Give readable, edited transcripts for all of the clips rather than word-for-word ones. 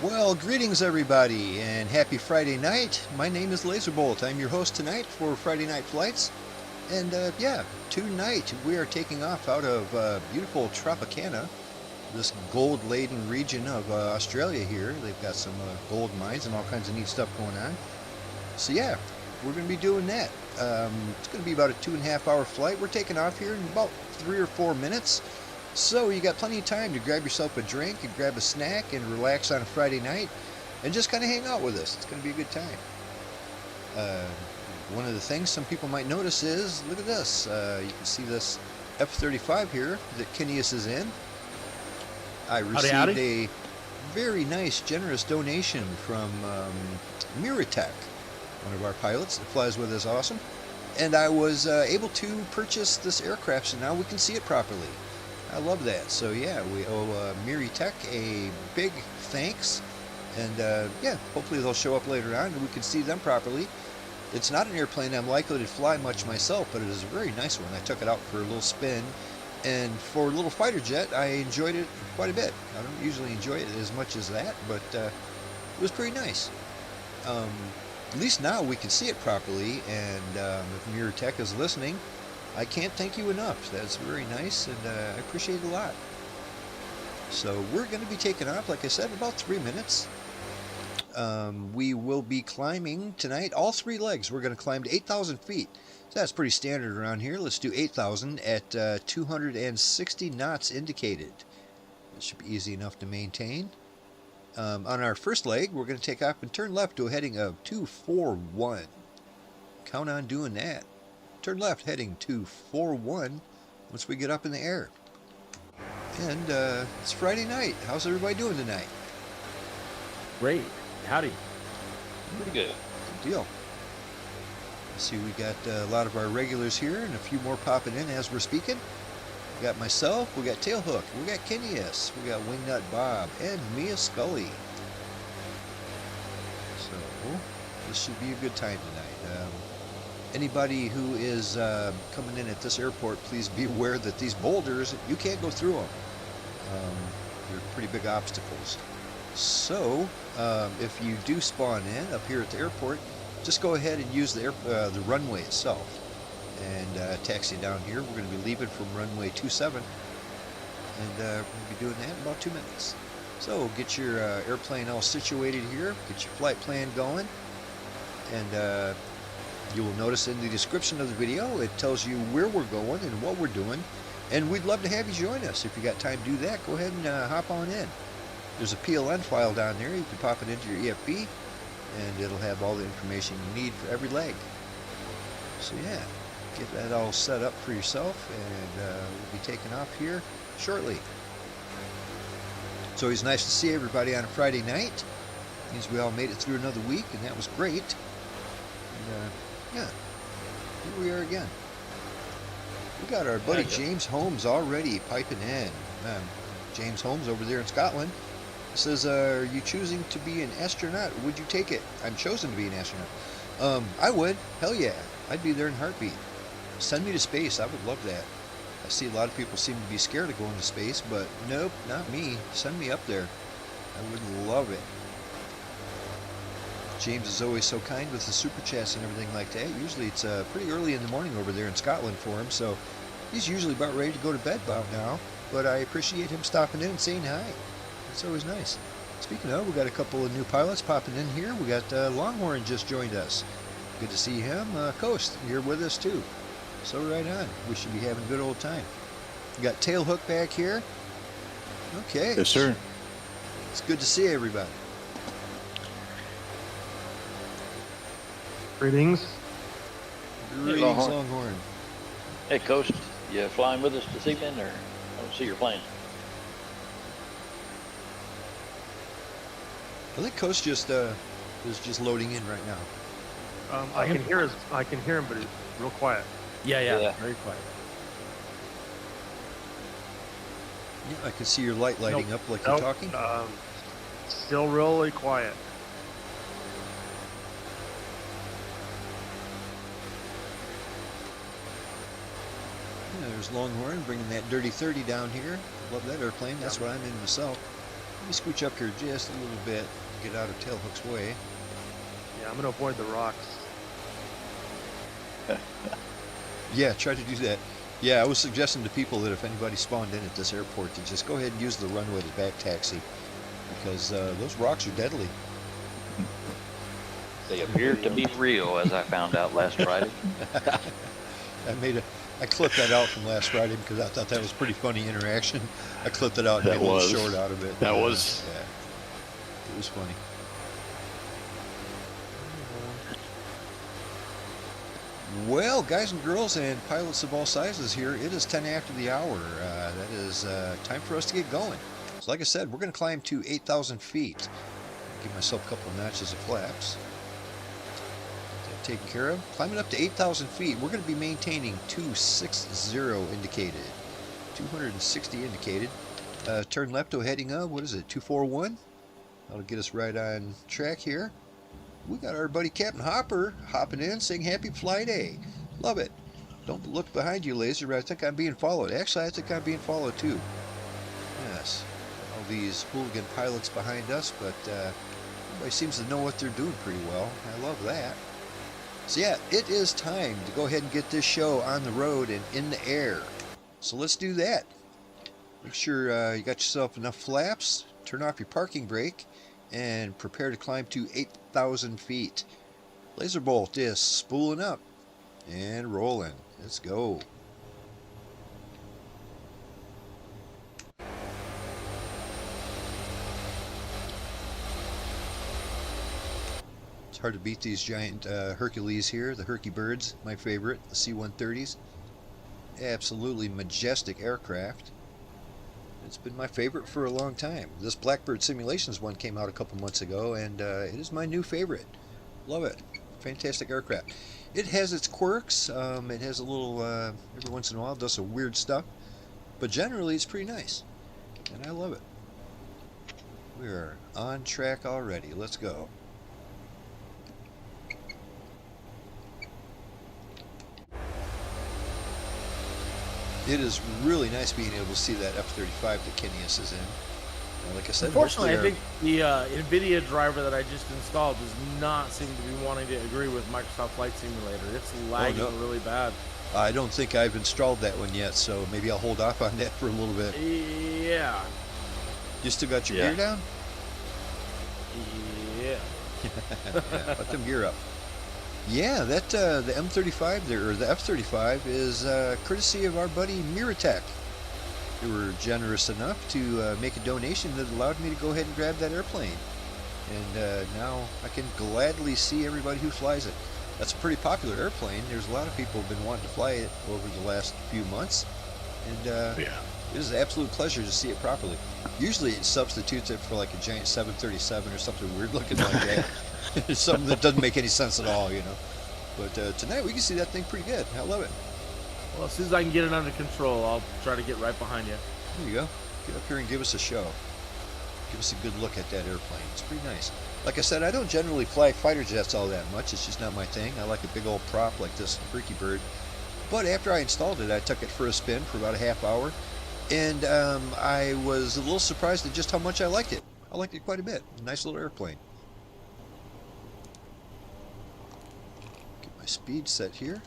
Well, greetings everybody, and happy Friday night. My name is Lazerbolt. I'm your host tonight for Friday Night Flights. And yeah, tonight we are taking off out of beautiful Tropicana, this gold-laden region of Australia here. They've got some gold mines and all kinds of neat stuff going on. So yeah, we're going to be doing that. It's going to be about a 2.5-hour flight. We're taking off here in about 3 or 4 minutes. So you got plenty of time to grab yourself a drink and grab a snack and relax on a Friday night and just kind of hang out with us. It's going to be a good time. One of the things some people might notice is, look at this. You can see this F-35 here that Kineas is in. I received a very nice, generous donation from Miratech, one of our pilots that flies with us awesome. And I was able to purchase this aircraft, so now we can see it properly. I love that. So yeah, we owe Miratech a big thanks. And yeah, hopefully they'll show up later on and we can see them properly. It's not an airplane I'm likely to fly much myself, but it is a very nice one. I took it out for a little spin. And for a little fighter jet, I enjoyed it quite a bit. I don't usually enjoy it as much as that, but it was pretty nice. At least now we can see it properly, and if Miratech is listening, I can't thank you enough. That's very nice, and I appreciate it a lot. So we're going to be taking off, like I said, in about 3 minutes. We will be climbing tonight, all 3 legs. We're going to climb to 8,000 feet. So that's pretty standard around here. Let's do 8,000 at 260 knots indicated. It should be easy enough to maintain. On our first leg, we're going to take off and turn left to a heading of 241. Count on doing that. Turn left, heading 241 once we get up in the air. And it's Friday night. How's everybody doing tonight? Great. Howdy. Pretty good. Good deal. Let's see, we got a lot of our regulars here and a few more popping in as we're speaking. We got myself, we got Tailhook, we got Kineas, we got Wingnut Bob, and Mia Scully. So, this should be a good time tonight. Anybody who is coming in at this airport, please be aware that these boulders, you can't go through them. They're pretty big obstacles. So, if you do spawn in up here at the airport, just go ahead and use the runway itself and taxi down here. We're going to be leaving from runway 27, and we're going to be doing that in about 2 minutes. So, get your airplane all situated here, get your flight plan going, and you will notice in the description of the video, it tells you where we're going and what we're doing, and we'd love to have you join us. If you got time to do that, go ahead and hop on in. There's a PLN file down there. You can pop it into your EFB, and it'll have all the information you need for every leg. So yeah, get that all set up for yourself, and we'll be taking off here shortly. It's always nice to see everybody on a Friday night. It means we all made it through another week, and that was great. And, yeah, here we are again. We got our buddy James Holmes already piping in. James Holmes over there in Scotland says, are you choosing to be an astronaut? Would you take it? I'm chosen to be an astronaut. I would. Hell yeah. I'd be there in a heartbeat. Send me to space. I would love that. I see a lot of people seem to be scared of going to space, but nope, not me. Send me up there. I would love it. James is always so kind with the super chats and everything like that. Usually it's pretty early in the morning over there in Scotland for him, so he's usually about ready to go to bed about now. But I appreciate him stopping in and saying hi. It's always nice. Speaking of, we got a couple of new pilots popping in here. We got Longhorn just joined us. Good to see him. Coast, you're with us too. So right on. We should be having a good old time. We got Tailhook back here. Okay. Yes, sir. It's good to see everybody. Greetings. Greetings, Longhorn. Hey, Coast, you flying with us this evening, or I don't see your plane? I think Coast just is just loading in right now. I can hear him, but it's real quiet. Yeah. Very quiet. Yeah, I can see your light lighting up like you're talking. Still really quiet. Yeah, there's Longhorn bringing that dirty 30 down here. Love that airplane. That's what I'm in myself. Let me scooch up here just a little bit, get out of Tailhook's way. Yeah, I'm gonna avoid the rocks. Yeah, try to do that. Yeah, I was suggesting to people that if anybody spawned in at this airport to just go ahead and use the runway to back taxi, because those rocks are deadly. They appear to be real, as I found out last Friday. I clipped that out from last Friday because I thought that was pretty funny interaction. I clipped it out and made a little short out of it. That was. Yeah, it was funny. Well, guys and girls and pilots of all sizes here, it is 10 after the hour. That is time for us to get going. So like I said, we're going to climb to 8,000 feet. Give myself a couple of notches of flaps. Get that taken care of. Climbing up to 8,000 feet, we're going to be maintaining 260 indicated. 260 indicated. Turn left to heading of, what is it, 241? That'll get us right on track here. We got our buddy Captain Hopper hopping in saying happy flight day. Love it. Don't look behind you, Laser. I think I'm being followed. Actually, I think I'm being followed too. Yes. All these hooligan pilots behind us, but everybody seems to know what they're doing pretty well. I love that. So yeah, it is time to go ahead and get this show on the road and in the air. So let's do that. Make sure you got yourself enough flaps. Turn off your parking brake and prepare to climb to 8,000 feet. Lazerbolt is spooling up and rolling. Let's go. It's hard to beat these giant Hercules here, the Herky Birds, my favorite, the C-130s. Absolutely majestic aircraft. It's been my favorite for a long time. This Blackbird Simulations one came out a couple months ago, and it is my new favorite. Love it. Fantastic aircraft. It has its quirks. It has a little, every once in a while, does some weird stuff. But generally, it's pretty nice. And I love it. We are on track already. Let's go. It is really nice being able to see that F-35 that Kineas is in. Like I said, unfortunately, I think the NVIDIA driver that I just installed does not seem to be wanting to agree with Microsoft Flight Simulator. It's lagging really bad. I don't think I've installed that one yet, so maybe I'll hold off on that for a little bit. Yeah. You still got your gear down? Yeah. Yeah, let them gear up. Yeah, that the M35 there, or the F-35, is courtesy of our buddy Miratech. They were generous enough to make a donation that allowed me to go ahead and grab that airplane. And now I can gladly see everybody who flies it. That's a pretty popular airplane. There's a lot of people who've been wanting to fly it over the last few months. And it is an absolute pleasure to see it properly. Usually it substitutes it for like a giant 737 or something weird looking like that. It's something that doesn't make any sense at all, you know. But tonight we can see that thing pretty good. I love it. Well, as soon as I can get it under control, I'll try to get right behind you. There you go. Get up here and give us a show. Give us a good look at that airplane. It's pretty nice. Like I said, I don't generally fly fighter jets all that much. It's just not my thing. I like a big old prop like this Herky Bird. But after I installed it, I took it for a spin for about a half hour. And I was a little surprised at just how much I liked it. I liked it quite a bit. Nice little airplane. Get my speed set here.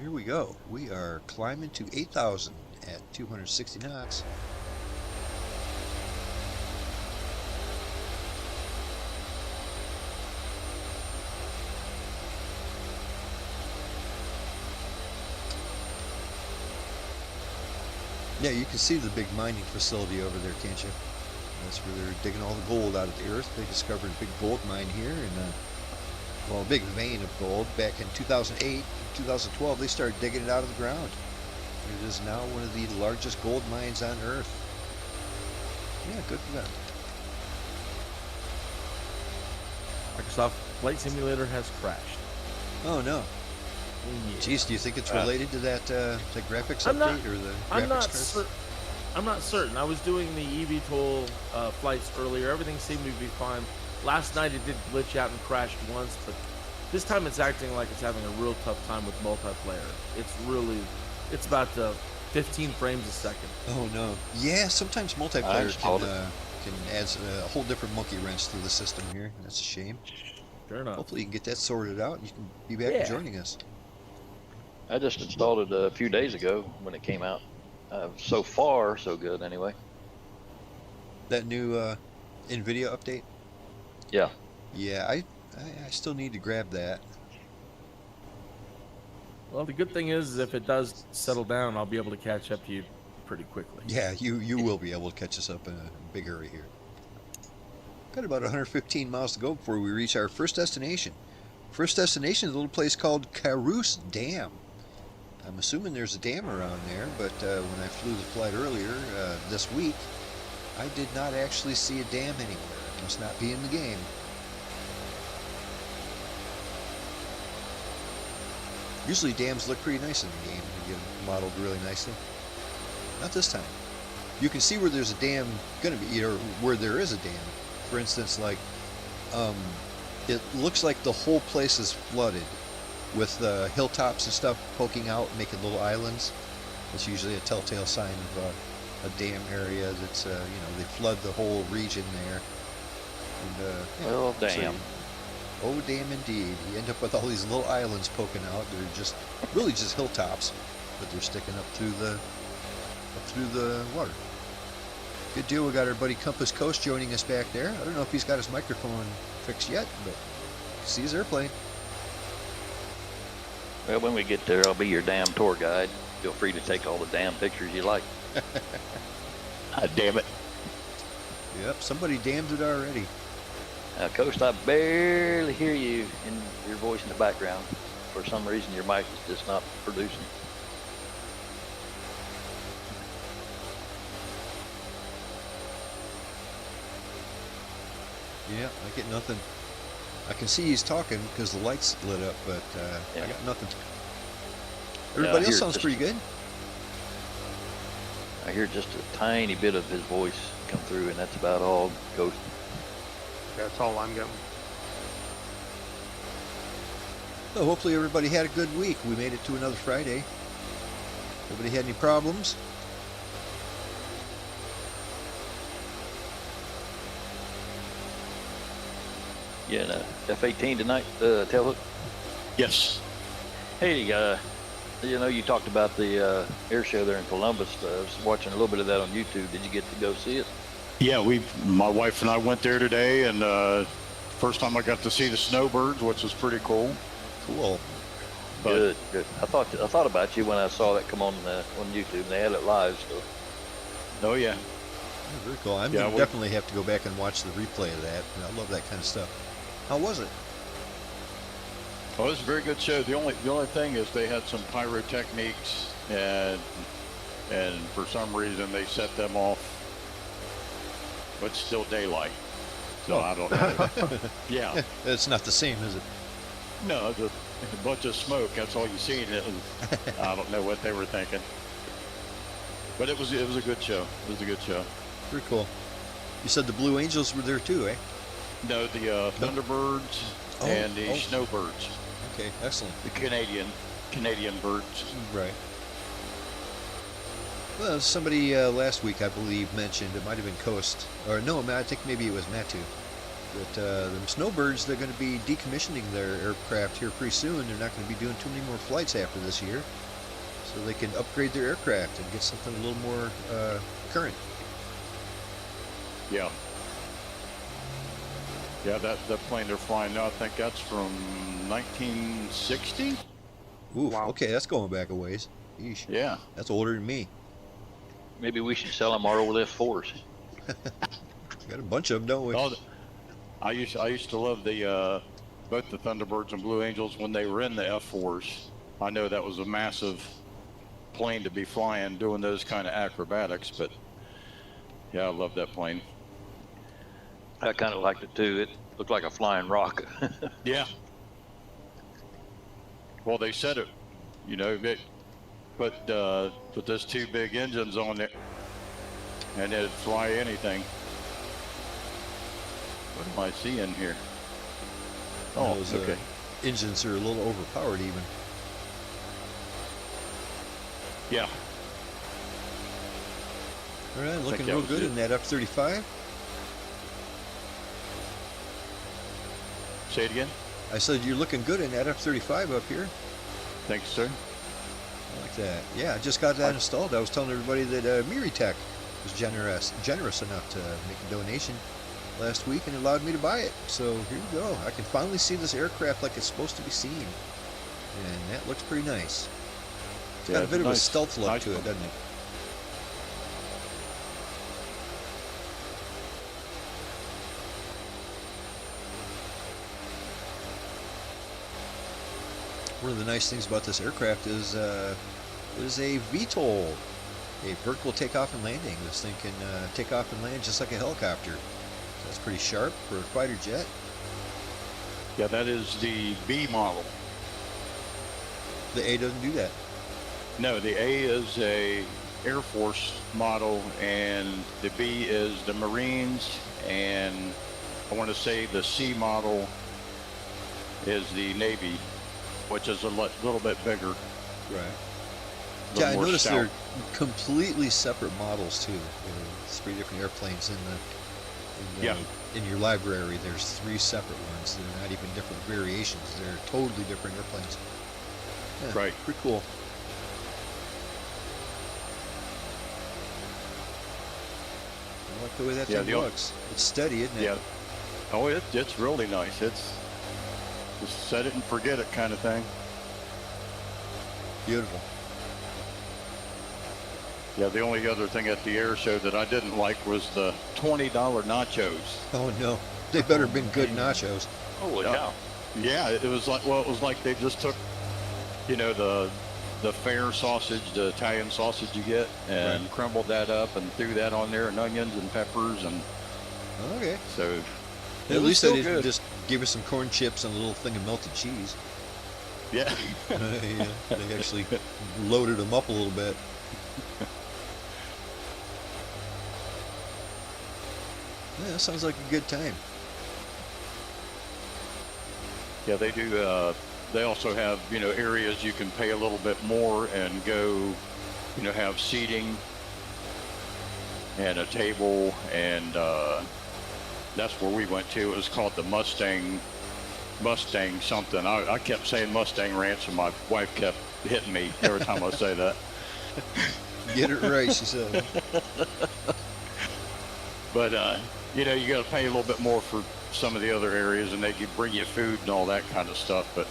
Here we go. We are climbing to 8,000 at 260 knots. Yeah, you can see the big mining facility over there, can't you? That's where they're digging all the gold out of the earth. They discovered a big gold mine here, and well, a big vein of gold. Back in 2008, 2012, they started digging it out of the ground. It is now one of the largest gold mines on Earth. Yeah, good for them. Microsoft Flight Simulator has crashed. Oh no. Yeah. Jeez, do you think it's related to that graphics update or the graphics cards? I'm not certain. I was doing the eVTOL flights earlier. Everything seemed to be fine. Last night it did glitch out and crashed once, but this time it's acting like it's having a real tough time with multiplayer. It's about to 15 frames a second. Oh no. Yeah, sometimes multiplayer installed can add a whole different monkey wrench to the system here. That's a shame. Sure enough. Hopefully you can get that sorted out and you can be back Yeah. joining us. I just installed it a few days ago when it came out. So far, so good anyway. That new NVIDIA update? Yeah. Yeah, I still need to grab that. Well, the good thing is if it does settle down, I'll be able to catch up to you pretty quickly. Yeah, you will be able to catch us up in a big hurry here. Got about 115 miles to go before we reach our first destination. First destination is a little place called Carosue Dam. I'm assuming there's a dam around there, but when I flew the flight earlier this week, I did not actually see a dam anywhere. It must not be in the game. Usually dams look pretty nice in the game. They get them modeled really nicely. Not this time. You can see where there's a dam going to be, or where there is a dam. For instance, like, it looks like the whole place is flooded with hilltops and stuff poking out, making little islands. It's usually a telltale sign of a dam area that's, you know, they flood the whole region there. And, yeah, Well, damn. Oh, damn indeed. You end up with all these little islands poking out. They're just, really just hilltops, but they're sticking up through the water. Good deal. We got our buddy Compass Coast joining us back there. I don't know if he's got his microphone fixed yet, but you can see his airplane. Well, when we get there, I'll be your damn tour guide. Feel free to take all the damn pictures you like. Ah, damn it. Yep, somebody damned it already. Coast, I barely hear you in your voice in the background. For some reason, your mic is just not producing. Yeah, I get nothing. I can see he's talking because the lights lit up, but Yeah. I got nothing. Everybody else sounds pretty good. I hear just a tiny bit of his voice come through, and that's about all. Ghost. That's all I'm getting. So hopefully everybody had a good week. We made it to another Friday. Nobody had any problems? Yeah, and, F-18 tonight, Tailhook. Yes. Hey, you know, you talked about the air show there in Columbus. I was watching a little bit of that on YouTube. Did you get to go see it? Yeah, my wife and I went there today, and first time I got to see the snowbirds, which was pretty cool. Cool. But, Good, good. I thought about you when I saw that come on YouTube. And they had it live, so. oh yeah. Oh, very cool. I'm Yeah, gonna definitely have to go back and watch the replay of that. I love that kind of stuff. How was it? Oh, it was a very good show. The only thing is they had some pyrotechniques, and for some reason they set them off, but it's still daylight. So I don't know. Yeah. It's not the same, is it? No, it's a bunch of smoke. That's all you see. And I don't know what they were thinking. But it was a good show. It was a good show. Very cool. You said the Blue Angels were there too, eh? No, the Thunderbirds and the Snowbirds. Okay, excellent. The Canadian birds. Right. Well, somebody last week, I believe, mentioned, it might have been Coast, or no, I think maybe it was Matthew, that the Snowbirds, they're going to be decommissioning their aircraft here pretty soon. They're not going to be doing too many more flights after this year, so they can upgrade their aircraft and get something a little more current. Yeah. Yeah, that plane they're flying now, I think that's from 1960? Ooh, Wow. okay, that's going back a ways. Yeesh. Yeah. That's older than me. Maybe we should sell them our old F4s. Got a bunch of them, don't we? Oh, I used to love the both the Thunderbirds and Blue Angels when they were in the F4s. I know that was a massive plane to be flying, doing those kind of acrobatics, but yeah, I love that plane. I kind of liked it too. It looked like a flying rock. Yeah. Well, they said it, you know, they put those two big engines on it, and it'd fly anything. What am I seeing here? Oh, Those, okay. Engines are a little overpowered even. Yeah. All right, think looking that real was good it. in that F-35. Say it again. I said you're looking good in that F-35 up here. Thanks, sir. I like that. Yeah, I just got that installed. I was telling everybody that Miritech was generous enough to make a donation last week and allowed me to buy it. So here you go. I can finally see this aircraft like it's supposed to be seen, and that looks pretty nice. It's got a bit of a stealth look to it, doesn't it? One of the nice things about this aircraft is it is a VTOL, a vertical takeoff and landing. This thing can take off and land just like a helicopter. So that's pretty sharp for a fighter jet. Yeah, that is the B model. The A doesn't do that. No, the A is a Air Force model, and the B is the Marines, and I want to say the C model is the Navy, which is a little bit bigger. Right. A Yeah, little I more noticed stout. they're completely separate models too. There's 3 different airplanes in your library. There's 3 separate ones. They're not even different variations. They're totally different airplanes. Yeah, Right. Pretty cool. I like the way that Yeah, thing looks. It's steady, isn't it? Yeah. Oh, it's really nice. It's just set it and forget it kind of thing. Beautiful. Yeah, the only other thing at the air show that I didn't like was the $20 nachos. Oh no, they better have been good nachos. Holy cow. Yeah, it was like, well, it was like they just took, you know, the fair sausage, the Italian sausage you get, and Right. crumbled that up and threw that on there, and onions and peppers, and Okay. so At was least they still didn't good. just give us some corn chips and a little thing of melted cheese. Yeah. Yeah, they actually loaded them up a little bit. Yeah, that sounds like a good time. Yeah, they do. They also have, you know, areas you can pay a little bit more and go, you know, have seating and a table, and that's where we went to. It was called the Mustang something. I kept saying Mustang Ranch, and my wife kept hitting me every time I say that. Get it right, she said. But you know, you got to pay a little bit more for some of the other areas, and they could bring you food and all that kind of stuff. But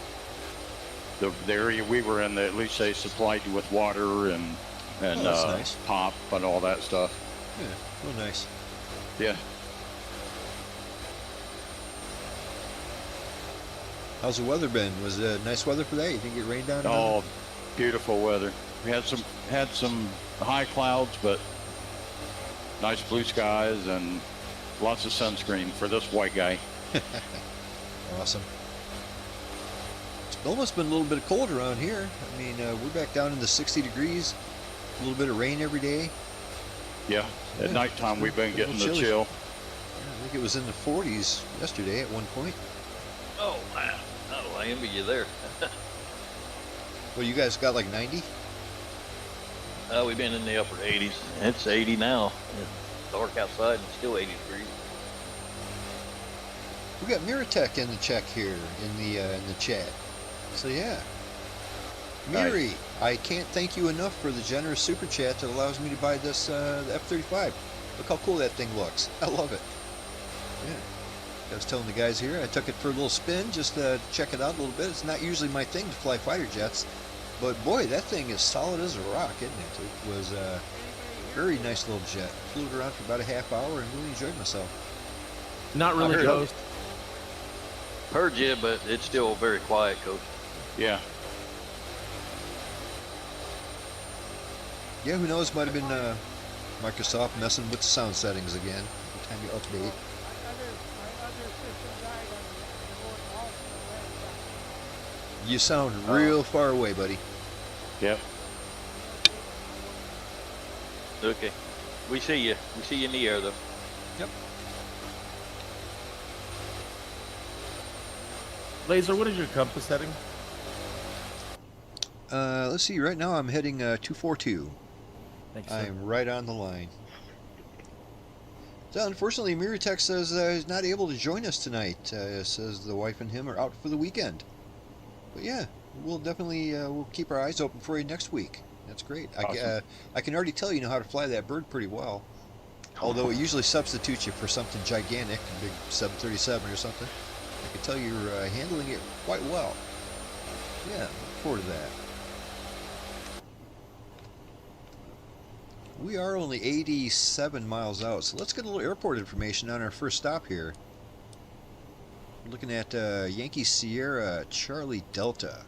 the area we were in, at least they supplied you with water and that's nice. pop and all that stuff. Yeah, real nice. Yeah. How's the weather been? Was it nice weather for that? You didn't get rained on? Oh, beautiful weather. We had some high clouds, but nice blue skies and lots of sunscreen for this white guy. Awesome. It's almost been a little bit cold around here. I mean, we're back down in the 60 degrees. A little bit of rain every day. Yeah. At Yeah, nighttime, we've been a little getting the chilly. chill. I think it was in the 40s yesterday at one point. Oh, wow. Oh, I envy you there. Well, you guys got like 90? We've been in the upper 80s. It's 80 now. It's dark outside and still 80 degrees. We got Miritech in the check here in the chat. So yeah, Miri, I can't thank you enough for the generous super chat that allows me to buy this the F-35. Look how cool that thing looks. I love it. Yeah. I was telling the guys here, I took it for a little spin just to check it out a little bit. It's not usually my thing to fly fighter jets, but boy, that thing is solid as a rock, isn't it? It was a very nice little jet. Flew it around for about a half hour and really enjoyed myself. Not really, heard of Ghost. Heard you, but it's still very quiet, Coach. Yeah. Yeah, who knows? Might have been Microsoft messing with the sound settings again. Every time you update. You sound real far away, buddy. Yep. Okay. We see you. We see you in the air, though. Yep. Laser, what is your compass setting? Let's see. Right now, I'm heading 242. Thanks, sir. I'm right on the line. So unfortunately, Miratech says he's not able to join us tonight. Says the wife and him are out for the weekend. But yeah, we'll definitely we'll keep our eyes open for you next week. That's great. Awesome. I can already tell you know how to fly that bird pretty well. Although it usually substitutes you for something gigantic, a big 737 or something. I can tell you're handling it quite well. Yeah, look forward to that. We are only 87 miles out, so let's get a little airport information on our first stop here. We're looking at Yankee Sierra Charlie Delta.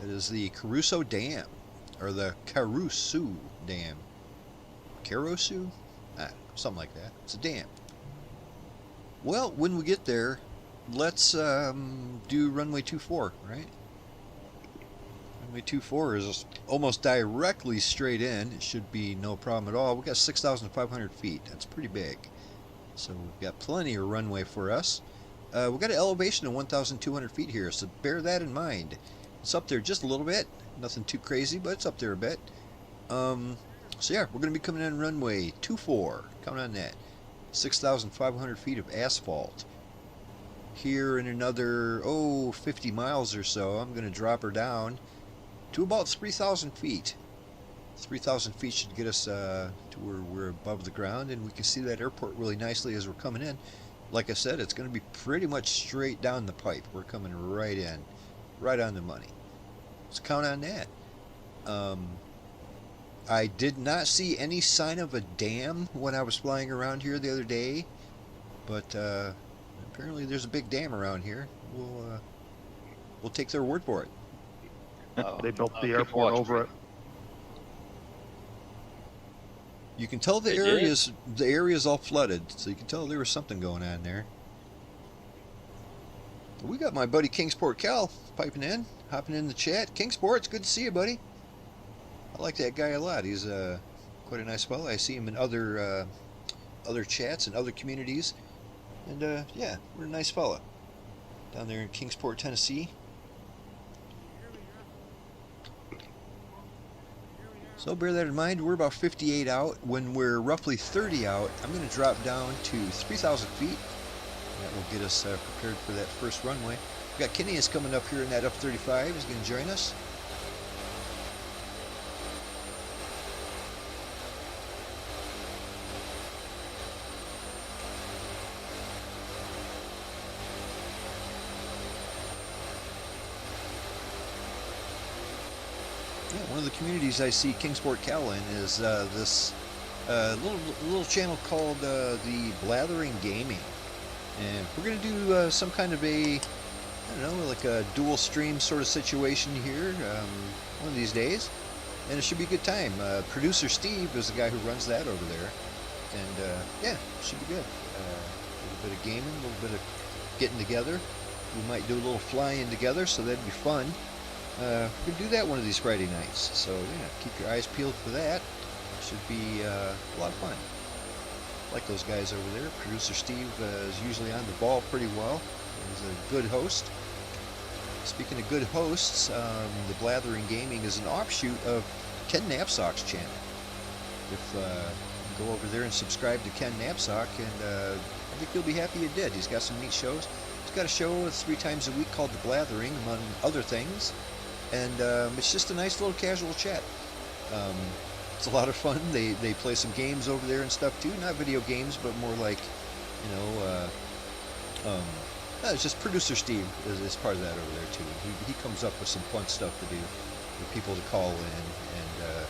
It is the Carosue Dam, or the Carosue Dam. Carosue? Something like that. It's a dam. Well, when we get there, let's do runway 24, right? Runway 24 is almost directly straight in. It should be no problem at all. We've got 6,500 feet. That's pretty big. So we've got plenty of runway for us. We've got an elevation of 1,200 feet here, so bear that in mind. It's up there just a little bit. Nothing too crazy, but it's up there a bit. So yeah, we're going to be coming in runway 24. Count on that. 6,500 feet of asphalt. Here in another, 50 miles or so, I'm going to drop her down to about 3,000 feet. 3,000 feet should get us to where we're above the ground, and we can see that airport really nicely as we're coming in. Like I said, it's going to be pretty much straight down the pipe. We're coming right in, right on the money. Let's count on that. I did not see any sign of a dam when I was flying around here the other day, but apparently there's a big dam around here. We'll take their word for it. They built the Keep airport watch, over Rick. it. You can tell the They did? area's all flooded, so you can tell there was something going on there. We got my buddy Kingsport Cal piping in, hopping in the chat. Kingsport, it's good to see you, buddy. I like that guy a lot. He's quite a nice fellow. I see him in other chats and other communities, and yeah, we're a nice fella down there in Kingsport, Tennessee. So bear that in mind. We're about 58 out. When we're roughly 30 out, I'm going to drop down to 3,000 feet. That will get us prepared for that first runway. We've got Kenny is coming up here in that F-35. He's going to join us. One of the communities I see Kingsport Cal in is this little channel called the Blathering Gaming, and we're going to do some kind of a, I don't know, like a dual stream sort of situation here one of these days, and it should be a good time. Producer Steve is the guy who runs that over there, and yeah, it should be good. A little bit of gaming, a little bit of getting together. We might do a little flying together, so that'd be fun. We can do that one of these Friday nights, so yeah, keep your eyes peeled for that. Should be a lot of fun. Like those guys over there. Producer Steve is usually on the ball pretty well. He's a good host. Speaking of good hosts, the Blathering Gaming is an offshoot of Ken Knapsack's channel. If you go over there and subscribe to Ken Knapsack, and I think you'll be happy you did. He's got some neat shows. He's got a show 3 times a week called The Blathering, among other things. And it's just a nice little casual chat. It's a lot of fun. They play some games over there and stuff too. Not video games, but more like, you know, it's just Producer Steve is part of that over there too. He comes up with some fun stuff to do for people to call in and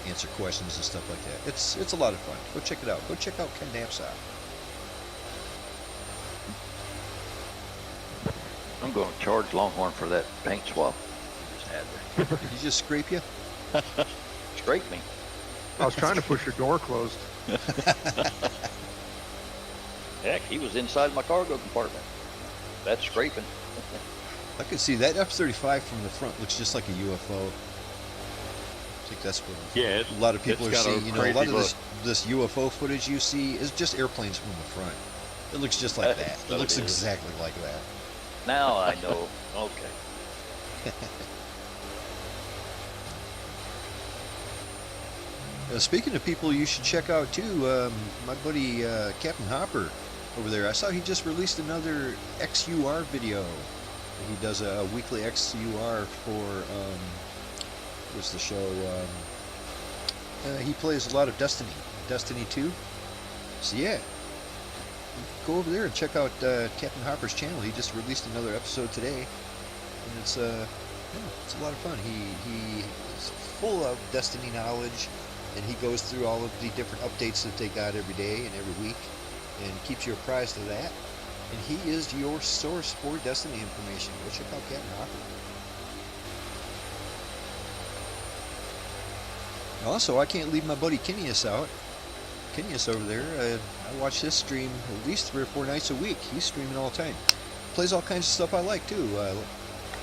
answer questions and stuff like that. It's a lot of fun. Go check it out. Go check out Ken Knapsack. I'm going to charge Longhorn for that paint swap I just had there. Did he just scrape you? Scrape me. I was trying to push your door closed. Heck, he was inside my cargo compartment. That's scraping. I can see that F-35 from the front looks just like a UFO. I think that's what Yeah, a lot of people are it's got a seeing. You know, a lot crazy of this UFO footage you see is just airplanes from the front. It looks just like that. That's It what looks it is. exactly like that. Now I know. Okay. Speaking of people you should check out too, my buddy Captain Hopper over there. I saw he just released another XUR video. He does a weekly XUR for what's the show? He plays a lot of Destiny 2. So yeah, go over there and check out Captain Hopper's channel. He just released another episode today, and it's a lot of fun. He is full of Destiny knowledge, and he goes through all of the different updates that they got every day and every week, and keeps you apprised of that. And he is your source for Destiny information. Go check out Captain Hopper. Also, I can't leave my buddy Kineas out. Kineas over there, I watch his stream at least 3 or 4 nights a week. He's streaming all the time. Plays all kinds of stuff I like too.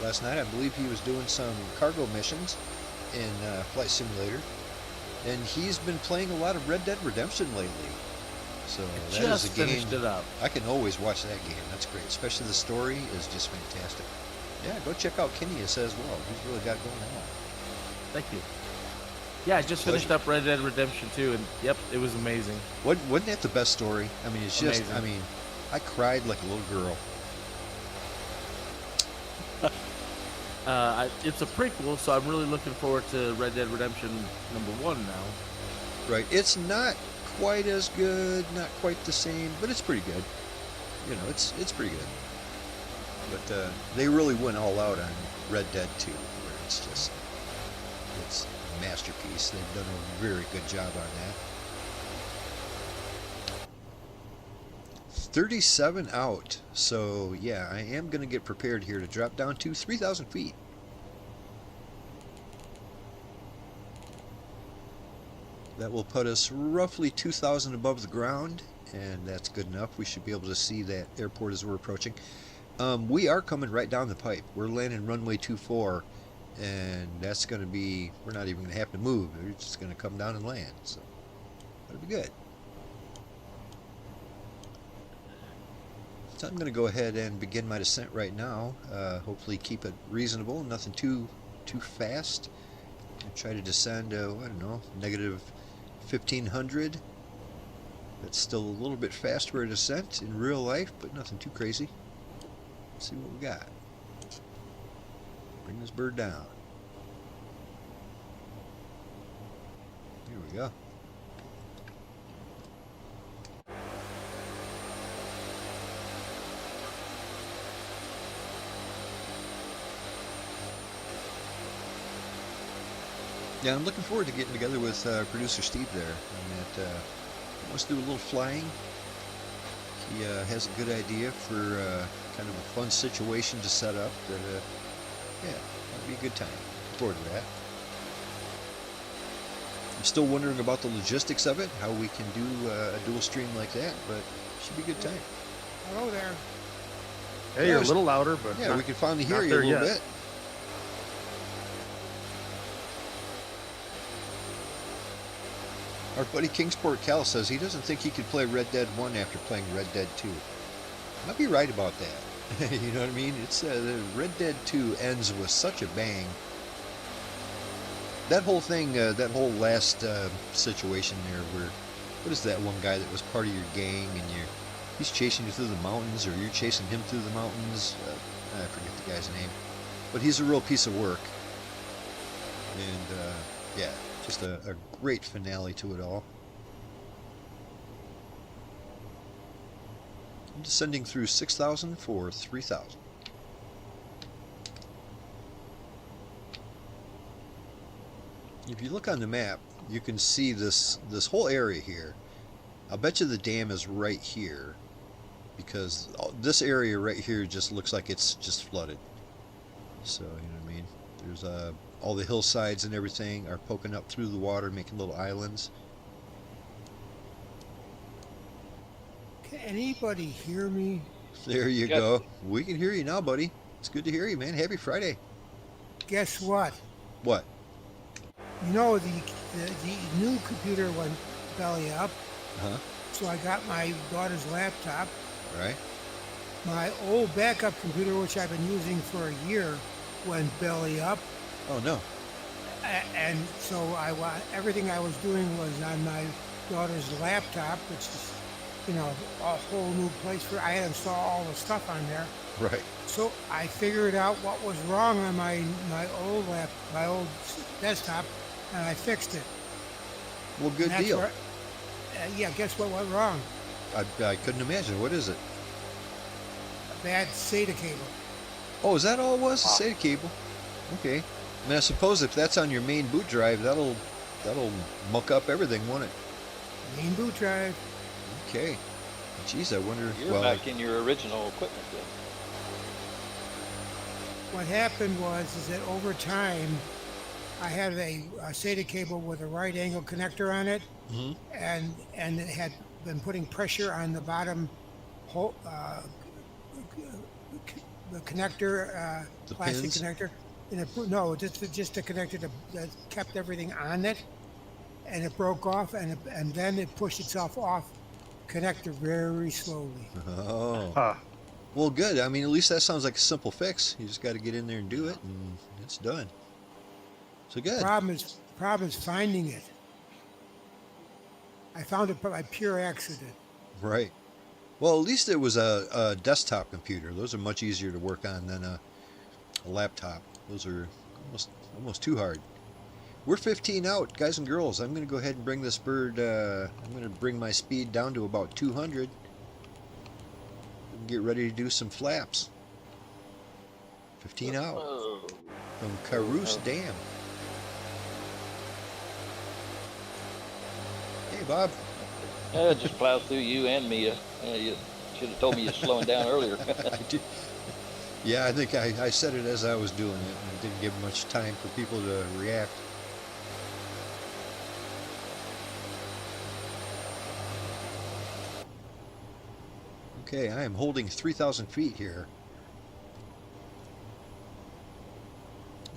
Last night I believe he was doing some cargo missions in Flight Simulator. And he's been playing a lot of Red Dead Redemption lately. So that Just is a game. finished it up. I can always watch that game. That's great. Especially the story is just fantastic. Yeah, go check out Kineas as well. He's really got going on. Thank you. Yeah, I just finished up Red Dead Redemption 2, and yep, it was amazing. Wasn't that the best story? I mean, it's just, Amazing. I mean, I cried like a little girl. It's a prequel, so I'm really looking forward to Red Dead Redemption #1 now. Right. It's not quite as good, not quite the same, but it's pretty good. You know, it's pretty good. But they really went all out on Red Dead 2, where it's just, it's a masterpiece. They've done a very good job on that. 37 out. So yeah, I am going to get prepared here to drop down to 3,000 feet. That will put us roughly 2,000 above the ground, and that's good enough. We should be able to see that airport as we're approaching. We are coming right down the pipe. We're landing runway 24, and that's going to be, we're not even going to have to move. We're just going to come down and land. So that'll be good. So I'm going to go ahead and begin my descent right now. Hopefully keep it reasonable, nothing too fast. And try to descend, I don't know, negative 1,500. That's still a little bit fast for a descent in real life, but nothing too crazy. Let's see what we got. Bring this bird down. Here we go. Yeah, I'm looking forward to getting together with producer Steve there, and that he wants to do a little flying. He has a good idea for kind of a fun situation to set up. That yeah, that'll be a good time. Looking forward to that. I'm still wondering about the logistics of it, how we can do a dual stream like that, but it should be a good time. Hello there. Hey, you're a little louder, but Yeah, not- we can finally hear not you a there little yet. bit. Our buddy Kingsport Cal says he doesn't think he could play Red Dead 1 after playing Red Dead 2. Might be right about that. You know what I mean? It's Red Dead 2 ends with such a bang. That whole thing, that whole last situation there, where what is that one guy that was part of your gang and he's chasing you through the mountains, or you're chasing him through the mountains? I forget the guy's name, but he's a real piece of work. And yeah. Just a great finale to it all. I'm descending through 6,000 for 3,000. If you look on the map, you can see this whole area here. I'll bet you the dam is right here, because this area right here just looks like it's just flooded. So, you know what I mean? There's all the hillsides and everything are poking up through the water, making little islands. Can anybody hear me? There you go. We can hear you now, buddy. It's good to hear you, man. Happy Friday. Guess what? What? You know, the new computer went belly up, Huh? so I got my daughter's laptop. Right? My old backup computer, which I've been using for a year, went belly up. Oh, no. And so everything I was doing was on my daughter's laptop, which is, a whole new place for. I had to install all the stuff on there. Right. So I figured out what was wrong on my old desktop, and I fixed it. Well, good deal. Yeah, guess what went wrong? I couldn't imagine. What is it? A bad SATA cable. Oh, is that all it was? A SATA cable? Okay. I mean, I suppose if that's on your main boot drive, that'll muck up everything, won't it? Main boot drive. Okay. Geez, I wonder. You're back in your original equipment then. What happened is that over time, I had a SATA cable with a right angle connector on it, and it had been putting pressure on the bottom hole, the connector, The plastic pins? connector. And just a connector that kept everything on it, and it broke off, and then it pushed itself off connector very slowly. Oh. Well, good. I mean, at least that sounds like a simple fix. You just got to get in there and do it, and it's done. So good. Problem is finding it. I found it by pure accident. Right. Well, at least it was a desktop computer. Those are much easier to work on than a laptop. Those are almost too hard. We're 15 out, guys and girls. I'm going to go ahead and bring this bird, I'm going to bring my speed down to about 200. Get ready to do some flaps. 15 out from Carosue Dam. Hey, Bob. Just plow through you and me. You should have told me you're slowing down earlier. I did. Yeah, I think I said it as I was doing it, and it didn't give much time for people to react. Okay, I am holding 3,000 feet here.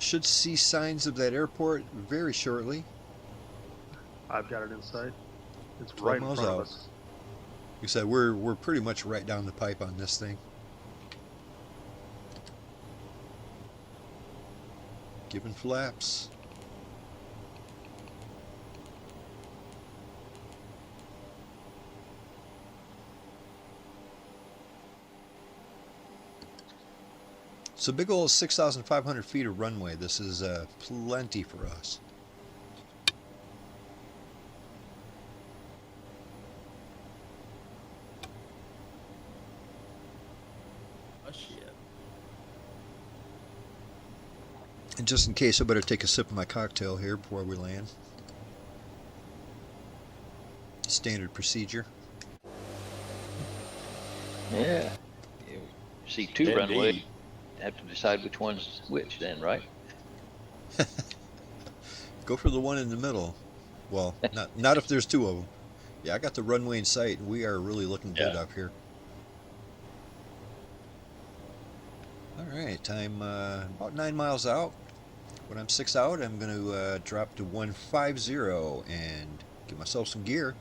Should see signs of that airport very shortly. I've got it in sight. It's 12 right in miles front out. of us. Like I said, we're pretty much right down the pipe on this thing. Giving flaps. It's a big old 6,500 feet of runway. This is plenty for us. Oh, shit. And just in case, I better take a sip of my cocktail here before we land. Standard procedure. Yeah. You see two runways. Have to decide which one's which then, right? Go for the one in the middle. Well, not if there's two of them. Yeah, I got the runway in sight, and we are really looking good up here. All right, I'm about 9 miles out. When I'm 6 out, I'm going to drop to 150 and get myself some gear.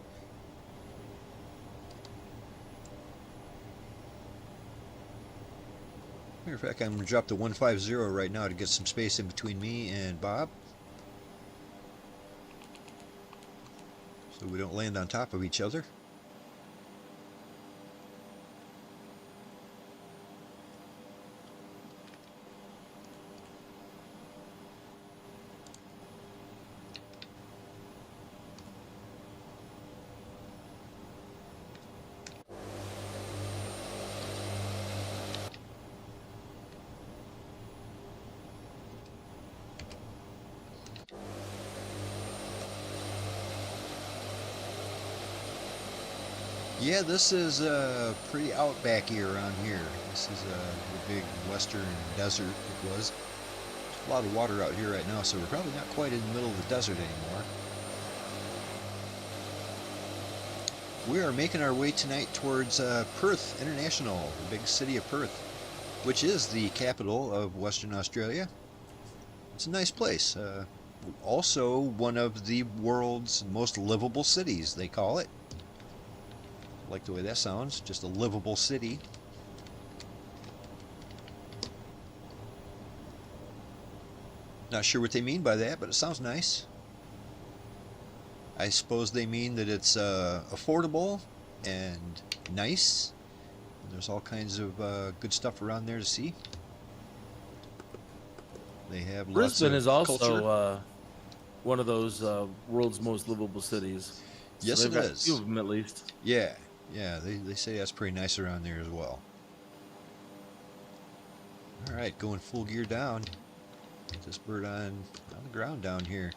Matter of fact, I'm going to drop to 150 right now to get some space in between me and Bob, so we don't land on top of each other. Yeah, this is pretty outbacky around here. This is the big western desert it was. There's a lot of water out here right now, so we're probably not quite in the middle of the desert anymore. We are making our way tonight towards Perth International, the big city of Perth, which is the capital of Western Australia. It's a nice place. Also one of the world's most livable cities, they call it. I like the way that sounds, just a livable city. Not sure what they mean by that, but it sounds nice. I suppose they mean that it's affordable and nice. There's all kinds of good stuff around there to see. They have lots Brisbane of is also culture. one of those world's most livable cities. So Yes, they've it got is. a few of them at least. Yeah, they say that's pretty nice around there as well. All right, going full gear down. Get this bird on the ground down here.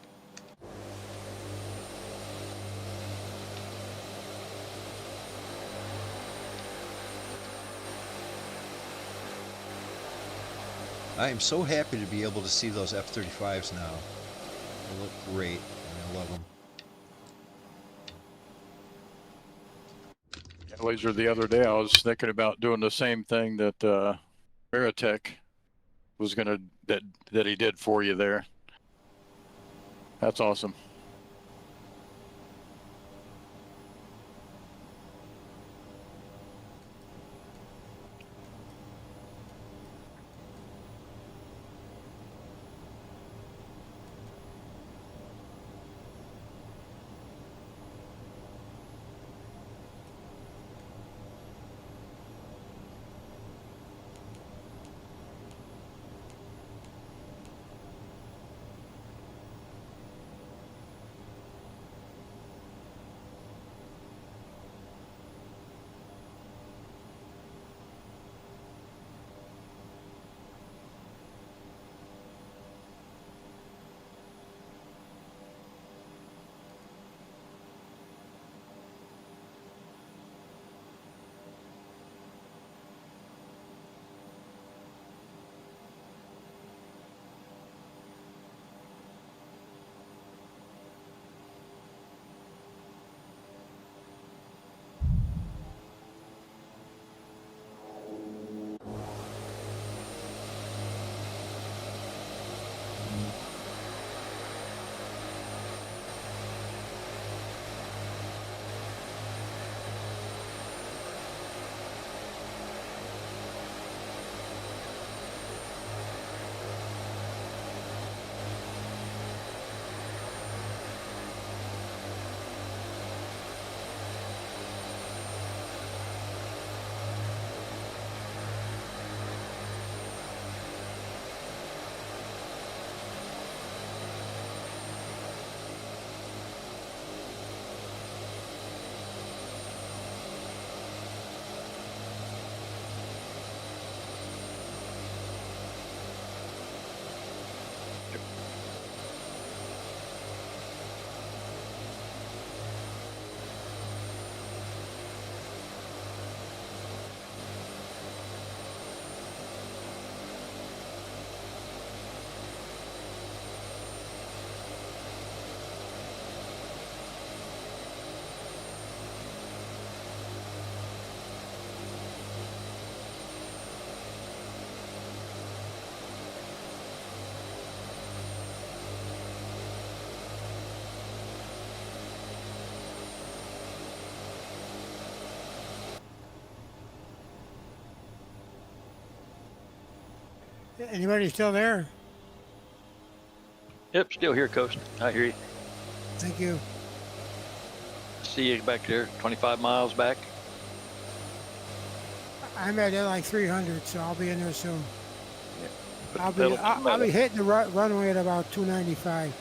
I am so happy to be able to see those F-35s now. They look great, and I love them. Yeah, Laser, the other day I was thinking about doing the same thing that Veritech was gonna that he did for you there. That's awesome. Anybody still there? Yep, still here, Coast. I hear you. Thank you. See you back there, 25 miles back. I'm at like 300, so I'll be in there soon. Put I'll the pedal to the I'll metal. be hitting the runway at about 295.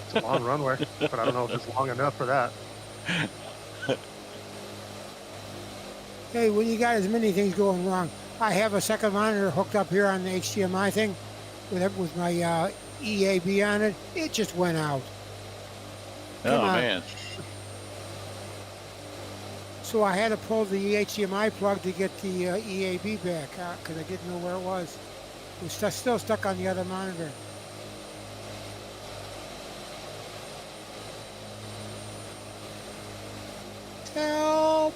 It's a long runway, but I don't know if it's long enough for that. Hey, when you got as many things going wrong, I have a second monitor hooked up here on the HDMI thing with my EAB on it. It just went out. Come Oh on. man. So I had to pull the HDMI plug to get the EAB back because I didn't know where it was. It was still stuck on the other monitor. Help!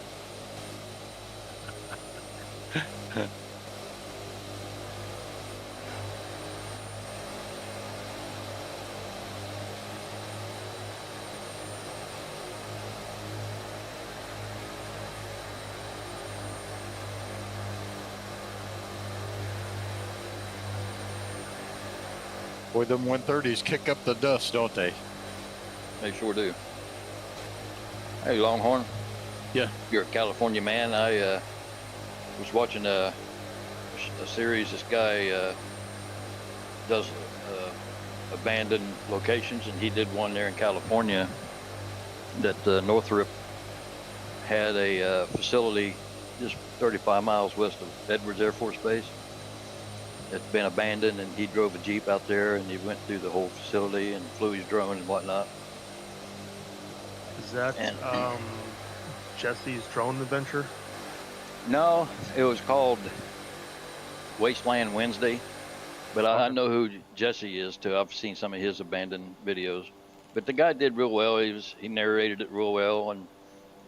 Boy, them 130s kick up the dust, don't they? They sure do. Hey, Longhorn. Yeah. You're a California man. I was watching a series. This guy does abandoned locations, and he did one there in California that Northrop had a facility just 35 miles west of Edwards Air Force Base. It's been abandoned, and he drove a Jeep out there, and he went through the whole facility and flew his drone and whatnot. Is that Jesse's drone adventure? No, it was called Wasteland Wednesday, but I know who Jesse is too. I've seen some of his abandoned videos, but the guy did real well. He narrated it real well and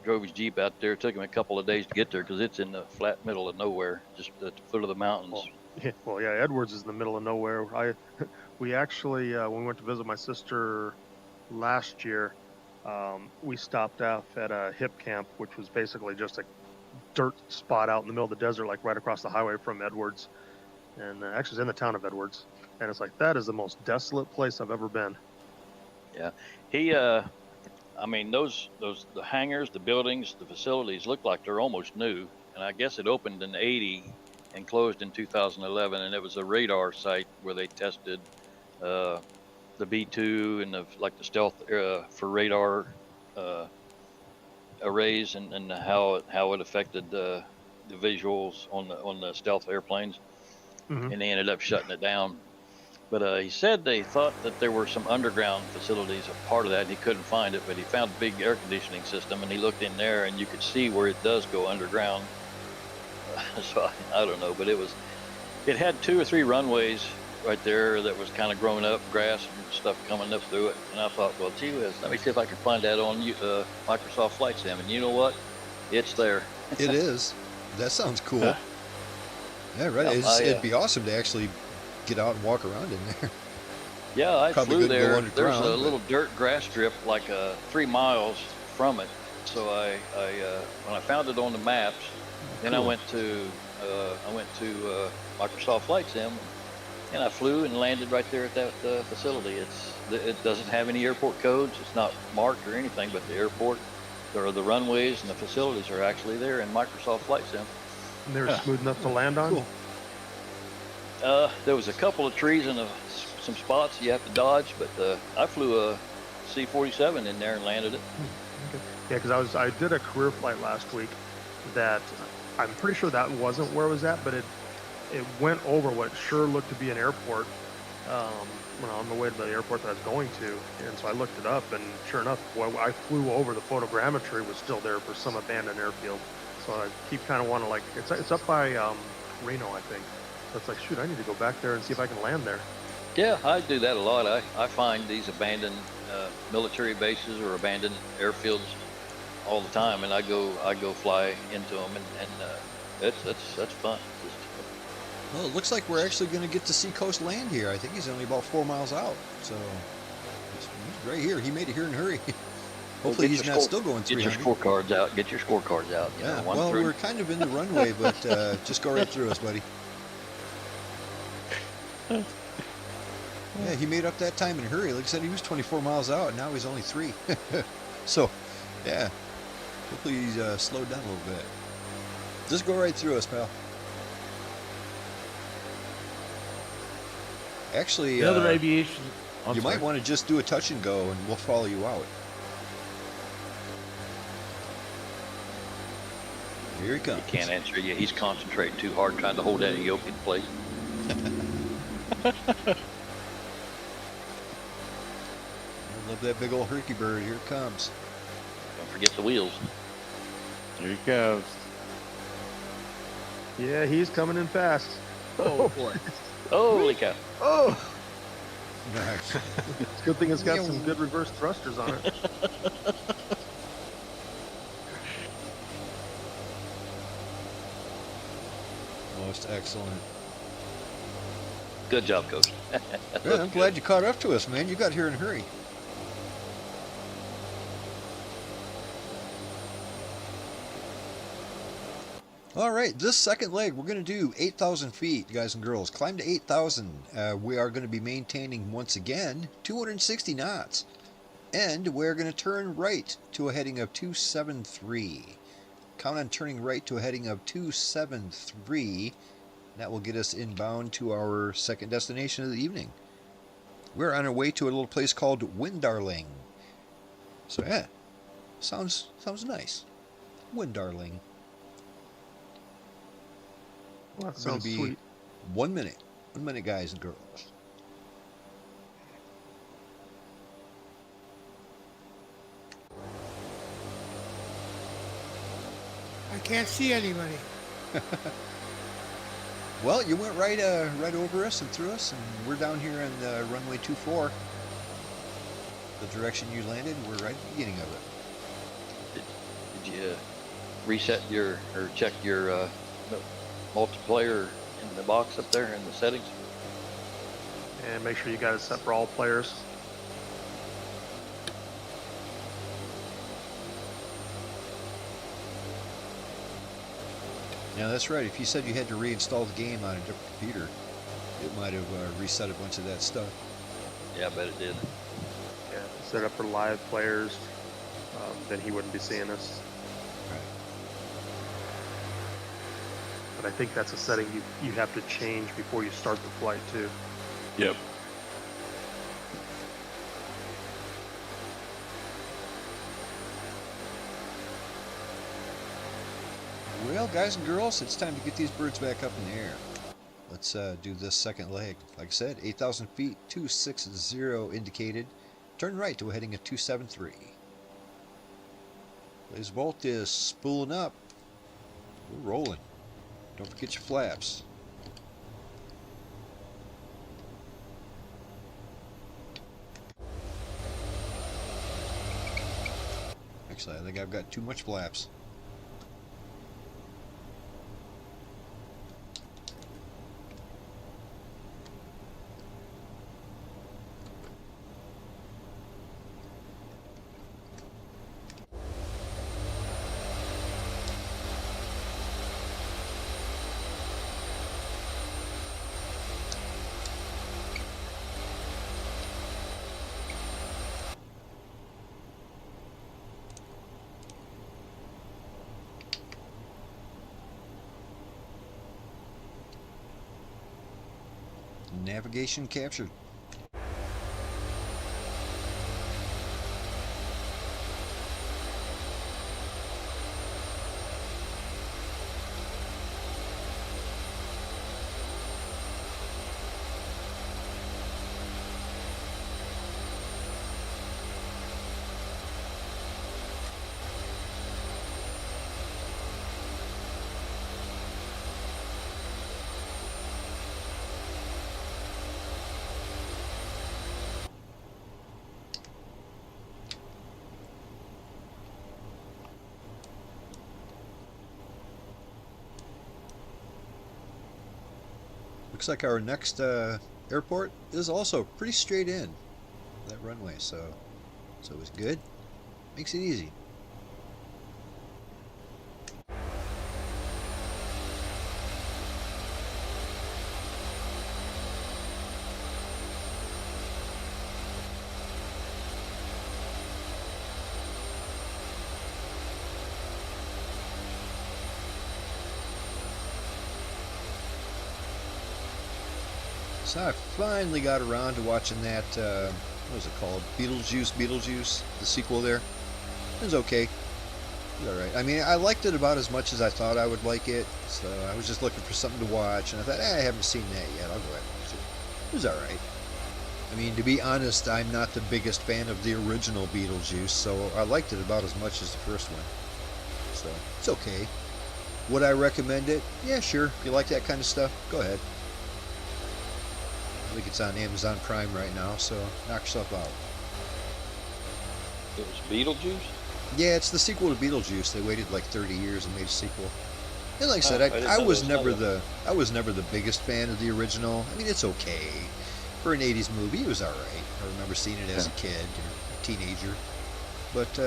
drove his Jeep out there. It took him a couple of days to get there because it's in the flat middle of nowhere, just at the foot of the mountains. Well, yeah, Edwards is in the middle of nowhere. We actually, when we went to visit my sister last year, we stopped off at a hip camp, which was basically just a dirt spot out in the middle of the desert, like right across the highway from Edwards. And actually it's in the town of Edwards. And it's like, that is the most desolate place I've ever been. Yeah, he, I mean, the hangars, the buildings, the facilities look like they're almost new. And I guess it opened in '80 and closed in 2011. And it was a radar site where they tested the B2 and the stealth for radar arrays and how it affected the visuals on the stealth airplanes. Mm-hmm. And they ended up shutting it down. But he said they thought that there were some underground facilities a part of that, and he couldn't find it, but he found a big air conditioning system, and he looked in there, and you could see where it does go underground. So I don't know, but it had 2 or 3 runways right there that was kind of grown up, grass and stuff coming up through it. And I thought, well, gee whiz, let me see if I can find that on Microsoft Flight Sim. And you know what? It's there. It is. That sounds cool. Yeah, right. It'd be awesome to actually get out and walk around in there. Yeah, I Probably flew couldn't go there. underground, There's a but- little dirt grass strip like 3 miles from it. So I when I found it on the maps, then I went to Microsoft Flight Sim, and I flew and landed right there at that facility. It doesn't have any airport codes. It's not marked or anything, but the airport, or the runways and the facilities are actually there in Microsoft Flight Sim. And they were smooth enough to land on? Cool. There was a couple of trees and some spots you have to dodge, but I flew a C-47 in there and landed it. Okay. Yeah, because I did a career flight last week that I'm pretty sure that wasn't where it was at, but it went over what sure looked to be an airport when on the way to the airport that I was going to. And so I looked it up, and sure enough, boy, I flew over, the photogrammetry was still there for some abandoned airfield. So I keep kind of wanting to, like, it's up by Reno, I think. So it's like, shoot, I need to go back there and see if I can land there. Yeah, I do that a lot. I find these abandoned military bases or abandoned airfields all the time, and I go fly into them, and that's fun. Well, it looks like we're actually going to get to see Coast land here. I think he's only about 4 miles out, so he's right here. He made it here in a hurry. Hopefully he's not still going 300. Get your scorecards out. Get your scorecards out. You Yeah, know, well, we're kind of in the runway, but just go right through us, buddy. Yeah, he made up that time in a hurry. Like I said, he was 24 miles out, and now he's only 3. So, yeah, hopefully he's slowed down a little bit. Just go right through us, pal. Actually, The other aviation. you might want to just do a touch and go, and we'll follow you out. Here he comes. He can't answer you. He's concentrating too hard trying to hold that yoke in place. I love that big old herky bird. Here it comes. Don't forget the wheels. Here he goes. Yeah, he's coming in fast. Oh boy. Holy cow. Oh, Nice. it's a good thing it's got some good reverse thrusters on it. Most excellent. Good job, Coach. Yeah, I'm glad you caught up to us, man. You got here in a hurry. All right, this second leg, we're going to do 8,000 feet, guys and girls. Climb to 8,000. We are going to be maintaining, once again, 260 knots. And we're going to turn right to a heading of 273. Count on turning right to a heading of 273. That will get us inbound to our second destination of the evening. We're on our way to a little place called Windarling. So yeah, sounds nice. Windarling. Well, that It's going sounds to be sweet. 1 minute. 1 minute, guys and girls. I can't see anybody. Well, you went right over us and through us, and we're down here on runway 24. The direction you landed, we're right at the beginning of it. Did you reset your or check your multiplayer in the box up there in the settings? And make sure you got it set for all players. Yeah, that's right. If you said you had to reinstall the game on a different computer, it might have reset a bunch of that stuff. Yeah, I bet it did. Yeah, set it up for live players. Then he wouldn't be seeing us. Right. But I think that's a setting you have to change before you start the flight too. Yep. Well, guys and girls, it's time to get these birds back up in the air. Let's do this second leg. Like I said, 8,000 feet, 260 indicated. Turn right to a heading of 273. Lazerbolt is spooling up. We're rolling. Don't forget your flaps. Actually, I think I've got too much flaps. Navigation captured. Looks like our next airport is also pretty straight in that runway, so it's good. Makes it easy. So I finally got around to watching that, what was it called? Beetlejuice, the sequel there. It was okay. It was alright. I mean, I liked it about as much as I thought I would like it, so I was just looking for something to watch, and I thought, I haven't seen that yet, I'll go ahead and watch it. It was alright. I mean, to be honest, I'm not the biggest fan of the original Beetlejuice, so I liked it about as much as the first one. So, it's okay. Would I recommend it? Yeah, sure. If you like that kind of stuff, go ahead. I think it's on Amazon Prime right now, so knock yourself out. It was Beetlejuice? Yeah, it's the sequel to Beetlejuice. They waited like 30 years and made a sequel. And like I said, I know was there never was I was never the biggest fan of the original. I mean, it's okay for an 80s movie. It was all right. I remember seeing it as a kid or a teenager. But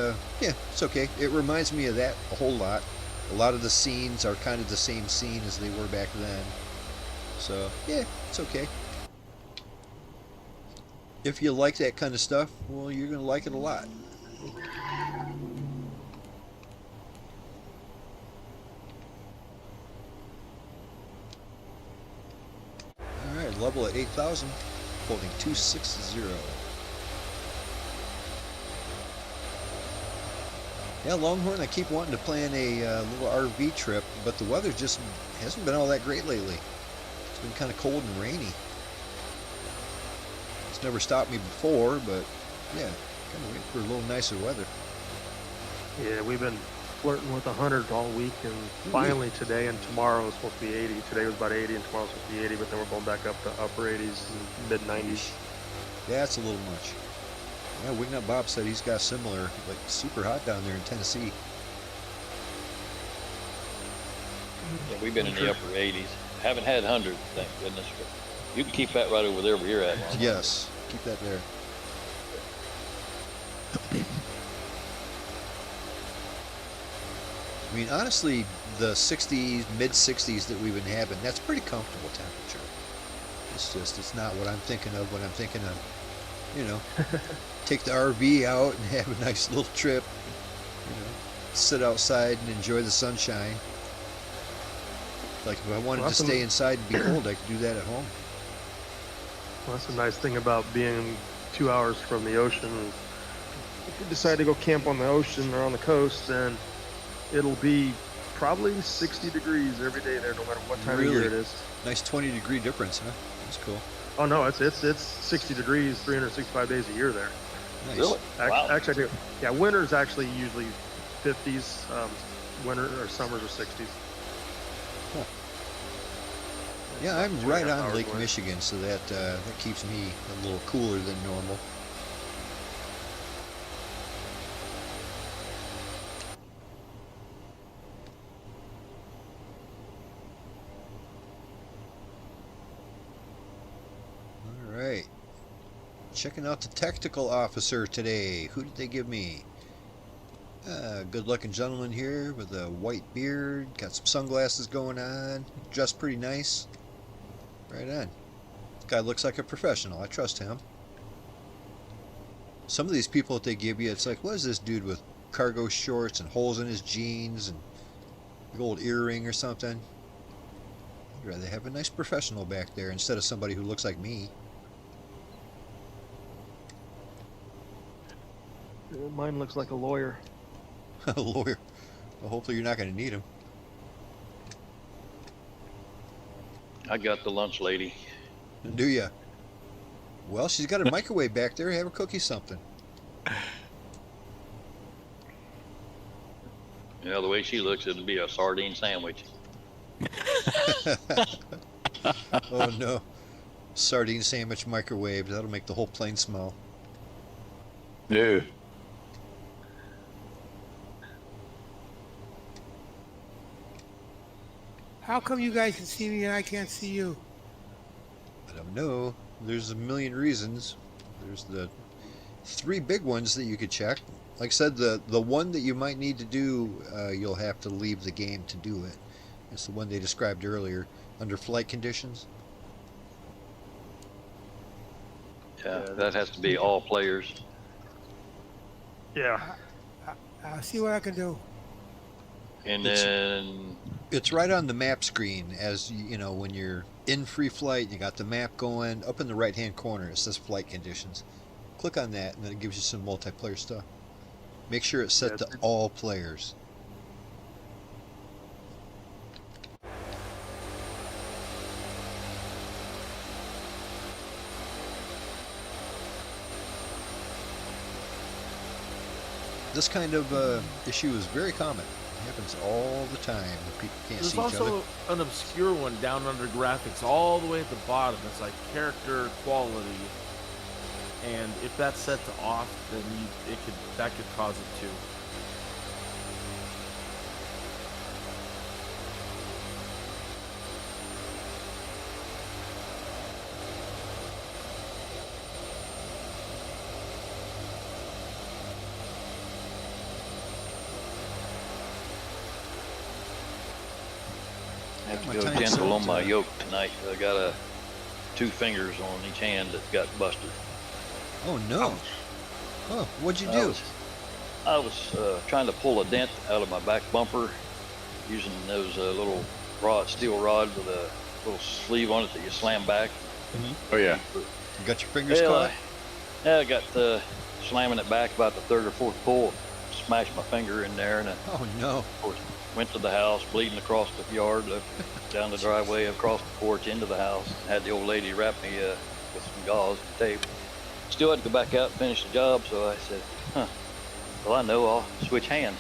yeah, it's okay. It reminds me of that a whole lot. A lot of the scenes are kind of the same scene as they were back then. So, yeah, it's okay. If you like that kind of stuff, well, you're going to like it a lot. Alright, level at 8,000, holding 260. Yeah, Longhorn, I keep wanting to plan a little RV trip, but the weather just hasn't been all that great lately. It's been kind of cold and rainy. It's never stopped me before, but yeah, kind of waiting for a little nicer weather. Yeah, we've been flirting with 100 all week, and finally today and tomorrow is supposed to be 80. Today was about 80, and tomorrow's supposed to be 80, but then we're going back up to upper 80s and mid 90s. Yeah, that's a little much. Yeah, Wingnut Bob said he's got similar, like super hot down there in Tennessee. Yeah, we've been in the upper 80s. Haven't had 100, thank goodness. But you can keep that right over there where you're at. Yes, keep that there. I mean, honestly, the 60s, mid 60s that we've been having, that's pretty comfortable temperature. It's just, it's not what I'm thinking of when I'm thinking of, you know, take the RV out and have a nice little trip, you know, sit outside and enjoy the sunshine. Like if I wanted to stay inside and be cold, I could do that at home. Well, that's a nice thing about being 2 hours from the ocean. If you decide to go camp on the ocean or on the coast, then it'll be probably 60 degrees every day there, no matter what time of year it is. Nice 20-degree difference, huh? That's cool. Oh no, it's 60 degrees 365 days a year there. Nice. Really? Wow. Actually, I do. Yeah, winter's actually usually 50s. Winter or summers are 60s. Huh. Yeah, I'm right on Lake Michigan, so that keeps me a little cooler than normal. All right. Checking out the technical officer today. Who did they give me? Good-looking gentleman here with a white beard, got some sunglasses going on, dressed pretty nice. Right on. This guy looks like a professional. I trust him. Some of these people that they give you, it's like, what is this dude with cargo shorts and holes in his jeans and a gold earring or something? I'd rather have a nice professional back there instead of somebody who looks like me. Mine looks like a lawyer. A lawyer. Well, hopefully you're not going to need him. I got the lunch lady. Do ya? Well, she's got a microwave back there. Have her cook you something. Yeah, the way she looks, it'll be a sardine sandwich. Oh no. Sardine sandwich microwave. That'll make the whole plane smell. Yeah. How come you guys can see me and I can't see you? I don't know. There's a million reasons. There's the 3 big ones that you could check. Like I said, the one that you might need to do, you'll have to leave the game to do it. It's the one they described earlier, under flight conditions. Yeah, that has to be all players. Yeah. I'll see what I can do. And then It's right on the map screen, as you know, when you're in free flight, you got the map going. Up in the right hand corner it says flight conditions. Click on that and then it gives you some multiplayer stuff. Make sure it's set to all players. This kind of issue is very common. It happens all the time when people can't There's see each other. also an obscure one down under graphics, all the way at the bottom. It's like character quality, and if that's set to off, then that could cause it too. have to My go tiny gentle on son's, my yoke tonight. I got 2 fingers on each hand that got busted. Oh no. Oh, what'd you I do? was trying to pull a dent out of my back bumper using those little steel rods with a little sleeve on it that you slam back. Oh yeah. You got your fingers Well, caught? I got slamming it back about the 3rd or 4th pull, smashed my finger in there, and Oh no. of course went to the house, bleeding across the yard, down the driveway, across the porch, into the house. Had the old lady wrap me with some gauze and tape. Still had to go back out and finish the job, so I said, well, I know, I'll switch hands.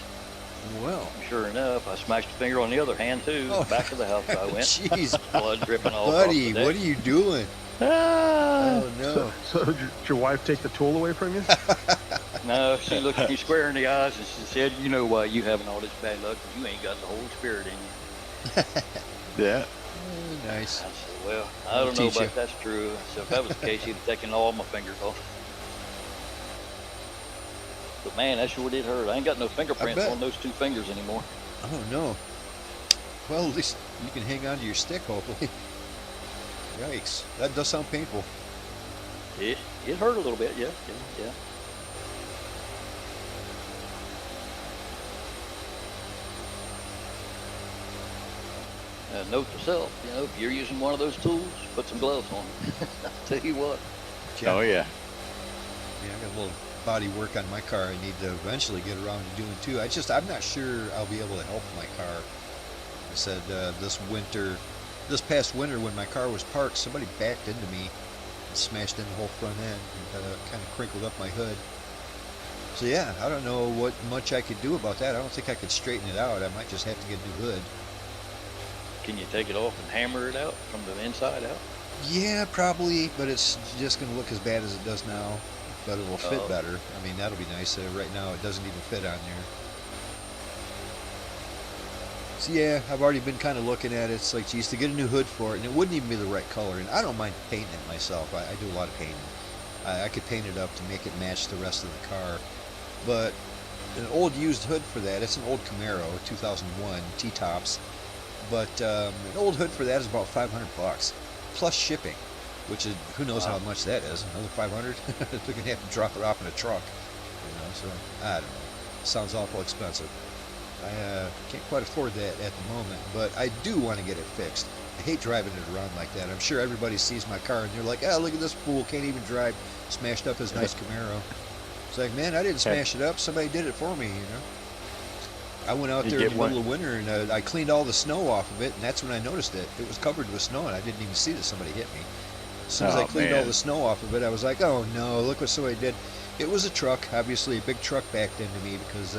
Well. Sure enough, I smashed a finger on the other hand too. Oh. Back of the house I went. Jeez. Blood dripping all Buddy, across the what deck. are you doing? Ah. Oh no. So did your wife take the tool away from you? No, she looked me square in the eyes and she said, you know why you having all this bad luck, 'cause you ain't got the Holy Spirit in you. Yeah. Oh, nice. I said, well, I I'll don't know teach about you. that's true. So if that was the case, he'd have taken all my fingers off. But man, that sure did hurt. I ain't got no fingerprints bet. on those 2 fingers anymore. Oh no. Well, at least you can hang on to your stick, hopefully. Yikes. That does sound painful. It hurt a little bit, yeah. Note to self, if you're using one of those tools, put some gloves on. I'll tell you what. Oh yeah. Yeah, I got a little body work on my car I need to eventually get around to doing too. I'm not sure I'll be able to help my car. I said this past winter when my car was parked, somebody backed into me and smashed in the whole front end and kind of crinkled up my hood. So yeah, I don't know what much I could do about that. I don't think I could straighten it out. I might just have to get a new hood. Can you take it off and hammer it out from the inside out? Yeah, probably, but it's just going to look as bad as it does now, but it'll fit Oh. better. I mean, that'll be nice. Right now, it doesn't even fit on there. So yeah, I've already been kind of looking at it. It's like, geez, to get a new hood for it, and it wouldn't even be the right color. And I don't mind painting it myself. I do a lot of painting. I could paint it up to make it match the rest of the car. But an old used hood for that, it's an old Camaro, 2001 T-tops. But an old hood for that is about $500 plus shipping, which is, who knows how much that is? Another 500? They're gonna have to drop it off in a truck, So I don't know. Sounds awful expensive. I can't quite afford that at the moment, but I do want to get it fixed. I hate driving it around like that. I'm sure everybody sees my car and they're like, "Oh, look at this fool! Can't even drive. Smashed up his nice Camaro." It's like, man, I didn't smash it up. Somebody did it for me, I went out You there in get the middle of winter and I cleaned all the snow off of it, and that's when I noticed it. It was covered with snow, and I didn't even see that somebody hit me. As soon as I Oh, cleaned all man. the snow off of it, I was like, "Oh no! Look what somebody did." It was a truck, obviously a big truck backed into me because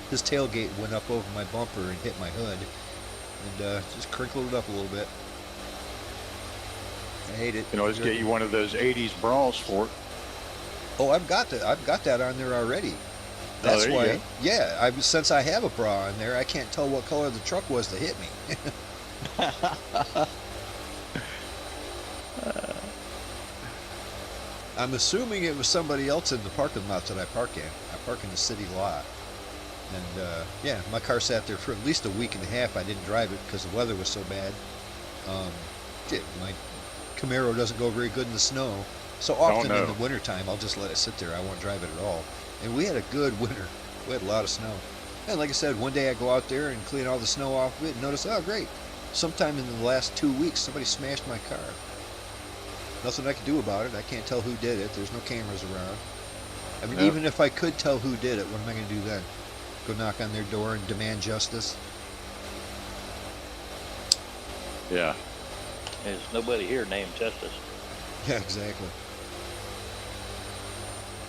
his tailgate went up over my bumper and hit my hood, and just crinkled it up a little bit. I hate it. You know, let's get you one of those 80s bras for it. Oh, I've got that. I've got that on there already. That's there you why. go. Yeah, since I have a bra on there, I can't tell what color the truck was that hit me. I'm assuming it was somebody else in the parking lot that I park in. I park in the city lot. And yeah, my car sat there for at least a week and a half. I didn't drive it because the weather was so bad. My Camaro doesn't go very good in the snow. So often in the wintertime, I'll just let it sit there. I won't drive it at all. And we had a good winter. We had a lot of snow. And like I said, one day I go out there and clean all the snow off of it and notice, oh great, sometime in the last 2 weeks somebody smashed my car. Nothing I can do about it. I can't tell who did it. There's no cameras around. I mean, even if I could tell who did it, what am I going to do then? Go knock on their door and demand justice? Yeah. There's nobody here named Justice. Yeah, exactly.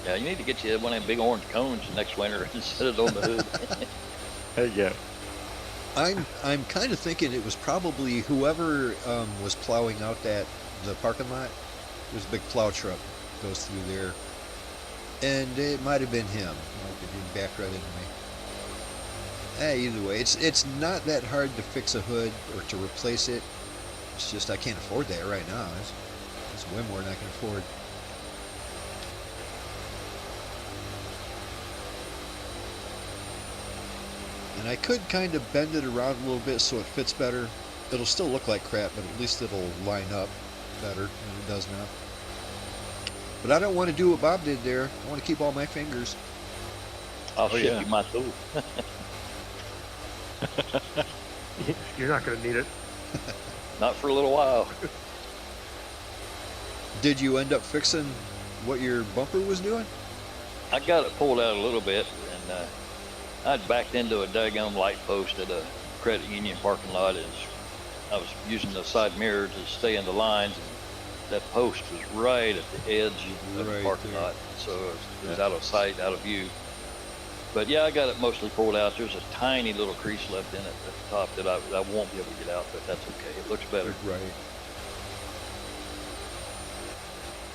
Yeah, you need to get you one of them big orange cones next winter and set it on the hood. There you go. I'm kind of thinking it was probably whoever was plowing out the parking lot. There's a big plow truck goes through there, and it might have been him. It didn't back right into me. Either way, it's not that hard to fix a hood or to replace it. It's just I can't afford that right now. It's way more than I can afford. And I could kind of bend it around a little bit so it fits better, It'll still look like crap, but at least it'll line up better than it does now. But I don't want to do what Bob did there. I want to keep all my fingers. I'll Oh, ship yeah. you my tool. You're not going to need it. Not for a little while. Did you end up fixing what your bumper was doing? I got it pulled out a little bit, and I'd backed into a daggone light post at a credit union parking lot. I was using the side mirror to stay in the lines, and that post was right at the edge of the Right parking there. lot, so it was out of sight, out of view. But yeah, I got it mostly pulled out. There's a tiny little crease left in it at the top that I won't be able to get out, but that's okay. It looks better. Right.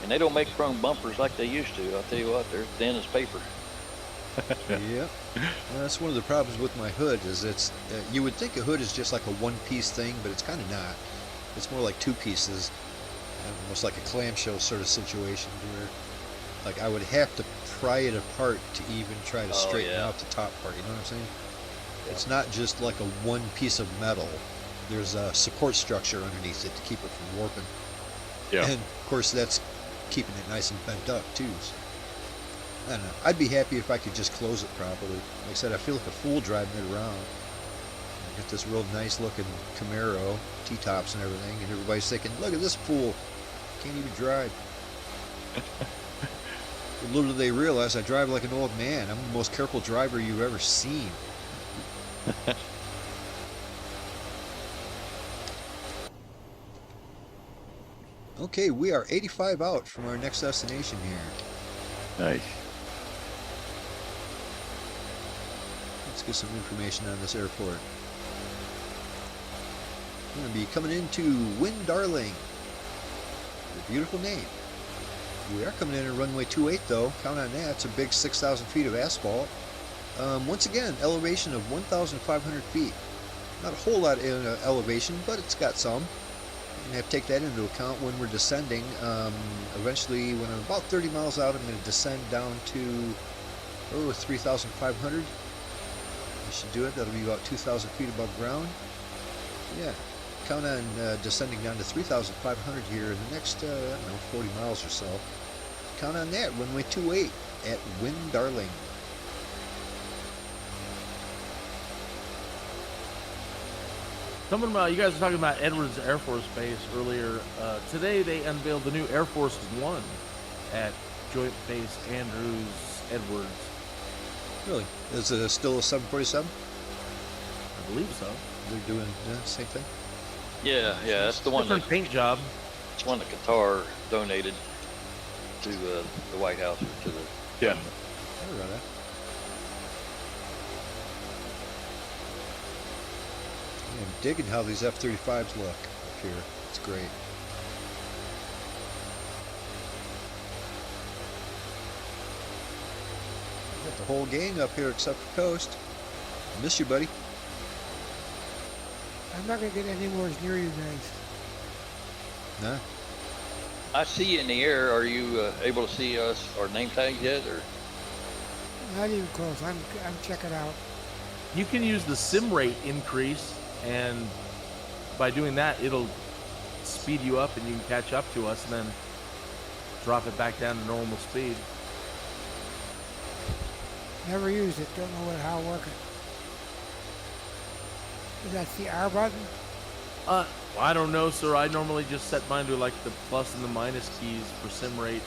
And they don't make chrome bumpers like they used to. I'll tell you what, they're thin as paper. Yeah. Well, that's one of the problems with my hood is it's, you would think a hood is just like a one-piece thing, but it's kind of not. It's more like two pieces, almost like a clamshell sort of situation where, like, I would have to pry it apart to even try to straighten yeah. out the top part, you know what I'm saying? It's not just like a one piece of metal. There's a support structure underneath it to keep it from warping. Yeah. And of course that's keeping it nice and bent up too. So, I don't know. I'd be happy if I could just close it properly. Like I said, I feel like a fool driving it around. I got this real nice looking Camaro, T-tops and everything, and everybody's thinking, look at this fool. Can't even drive. Little do they realize I drive like an old man. I'm the most careful driver you've ever seen. Okay, we are 85 out from our next destination here. Nice. Let's get some information on this airport. We're going to be coming into Windarling. A beautiful name. We are coming in at runway 28 though. Count on that. It's a big 6,000 feet of asphalt. Once again, elevation of 1,500 feet. Not a whole lot in elevation, but it's got some. We're going to have to take that into account when we're descending. Eventually, when I'm about 30 miles out, I'm going to descend down to 3,500. I should do it. That'll be about 2,000 feet above ground. Yeah. Count on descending down to 3,500 here in the next, I don't know, 40 miles or so. Count on that, runway 28 at Windarling. Something about, you guys were talking about Edwards Air Force Base earlier. Today they unveiled the new Air Force One at Joint Base Andrews Edwards. Really? Is it still a 747? I believe so. They're doing the same thing? Yeah, that's the one Different that paint job. it's one that Qatar donated to the White House or to the Yeah. I read that. I'm digging how these F-35s look up here. It's great. Got the whole gang up here except for Coast. Miss you, buddy. I'm not going to get anywhere near you guys. Nah. I see you in the air. Are you able to see us our name tags yet, or? Not even close. I'm checking out. You can use the sim rate increase, and by doing that, it'll speed you up and you can catch up to us and then drop it back down to normal speed. Never used it. Don't know how to work it. That's the R button? I don't know, sir. I normally just set mine to like the plus and the minus keys for sim rate.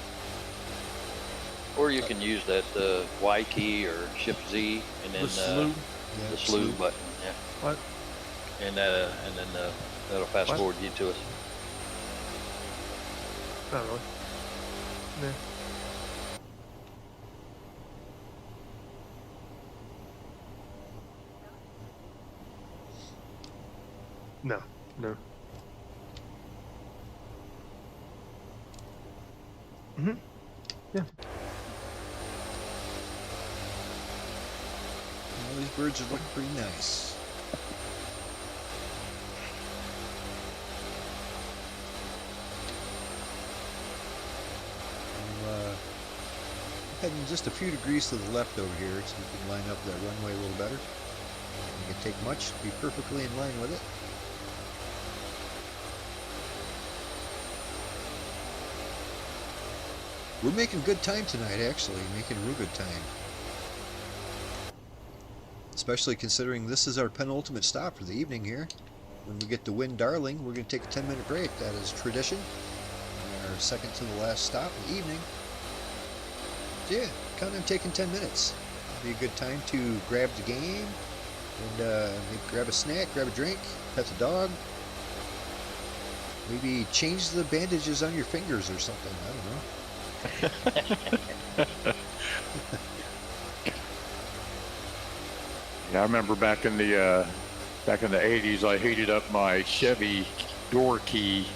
Or you can use that Y key or Shift Z and then The slew. Yeah, the slew button. Yeah. What? And then that'll fast What? forward you to us. Not really. Nah. No. Mm-hmm. Yeah. All these birds are looking pretty nice. I'm heading just a few degrees to the left over here so we can line up that runway a little better. It can take much to be perfectly in line with it. We're making good time tonight, actually. Making real good time. Especially considering this is our penultimate stop for the evening here. When we get to Windarling, we're going to take a 10-minute break. That is tradition. Our second to the last stop of the evening. So yeah, count on taking 10 minutes. It'll be a good time to grab the game and maybe grab a snack, grab a drink, pet the dog. Maybe change the bandages on your fingers or something. I don't know. Yeah, I remember back in the 80s, I heated up my Chevy door key.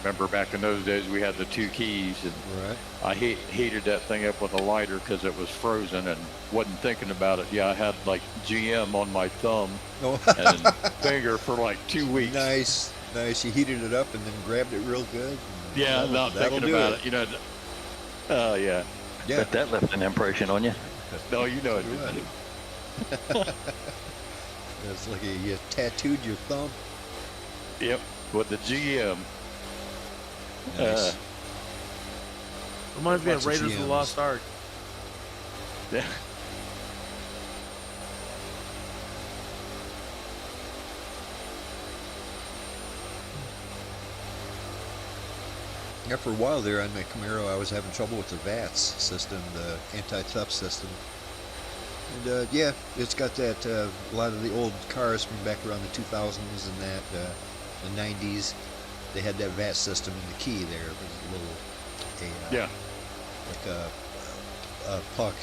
Remember back in those days, we had the 2 keys, and Right. I heated that thing up with a lighter because it was frozen and wasn't thinking about it. Yeah, I had like GM on my thumb Oh. and finger for like 2 weeks. Nice, nice. You heated it up and then grabbed it real good. Yeah, not that'll thinking do about it. You know. Yeah. Yeah. Bet that left an impression on you. No, you know it. Right. It's like you tattooed your thumb. Yep, with the GM. Nice. Reminds me of Lots of Raiders of the GMs. Lost Ark. Yeah. Yeah, for a while there on my Camaro, I was having trouble with the VATS system, the anti-theft system. And yeah, it's got that, a lot of the old cars from back around the 2000s and that, the 90s, they had that VAT system in the key there. It was a little, Yeah. like a puck,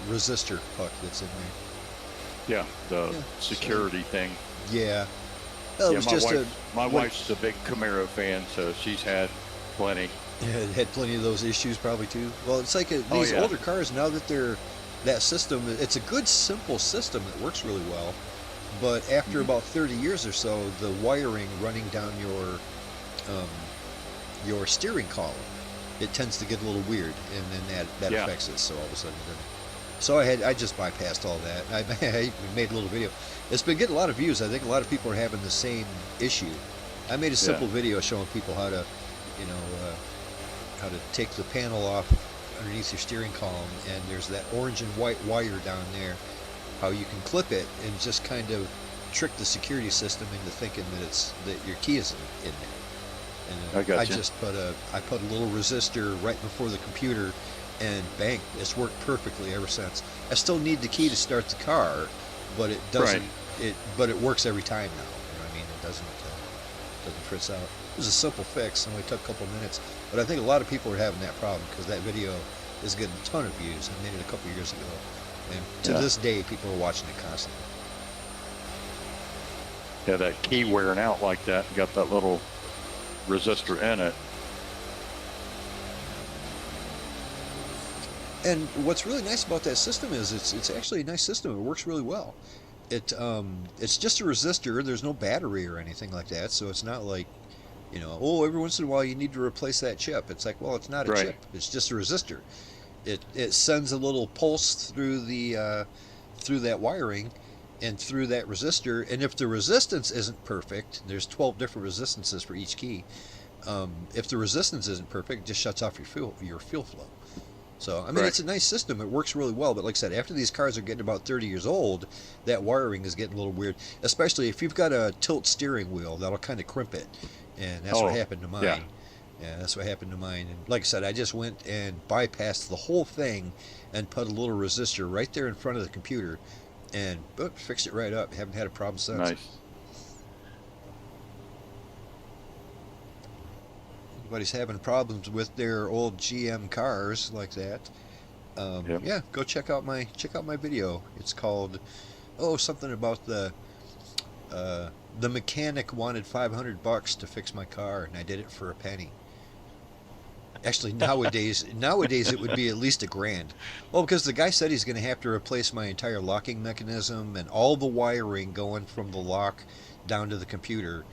resistor puck that's in there. Yeah, the Yeah, security thing. Yeah. Well, it Yeah, was my just my wife's a big Camaro fan, so she's had plenty. it had plenty of those issues probably too. Well, it's like these yeah. older cars, now that they're that system, it's a good simple system that works really well, but after about 30 years or so, the wiring running down your steering column, it tends to get a little weird, and then that Yeah. affects it. So all of a sudden, so I just bypassed all that. I made a little video. It's been getting a lot of views. I think a lot of people are having the same issue. I made a simple video showing people how to, you know, how to take the panel off underneath your steering column, and there's that orange and white wire down there, how you can clip it and just kind of trick the security system into thinking that your key is in there. And I gotcha. just put a little resistor right before the computer, and bang, it's worked perfectly ever since. I still need the key to start the car, but it doesn't. Right. But it works every time now. You know what I mean? It doesn't fritz out. It was a simple fix, only took a couple minutes. But I think a lot of people are having that problem because that video is getting a ton of views. I made it a couple years ago, and to this day, people are watching it constantly. Yeah, that key wearing out like that, got that little resistor in it. And what's really nice about that system is it's actually a nice system. It works really well. It's just a resistor. There's no battery or anything like that, so it's not like, you know, oh, every once in a while you need to replace that chip. It's like, well, it's not a Right. chip. It's just a resistor. It sends a little pulse through the through that wiring and through that resistor. And if the resistance isn't perfect, there's 12 different resistances for each key. If the resistance isn't perfect, it just shuts off your fuel flow. So, I mean, Right. it's a nice system. It works really well. But like I said, after these cars are getting about 30 years old, that wiring is getting a little weird. Especially if you've got a tilt steering wheel, that'll kind of crimp it. And that's what happened to mine. yeah. Yeah, that's what happened to mine. And like I said, I just went and bypassed the whole thing and put a little resistor right there in front of the computer and fixed it right up. Haven't had a problem since. Nice. Anybody's having problems with their old GM cars like that, Yep. yeah, go check out my video. It's called something about the mechanic wanted $500 to fix my car, and I did it for a penny. Actually, nowadays it would be at least $1,000. Well, because the guy said he's going to have to replace my entire locking mechanism and all the wiring going from the lock down to the computer,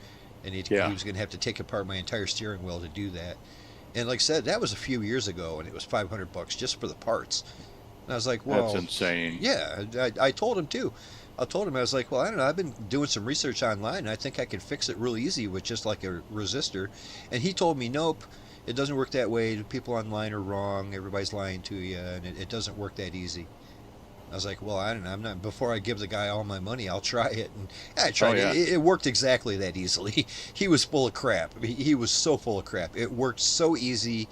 and he was going to have to take apart my entire steering wheel to do that. And like I said, that was a few years ago, and it was $500 just for the parts. And I was like, well, That's insane. yeah, I told him too. I told him, I was like, well, I don't know, I've been doing some research online, and I think I could fix it real easy with just like a resistor. And he told me, nope, it doesn't work that way. People online are wrong. Everybody's lying to you, and it doesn't work that easy. I was like, well, I don't know. I'm not. Before I give the guy all my money, I'll try it. And I tried yeah. it. It worked exactly that easily. He was full of crap. He was so full of crap. It worked so easy,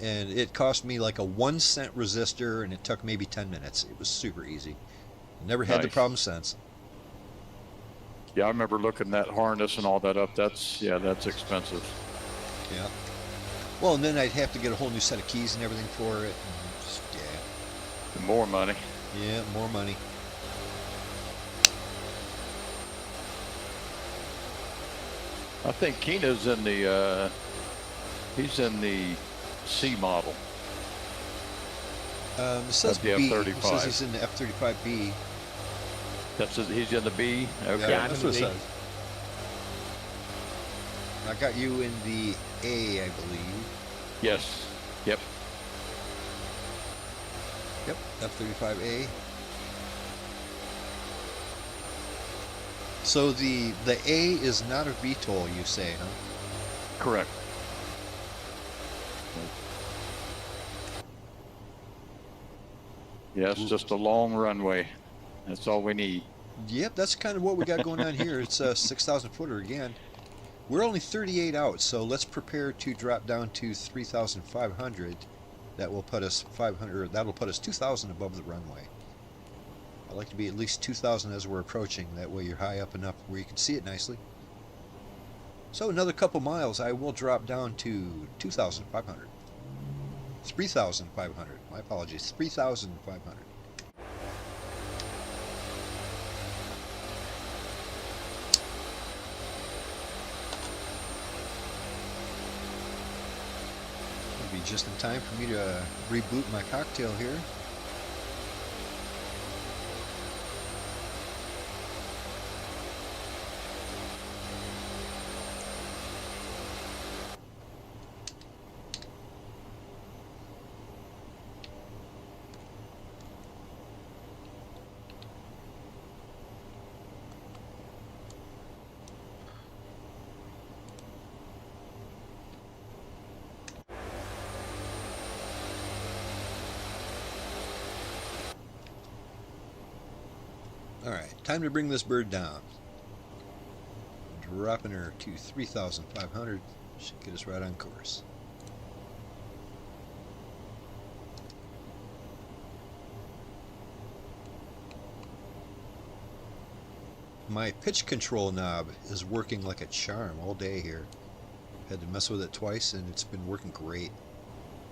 and it cost me like a 1 cent resistor, and it took maybe 10 minutes. It was super easy. Never had the Nice. problem since. Yeah, I remember looking that harness and all that up. That's expensive. Yeah. Well, and then I'd have to get a whole new set of keys and everything for it. And just, yeah. And more money. Yeah, more money. I think Keena's in the he's in the C model. It says Of the B. It F-35. says he's in the F-35B. He's in the B. Okay. Yeah, I'm that's in what it the says. I got you in the A, I believe. Yes. Yep. Yep, F-35A. So the A is not a VTOL, you say, huh? Correct. Yeah, it's just a long runway. That's all we need. Yep, that's kind of what we got going on here. It's a 6,000 footer again. We're only 38 out, so let's prepare to drop down to 3,500. That will put us 500. That'll put us 2,000 above the runway. I like to be at least 2,000 as we're approaching. That way you're high up enough where you can see it nicely. So another couple miles, I will drop down to 2,500. 3,500. My apologies. 3,500. It'll be just in time for me to reboot my cocktail here. Alright, time to bring this bird down. Dropping her to 3,500. Should get us right on course. My pitch control knob is working like a charm all day here. Had to mess with it twice and it's been working great.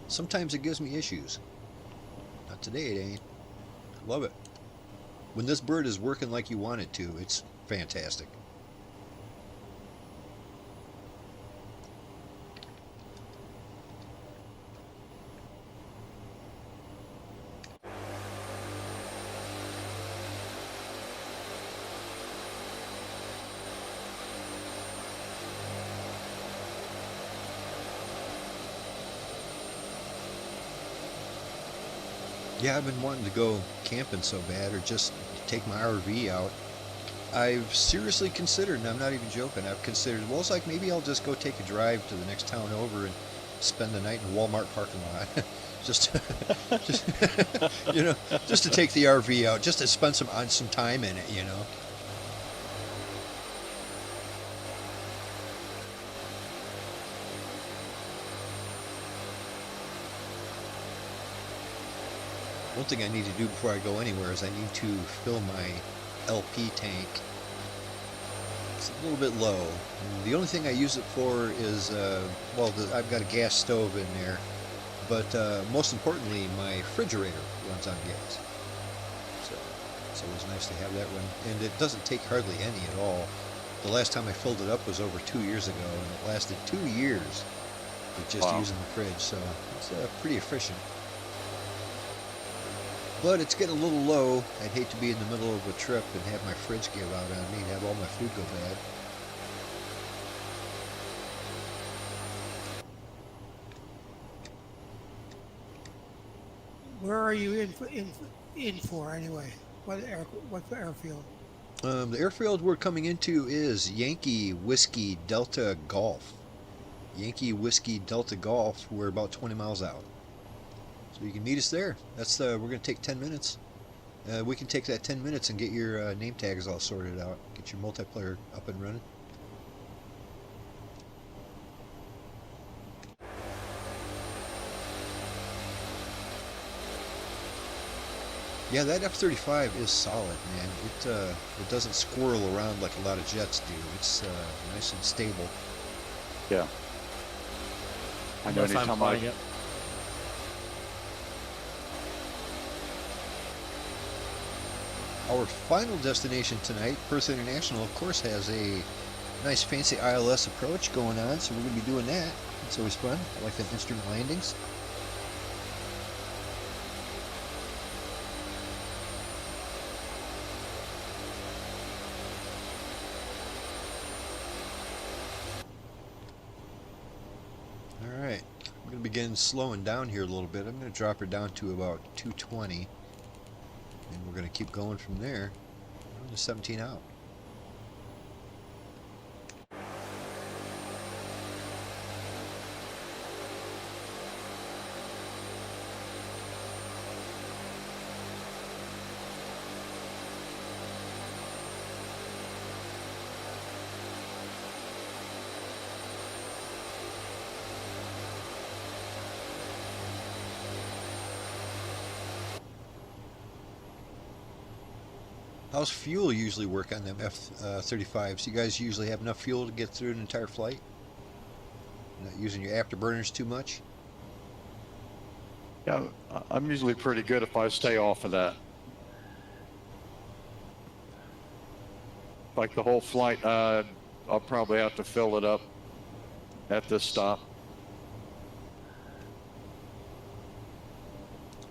Sometimes it gives me issues. Not today it ain't. Love it. When this bird is working like you want it to, it's fantastic. Yeah, I've been wanting to go camping so bad, or just take my RV out. I've seriously considered, and I'm not even joking, I've considered, well, it's like maybe I'll just go take a drive to the next town over and spend the night in a Walmart parking lot. just you know, just to take the RV out, just to spend some time in it, you know. One thing I need to do before I go anywhere is I need to fill my LP tank. It's a little bit low. And the only thing I use it for is, I've got a gas stove in there, but most importantly, my refrigerator runs on gas. So it's always nice to have that run, and it doesn't take hardly any at all. The last time I filled it up was over 2 years ago, and it lasted 2 years with just using the fridge, so it's pretty efficient. But it's getting a little low. I'd hate to be in the middle of a trip and have my fridge give out on me and have all my food go bad. Where are you in for anyway? What's the airfield? The airfield we're coming into is Yankee Whiskey Delta Golf. Yankee Whiskey Delta Golf. We're about 20 miles out. So you can meet us there. That's we're going to take 10 minutes. We can take that 10 minutes and get your name tags all sorted out. Get your multiplayer up and running. Yeah, that F-35 is solid, man. It doesn't squirrel around like a lot of jets do. It's nice and stable. Yeah. I know Unless I'm anytime flying it. Our final destination tonight, Perth International, of course, has a nice fancy ILS approach going on, so we're going to be doing that. It's always fun. I like the instrument landings. Alright, I'm going to begin slowing down here a little bit. I'm going to drop her down to about 220. And we're going to keep going from there. We're only 17 out. How's fuel usually work on them F-35s? You guys usually have enough fuel to get through an entire flight? Not using your afterburners too much? Yeah, I'm usually pretty good if I stay off of that. Like the whole flight, I'll probably have to fill it up at this stop.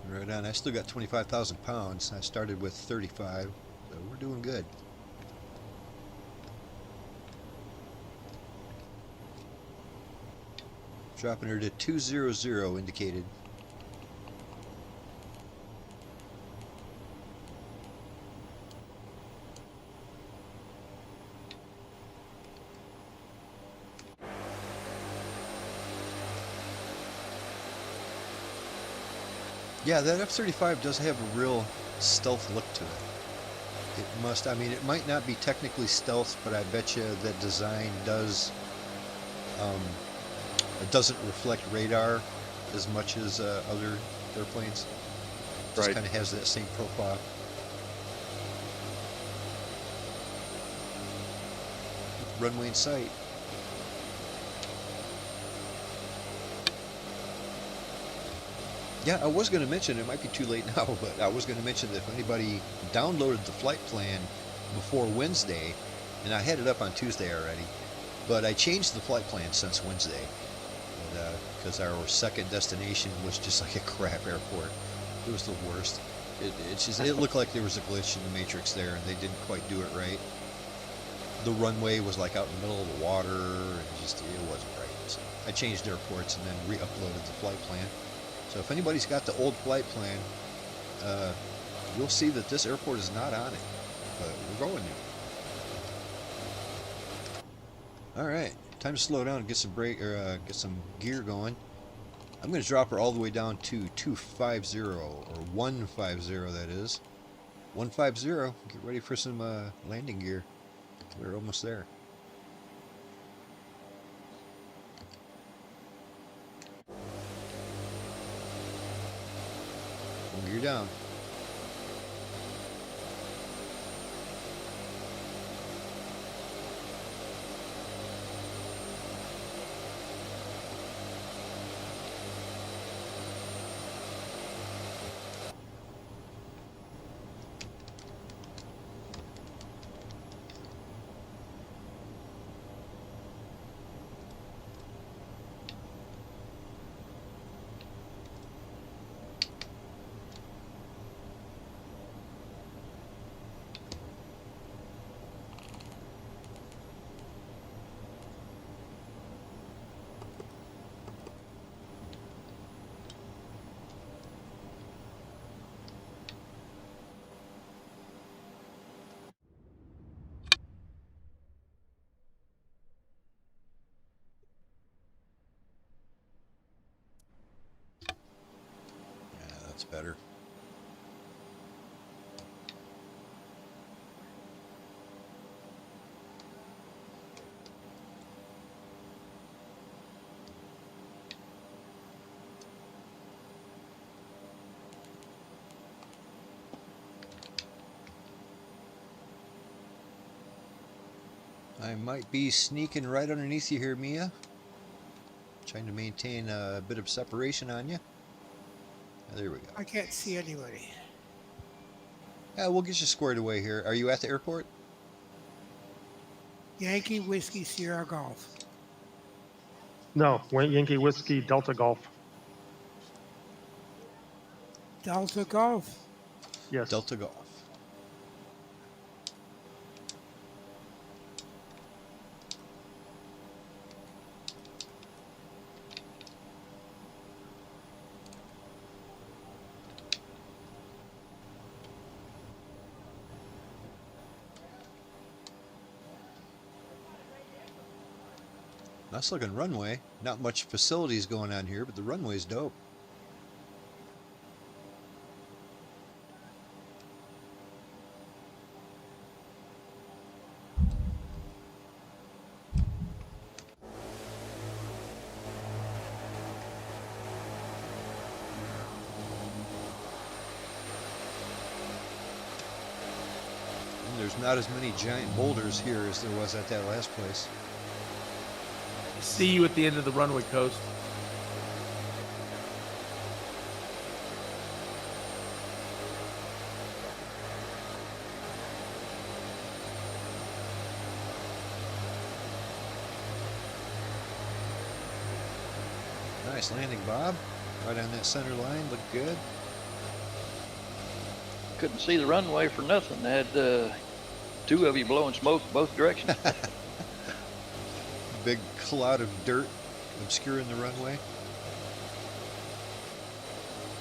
Right on. I still got 25,000 pounds. I started with 35, so we're doing good. Dropping her to 200 indicated. Yeah, that F-35 does have a real stealth look to it. It must, I mean, it might not be technically stealth, but I bet you that design does, it doesn't reflect radar as much as other airplanes. Just Right. kind of has that same profile. Runway in sight. Yeah, I was going to mention, it might be too late now, but I was going to mention that if anybody downloaded the flight plan before Wednesday, and I had it up on Tuesday already, but I changed the flight plan since Wednesday, because our second destination was just like a crap airport. It was the worst. It looked like there was a glitch in the matrix there, and they didn't quite do it right. The runway was like out in the middle of the water, and it wasn't right. So I changed airports and then re-uploaded the flight plan. So if anybody's got the old flight plan, you'll see that this airport is not on it, but we're going there. All right, time to slow down and get some get some gear going. I'm going to drop her all the way down to 250 or 150. That is 150. Get ready for some landing gear. We're almost there. Gear down. better. I might be sneaking right underneath you here, Mia. Trying to maintain a bit of separation on you. There we go. I can't see anybody. Yeah, we'll get you squared away here. Are you at the airport? Yankee Whiskey Sierra Golf. No, Yankee Whiskey Delta Golf. Delta Golf. Yes. Delta Golf. Nice looking runway. Not much facilities going on here, but the runway's dope. And there's not as many giant boulders here as there was at that last place. See you at the end of the runway, Coast. Nice landing, Bob. Right on that center line. Looked good. Couldn't see the runway for nothing. They had two of you blowing smoke both directions. Big cloud of dirt obscuring the runway.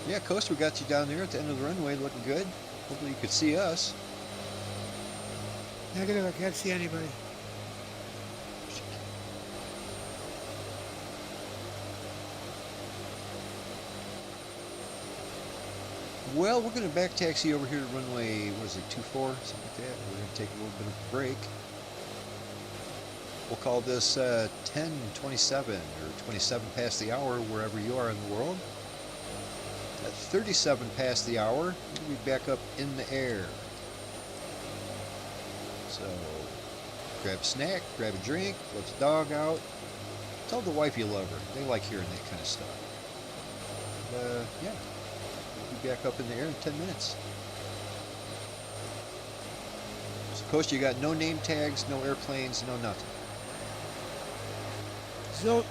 Yeah, Coast, we got you down there at the end of the runway looking good. Hopefully you could see us. Negative, I can't see anybody. Well, we're going to back taxi over here to runway, what is it, 24, something like that. We're going to take a little bit of a break. We'll call this 10:27 or 27 past the hour wherever you are in the world. At 37 past the hour, we'll be back up in the air. So, grab a snack, grab a drink, let the dog out. Tell the wife you love her. They like hearing that kind of stuff. Yeah, we'll be back up in the air in 10 minutes. So, Coast, you got no name tags, no airplanes, no nothing. Zilch.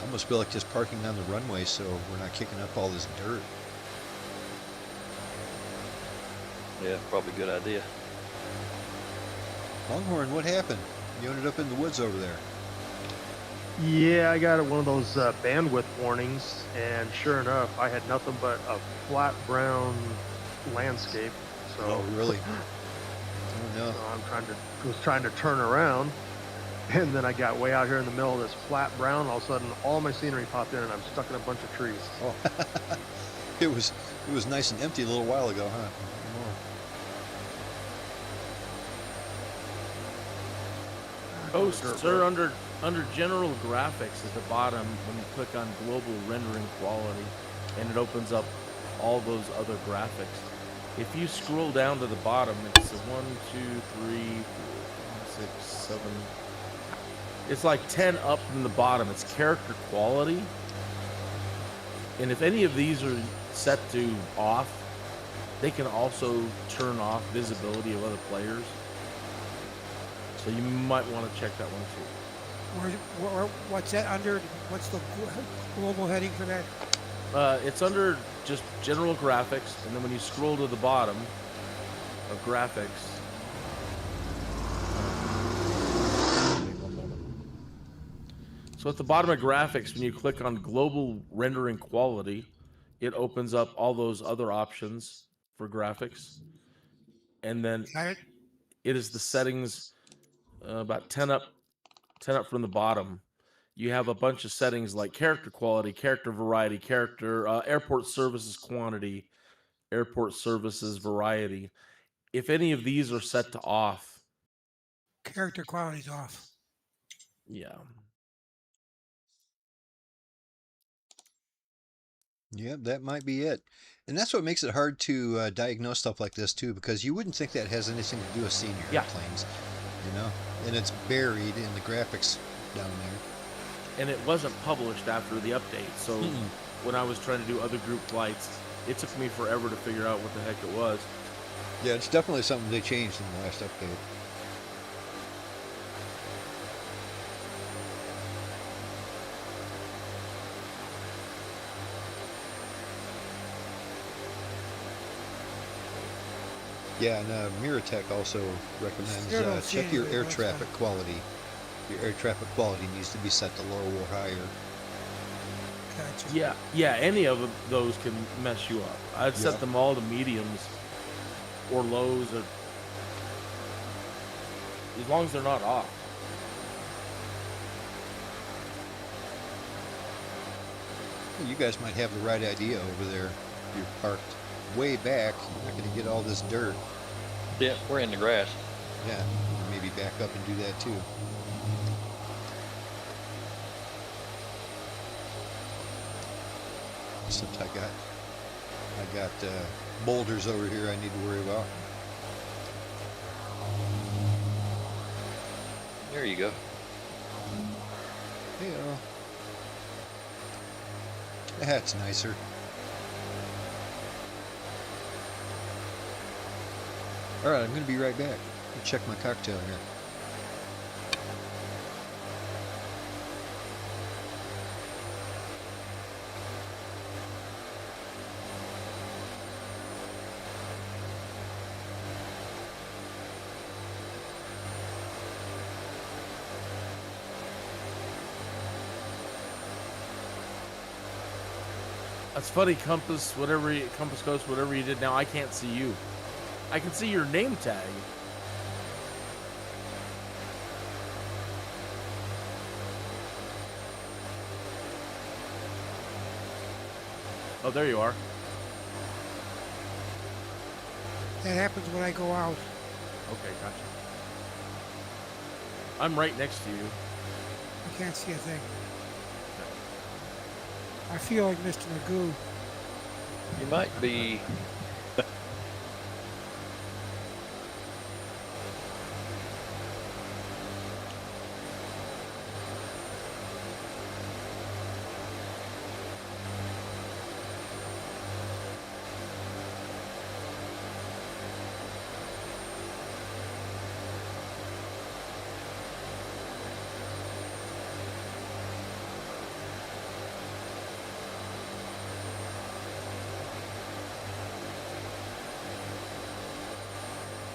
Almost feel like just parking on the runway so we're not kicking up all this dirt. Yeah, probably a good idea. Longhorn, what happened? You ended up in the woods over there. Yeah, I got one of those bandwidth warnings, and sure enough, I had nothing but a flat brown landscape. So, Oh, really? Oh, no. so was trying to turn around, and then I got way out here in the middle of this flat brown. All of a sudden, all my scenery popped in, and I'm stuck in a bunch of trees. Oh. it was nice and empty a little while ago, huh? Oh, sir, under general graphics at the bottom, when you click on global rendering quality, and it opens up all those other graphics. If you scroll down to the bottom, it's 1, 2, 3, 4, 5, 6, 7. It's like 10 up from the bottom. It's character quality. And if any of these are set to off, they can also turn off visibility of other players. So you might want to check that one too. What's that under? What's the global heading for that? It's under just general graphics, and then when you scroll to the bottom of graphics, so at the bottom of graphics, when you click on global rendering quality, it opens up all those other options for graphics, and then Got it? It is the settings about 10 up from the bottom. You have a bunch of settings like character quality, character variety, character airport services quantity, airport services variety. If any of these are set to off, Character quality's off. yeah. Yeah, that might be it. And that's what makes it hard to diagnose stuff like this too, because you wouldn't think that has anything to do with senior Yeah. airplanes, you know? And it's buried in the graphics down there. And it wasn't published after the update. So when I was trying to do other group flights, it took me forever to figure out what the heck it was. Yeah, it's definitely something they changed in the last update. Yeah, and Miratech also recommends Still don't see check your anything, air that's traffic fine. quality. Your air traffic quality needs to be set to low or higher. Gotcha. Yeah, any of those can mess you up. I'd set Yeah. them all to mediums or lows, or as long as they're not off. You guys might have the right idea over there. You're parked way back. You're not going to get all this dirt. Yeah, we're in the grass. Yeah, maybe back up and do that too. Except I got boulders over here I need to worry about. There you go. Yeah. That's nicer. All right, I'm going to be right back. I'll check my cocktail here. That's funny, Compass Coast, whatever you did now, I can't see you. I can see your name tag. Oh, there you are. That happens when I go out. Okay, gotcha. I'm right next to you. I can't see a thing. I feel like Mr. Magoo. You might be.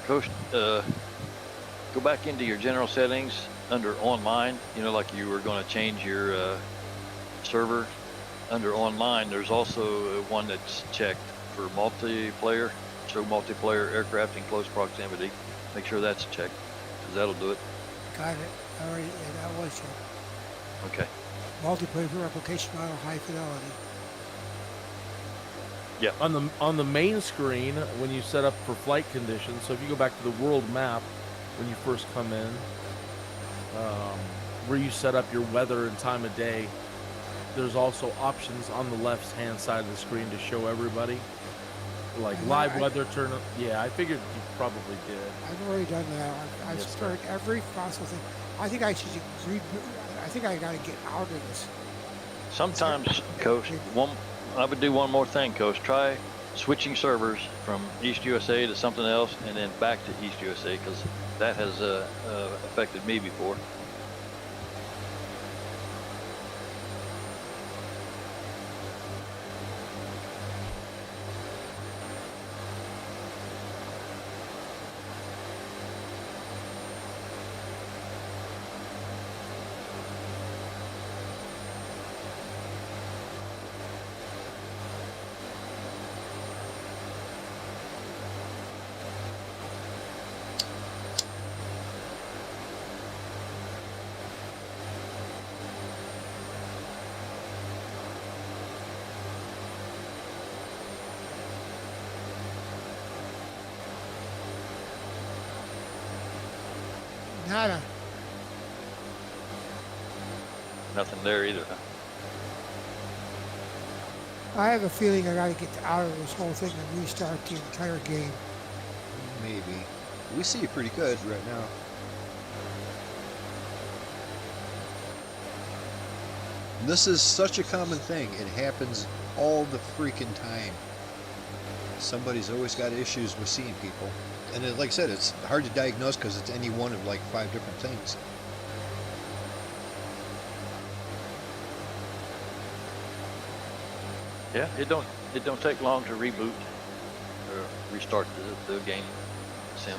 Coach, go back into your general settings under online, you know, like you were going to change your server. Under online, there's also one that's checked for multiplayer, show multiplayer aircraft in close proximity. Make sure that's checked, because that'll do it. Got it. Already, yeah, that was it. Okay. Multiplayer for replication model, high fidelity. Yeah. On the main screen, when you set up for flight conditions, so if you go back to the world map when you first come in, where you set up your weather and time of day, there's also options on the left-hand side of the screen to show everybody, like live weather turn. Yeah, I figured you probably did. I've already done that. I've Yes, started every possible thing. I think I should I think I got to get out of this. Sometimes, Coach, I would do one more thing, Coach. Try switching servers from East USA to something else and then back to East USA, because that has affected me before. Nada. Nothing there either, huh? I have a feeling I gotta get out of this whole thing and restart the entire game. Maybe. We see you pretty good right now. And this is such a common thing. It happens all the freaking time. Somebody's always got issues with seeing people. And like I said, it's hard to diagnose because it's any one of like 5 different things. Yeah, it don't take long to reboot or restart the game sim.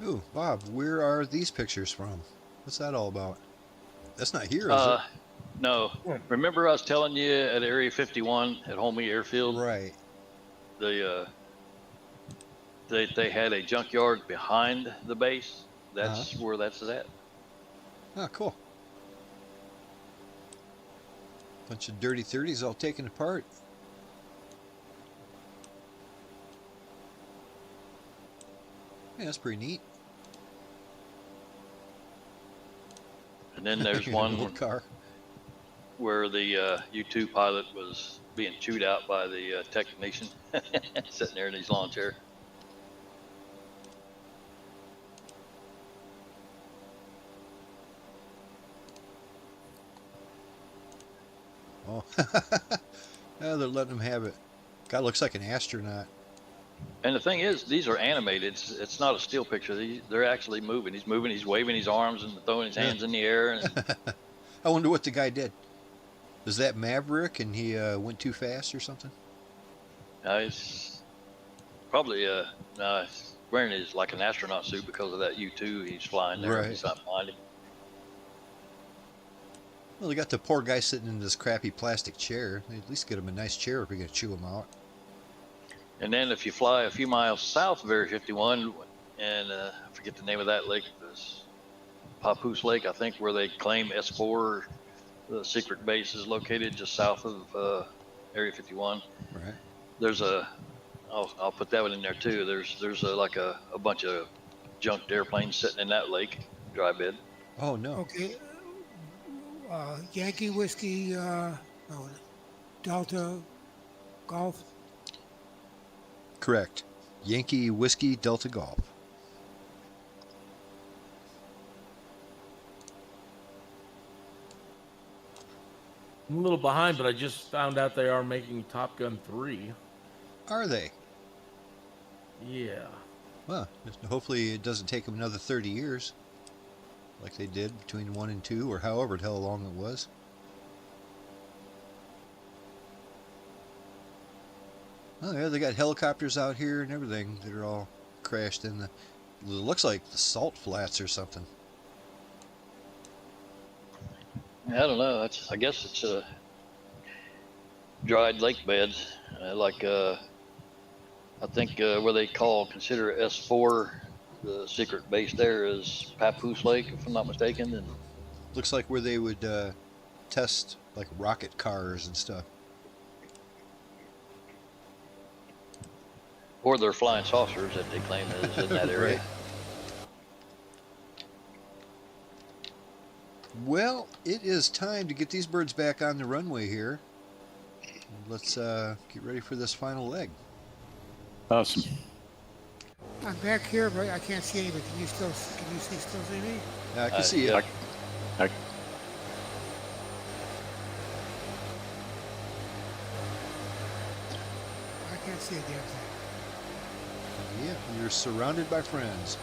Ooh, Bob, where are these pictures from? What's that all about? That's not here, is it? No. Remember I was telling you at Area 51 at Homey Airfield, Right. they had a junkyard behind the base. That's where that's at. Ah, cool. Bunch of dirty 30s all taken apart. Yeah, that's pretty neat. And then there's Your one little car. where the U-2 pilot was being chewed out by the technician, sitting there in his lawn chair. Oh, yeah, they're letting him have it. Guy looks like an astronaut. And the thing is, these are animated. It's not a still picture. They're actually moving. He's moving. He's waving his arms and throwing his hands in the air. And I wonder what the guy did. Is that Maverick and he went too fast or something? he's probably he's wearing his like an astronaut suit because of that U-2 he's flying there. Right. He's not flying him. Well, they got the poor guy sitting in this crappy plastic chair. They at least get him a nice chair if you're going to chew him out. And then if you fly a few miles south of Area 51, and I forget the name of that lake, this Papoose Lake, I think, where they claim S4, the secret base, is located just south of Area 51. Right. There's I'll put that one in there too. There's like a bunch of junked airplanes sitting in that lake, dry bed. Oh, no. Okay. Yankee Whiskey, Delta Golf. Correct. Yankee Whiskey Delta Golf. I'm a little behind, but I just found out they are making Top Gun 3. Are they? Yeah. Well, hopefully it doesn't take them another 30 years, like they did between 1 and 2, or however the hell long it was. Oh yeah, they got helicopters out here and everything that are all crashed in the. It looks like the salt flats or something. I don't know. I guess it's dried lake beds, I think where they consider S4, the secret base there is Papoose Lake, if I'm not mistaken, and Looks like where they would test like rocket cars and stuff. or their flying saucers that they claim is in that area. Right. Well, it is time to get these birds back on the runway here. Let's get ready for this final leg. Awesome. I'm back here, but I can't see anybody. Can you still see me? I can see yeah. it. I can't see a damn thing. Yeah, you're surrounded by friends.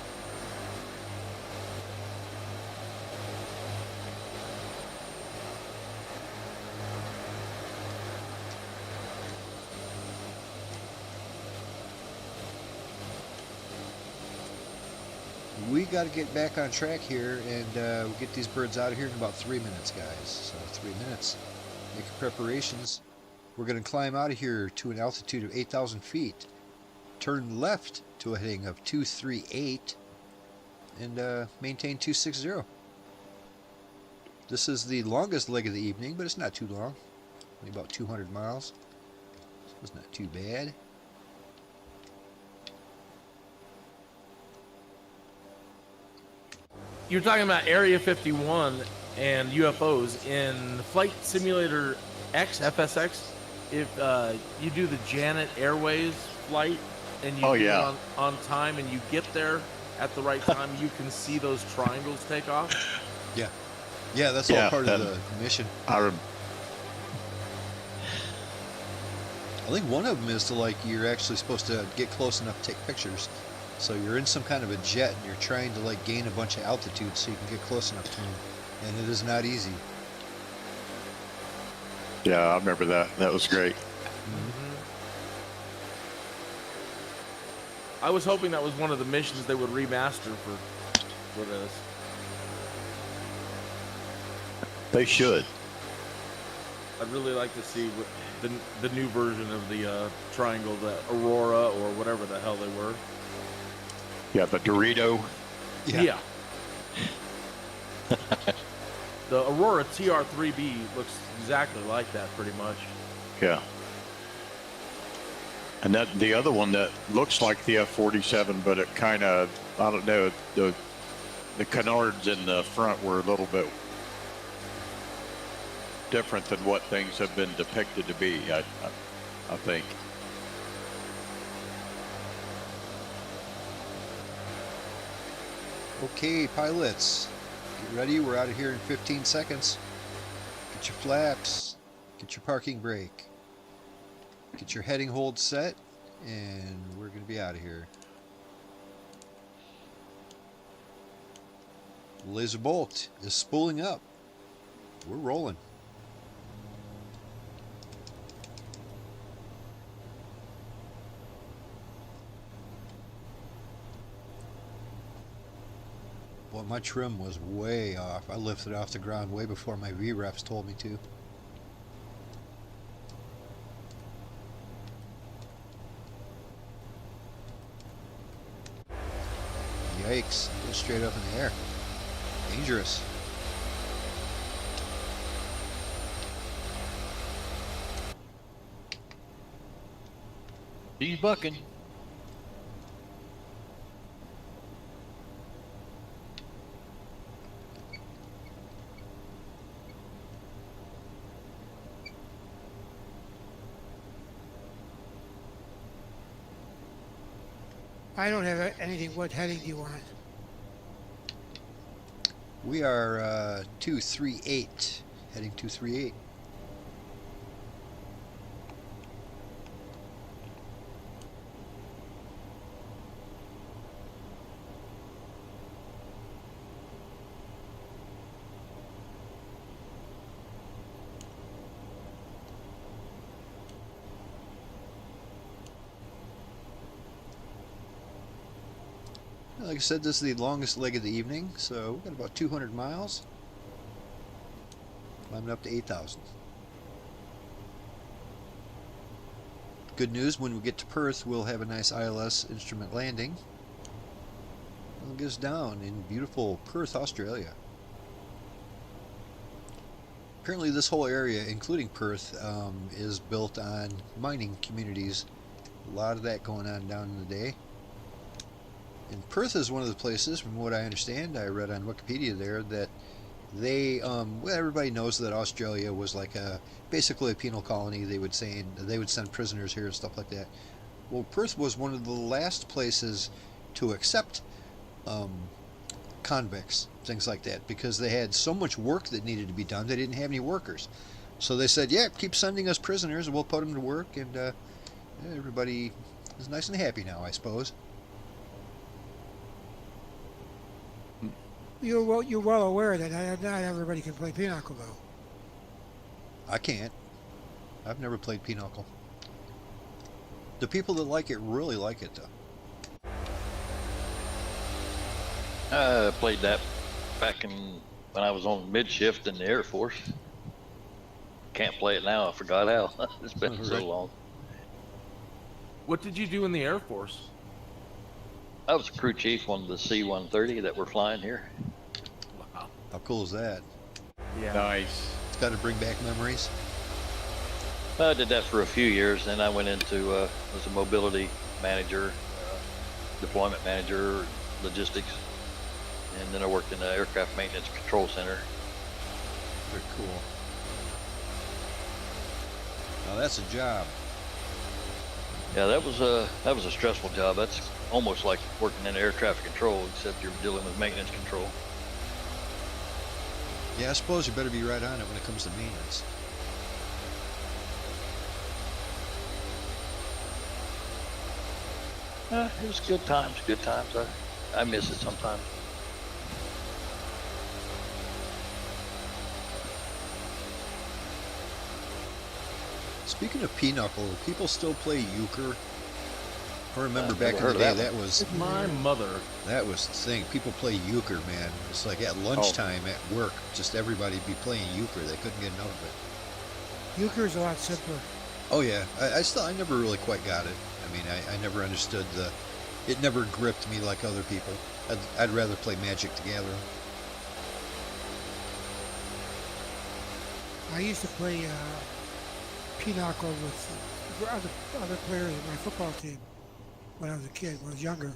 We got to get back on track here, and we'll get these birds out of here in about 3 minutes, guys. So 3 minutes. Make your preparations. We're going to climb out of here to an altitude of 8,000 feet. Turn left to a heading of 238, and maintain 260. This is the longest leg of the evening, but it's not too long. Only about 200 miles. So it's not too bad. You're talking about Area 51 and UFOs in Flight Simulator X, FSX. If you do the Janet Airways flight and you do it on time and you get there at the right time, you can see those triangles take off. Yeah. Yeah, that's all part of the mission. I think one of them is to, like, you're actually supposed to get close enough to take pictures. So you're in some kind of a jet and you're trying to, like, gain a bunch of altitude so you can get close enough to them. And it is not easy. Yeah, I remember that. That was great. Mm-hmm. I was hoping that was one of the missions they would remaster for this. They should. I'd really like to see the new version of the triangle, the Aurora or whatever the hell they were. Yeah, the Dorito. Yeah. The Aurora TR-3B looks exactly like that, pretty much. Yeah. And that the other one that looks like the F-47, but it kind of, I don't know, the canards in the front were a little bit different than what things have been depicted to be, I think. Okay, pilots, get ready. We're out of here in 15 seconds. Get your flaps, get your parking brake, get your heading hold set, and we're going to be out of here. Lazerbolt is spooling up. We're rolling. Well, my trim was way off. I lifted off the ground way before my VREFs told me to. Yikes. Go straight up in the air. Dangerous. He's bucking. I don't have anything. What heading do you want? We are 238, heading 238. Like I said, this is the longest leg of the evening, so we've got about 200 miles. Climbing up to 8,000. Good news, when we get to Perth, we'll have a nice ILS instrument landing. It'll get us down in beautiful Perth, Australia. Apparently this whole area, including Perth, is built on mining communities. A lot of that going on down in the day. And Perth is one of the places, from what I understand, I read on Wikipedia there, that they, well, everybody knows that Australia was like basically a penal colony. They would send prisoners here and stuff like that. Well, Perth was one of the last places to accept convicts, things like that, because they had so much work that needed to be done, they didn't have any workers. So they said, yeah, keep sending us prisoners and we'll put them to work, and everybody is nice and happy now, I suppose. You're well aware that not everybody can play pinochle, though. I can't. I've never played pinochle. The people that like it really like it, though. I played that back when I was on mid-shift in the Air Force. Can't play it now. I forgot how. It's been so long. What did you do in the Air Force? I was a crew chief on the C-130 that we're flying here. Wow. How cool is that? Yeah. Nice. It's got to bring back memories. I did that for a few years, then I went into as a mobility manager, deployment manager, logistics, and then I worked in the aircraft maintenance control center. Very cool. Now that's a job. Yeah, that was a stressful job. That's almost like working in air traffic control, except you're dealing with maintenance control. Yeah, I suppose you better be right on it when it comes to maintenance. It was good times, good times. I miss it sometimes. Speaking of pinochle, people still play euchre. I remember I've back never in the heard day of My mother. that was the thing. People play euchre, man. It's like at lunchtime at work, just everybody be playing euchre. They couldn't get enough of it. Euchre's a lot simpler. Oh yeah, I never really quite got it. I mean, I never understood it never gripped me like other people. I'd rather play Magic the Gathering. I used to play pinochle with other players in my football team when I was a kid, when I was younger.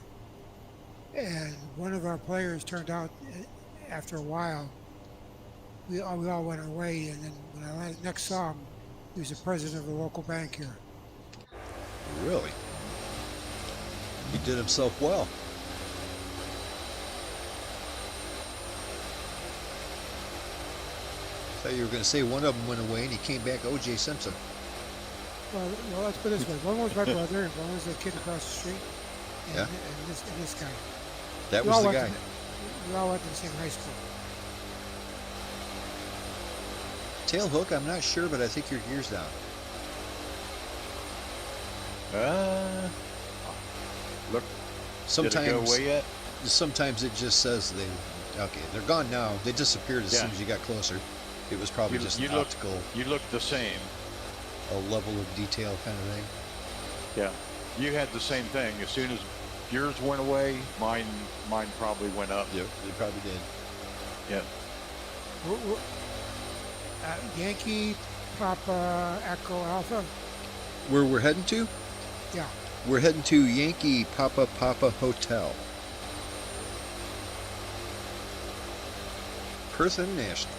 And one of our players turned out, after a while, we all went our way, and then when I next saw him, he was the president of the local bank here. Really? He did himself well. I thought you were going to say one of them went away and he came back O.J. Simpson. Well, let's put it this way. One was my brother, and one was the kid across the street, and, Yeah. and this guy. That We was all the went guy. We all went to the same high school. Tailhook, I'm not sure, but I think your gear's down. Look, Sometimes, did it go away yet? sometimes it just says okay, they're gone now. They disappeared as soon Yeah. as you got closer. It was probably just an look, optical, You look the same. a level of detail kind of thing. Yeah. You had the same thing. As soon as yours went away, mine probably went up. Yep, they probably did. Yeah. Yankee, Papa, Echo, Alpha. Where we're heading to? Yeah. We're heading to Yankee Papa Hotel. Perth International.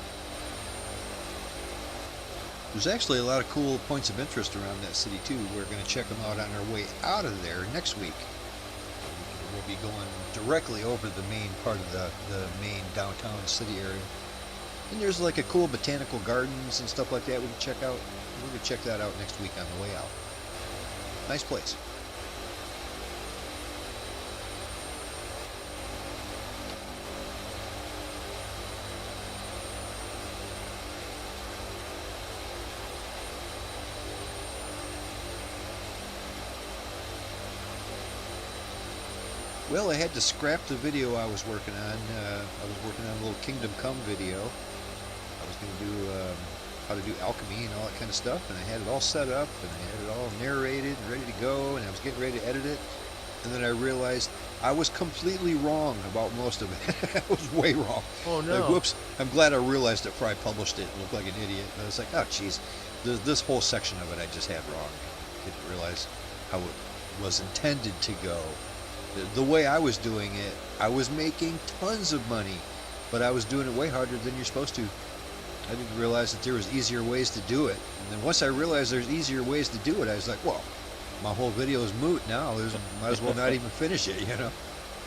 There's actually a lot of cool points of interest around that city too. We're going to check them out on our way out of there next week. We will be going directly over the main part of the main downtown city area. And there's like a cool botanical gardens and stuff like that we can check out. We're going to check that out next week on the way out. Nice place. Well, I had to scrap the video I was working on. I was working on a little Kingdom Come video. I was going to do how to do alchemy and all that kind of stuff, and I had it all set up, and I had it all narrated and ready to go, and I was getting ready to edit it, and then I realized I was completely wrong about most of it. I was way wrong. Oh, no. Like, whoops. I'm glad I realized it before I published it and looked like an idiot. I was like, oh, jeez. This whole section of it I just had wrong. I didn't realize how it was intended to go. The way I was doing it, I was making tons of money, but I was doing it way harder than you're supposed to. I didn't realize that there was easier ways to do it. And then once I realized there's easier ways to do it, I was like, well, my whole video is moot now. Might as well not even finish it, you know?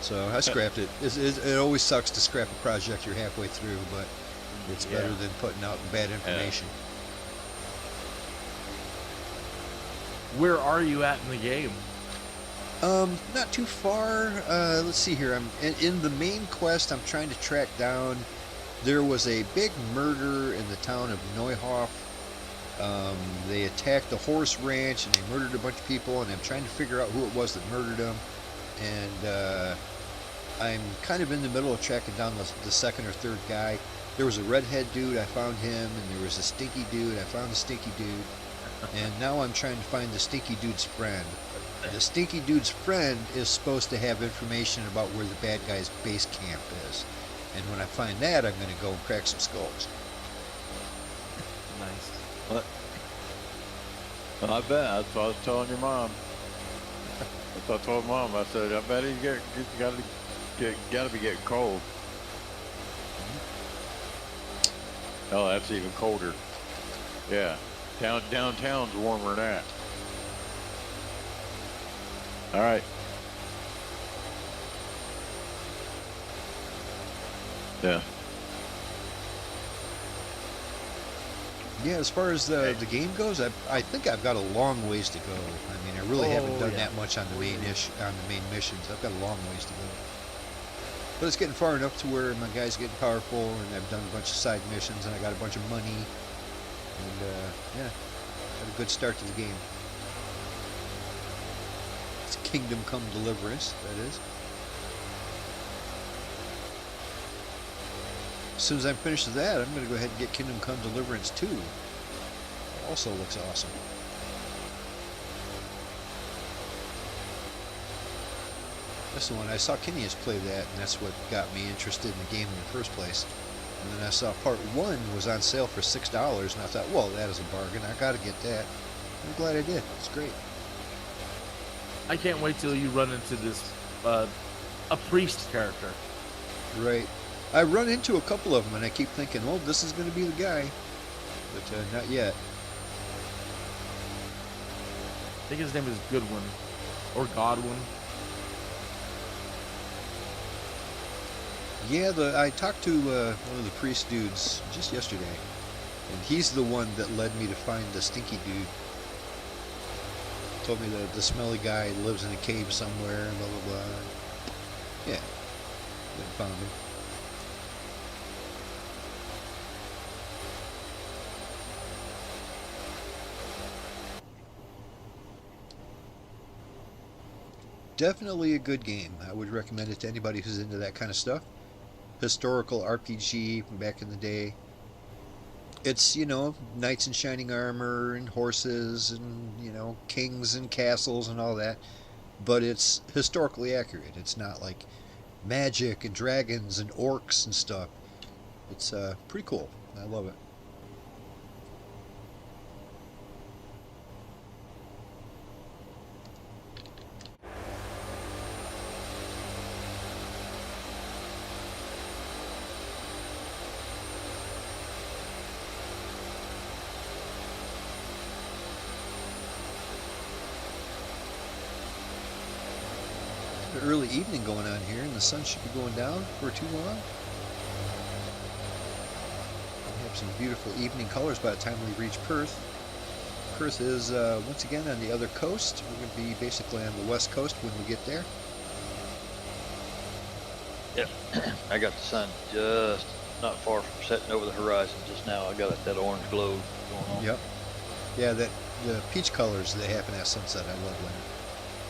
So I scrapped it. It always sucks to scrap a project you're halfway through, but it's better than putting out bad information. Where are you at in the game? Not too far. Let's see here. I'm in the main quest. I'm trying to track down. There was a big murder in the town of Neuhoff. They attacked a horse ranch and they murdered a bunch of people, and I'm trying to figure out who it was that murdered them. And I'm kind of in the middle of tracking down the second or third guy. There was a redhead dude. I found him, and there was a stinky dude. I found the stinky dude. And now I'm trying to find the stinky dude's friend. The stinky dude's friend is supposed to have information about where the bad guy's base camp is. And when I find that, I'm going to go and crack some skulls. Nice. What? Well, I bet. That's what I was telling your mom. That's what I told Mom. I said, I bet he's got to be getting cold. Oh, that's even colder. Yeah. Downtown's warmer than that. All right. Yeah. Yeah, as far as the game goes, I think I've got a long ways to go. I mean, I really haven't done that much on the main missions. I've got a long ways to go. But it's getting far enough to where my guy's getting powerful, and I've done a bunch of side missions, and I got a bunch of money. And yeah, got a good start to the game. It's Kingdom Come Deliverance, that is. As soon as I'm finished with that, I'm going to go ahead and get Kingdom Come Deliverance 2. Also looks awesome. That's the one. I saw Kineas play that, and that's what got me interested in the game in the first place. And then I saw Part 1 was on sale for $6, and I thought, well, that is a bargain. I got to get that. I'm glad I did. It's great. I can't wait till you run into this, a priest character. Right. I run into a couple of them, and I keep thinking, well, this is going to be the guy. But not yet. I think his name is Goodwin. Or Godwin. Yeah, I talked to one of the priest dudes just yesterday, and he's the one that led me to find the stinky dude. Told me that the smelly guy lives in a cave somewhere, and blah, blah, blah. Yeah, then found him. Definitely a good game. I would recommend it to anybody who's into that kind of stuff. Historical RPG from back in the day. It's, you know, knights in shining armor and horses and, you know, kings and castles and all that. But it's historically accurate. It's not like magic and dragons and orcs and stuff. It's pretty cool. I love it. of early evening going on here, and the sun should be going down for too long. We have some beautiful evening colors by the time we reach Perth. Perth is once again on the other coast. We're going to be basically on the west coast when we get there. Yep. I got the sun just not far from setting over the horizon just now. I got that orange glow going on. Yep. Yeah, the peach colors they happen at sunset. I love that.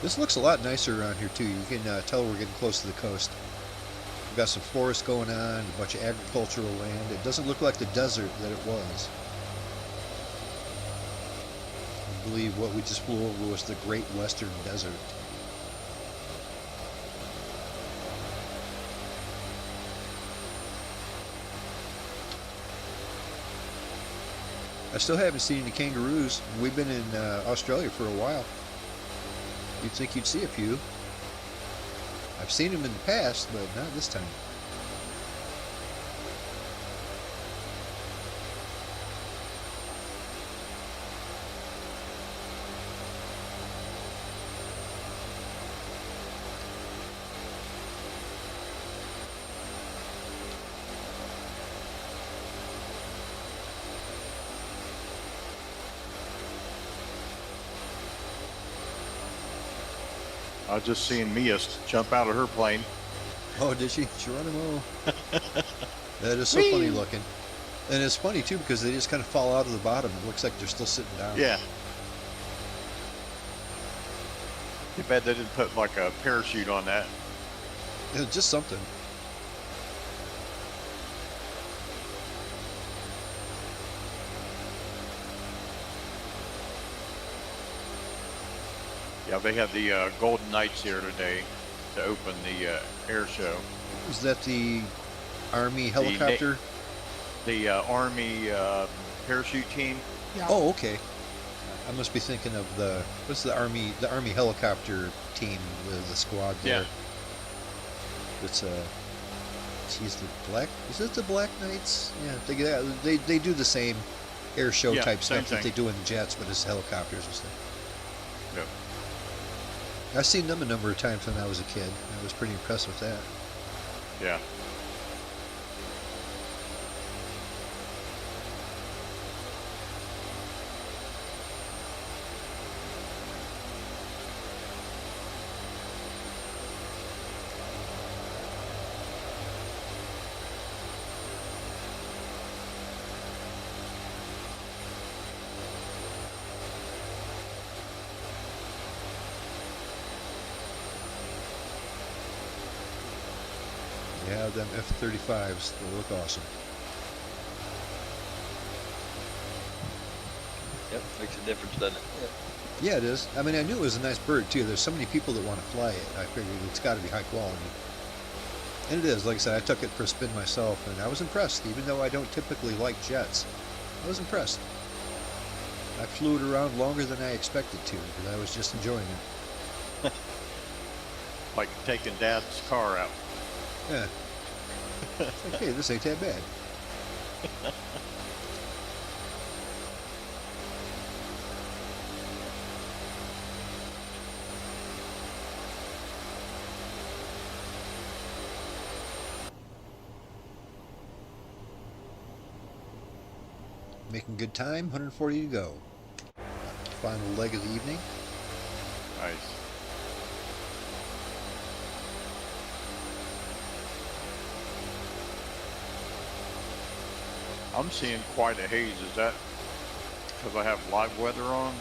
This looks a lot nicer around here too. You can tell we're getting close to the coast. We've got some forest going on, a bunch of agricultural land. It doesn't look like the desert that it was. I believe what we just flew over was the Great Western Desert. I still haven't seen any kangaroos. We've been in Australia for a while. You'd think you'd see a few. I've seen them in the past, but not this time. I was just seeing Mia jump out of her plane. Oh, did she? Geronimo. That is so funny looking. And it's funny too because they just kind of fall out of the bottom. It looks like they're still sitting down. Yeah. Too bad they didn't put like a parachute on that. It's just something. Yeah, they had the Golden Knights here today to open the air show. Is that the Army helicopter? The Army parachute team. Yeah. Oh, okay. I must be thinking of the what's the Army helicopter team, the squad there. Yeah. It's geez, the Black, is it the Black Knights? Yeah, they do the same air show Yeah, type same stuff that thing. they do in the jets, but it's helicopters and stuff. Yep. I've seen them a number of times when I was a kid. I was pretty impressed with that. Yeah. Yeah, them F-35s, they look awesome. Yep, makes a difference, doesn't it? Yeah, it is. I mean, I knew it was a nice bird too. There's so many people that want to fly it. I figured it's got to be high quality. And it is. Like I said, I took it for a spin myself, and I was impressed. Even though I don't typically like jets, I was impressed. I flew it around longer than I expected to, because I was just enjoying it. Like taking Dad's car out. Yeah. It's like, hey, this ain't that bad. Making good time, 140 to go. Final leg of the evening. Nice. I'm seeing quite a haze. Is that because I have live weather on?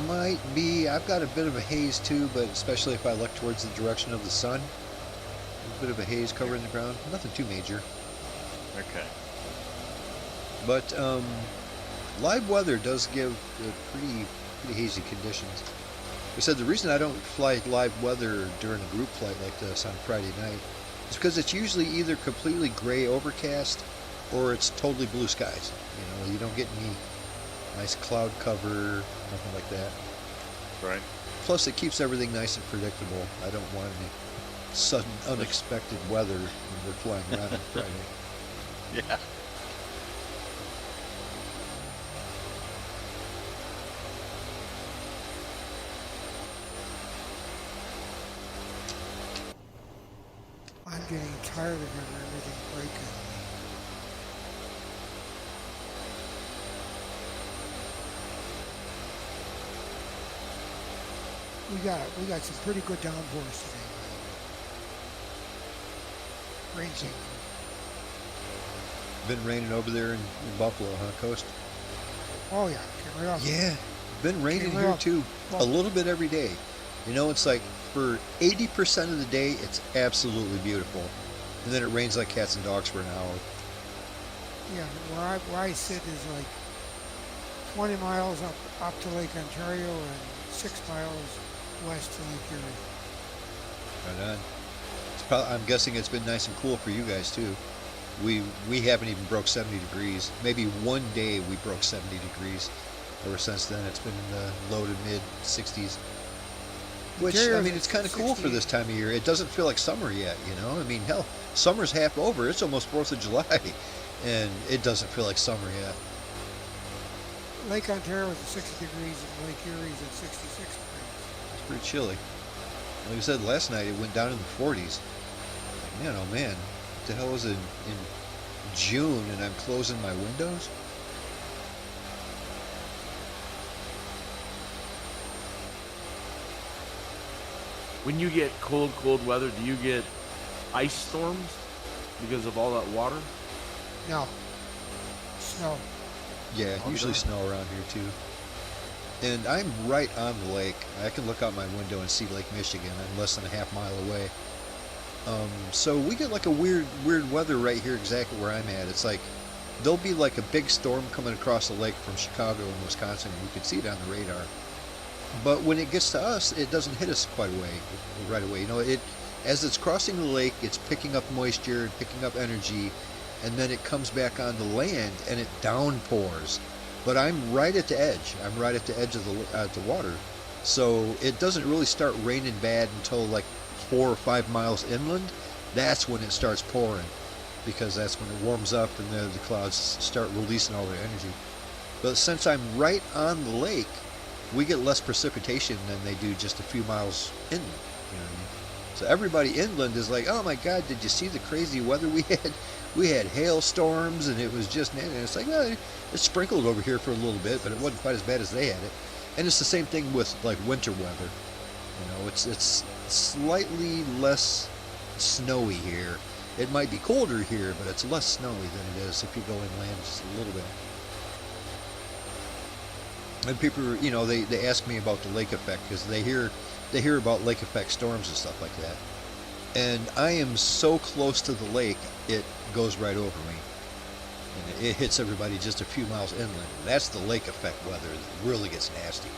Might be. I've got a bit of a haze too, but especially if I look towards the direction of the sun. A bit of a haze covering the ground. Nothing too major. Okay. But live weather does give pretty hazy conditions. I said the reason I don't fly live weather during a group flight like this on Friday night is because it's usually either completely gray overcast or it's totally blue skies. You know, you don't get any nice cloud cover, nothing like that. Right. Plus it keeps everything nice and predictable. I don't want any sudden unexpected weather when we're flying around on Friday. Yeah. getting tired of everything breaking. We got some pretty good downpours today. Rain season. Been raining over there in Buffalo, huh, Coast? Oh yeah, came right off. Yeah, been raining Came right here off. too. Well- A little bit every day. You know, it's like for 80% of the day, it's absolutely beautiful. And then it rains like cats and dogs for an hour. Yeah, where I sit is like 20 miles up to Lake Ontario and 6 miles west to Lake Erie. Right on. I'm guessing it's been nice and cool for you guys too. We haven't even broke 70 degrees. Maybe one day we broke 70 degrees. Ever since then, it's been low to mid 60s. Which, I Ontario's mean, it's kind of cool for 60. this time of year. It doesn't feel like summer yet, you know? I mean, hell, summer's half over. It's almost 4th of July. And it doesn't feel like summer yet. Lake Ontario is at 60 degrees and Lake Erie is at 66 degrees. It's pretty chilly. Like I said, last night it went down in the 40s. Man, oh man. What the hell is it in June and I'm closing my windows? When you get cold weather, do you get ice storms because of all that water? No. Snow. Yeah, usually snow around here too. And I'm right on the lake. I can look out my window and see Lake Michigan. I'm less than a half mile away. So we get like a weird weather right here exactly where I'm at. It's like there'll be like a big storm coming across the lake from Chicago and Wisconsin, and we can see it on the radar. But when it gets to us, it doesn't hit us quite right away. You know, as it's crossing the lake, it's picking up moisture and picking up energy, and then it comes back on the land and it downpours. But I'm right at the edge. I'm right at the edge of the water, so it doesn't really start raining bad until like 4 or 5 miles inland. That's when it starts pouring, because that's when it warms up and the clouds start releasing all their energy. But since I'm right on the lake, we get less precipitation than they do just a few miles inland. You know what I mean? So everybody inland is like, "Oh my God, did you see the crazy weather we had? We had hailstorms, and it was just," and it's like, well, it sprinkled over here for a little bit, but it wasn't quite as bad as they had it. And it's the same thing with like winter weather. You know, it's slightly less snowy here. It might be colder here, but it's less snowy than it is if you go inland just a little bit. And people, you know, they ask me about the lake effect because they hear about lake effect storms and stuff like that. And I am so close to the lake, it goes right over me. And it hits everybody just a few miles inland. That's the lake effect weather. It really gets nasty.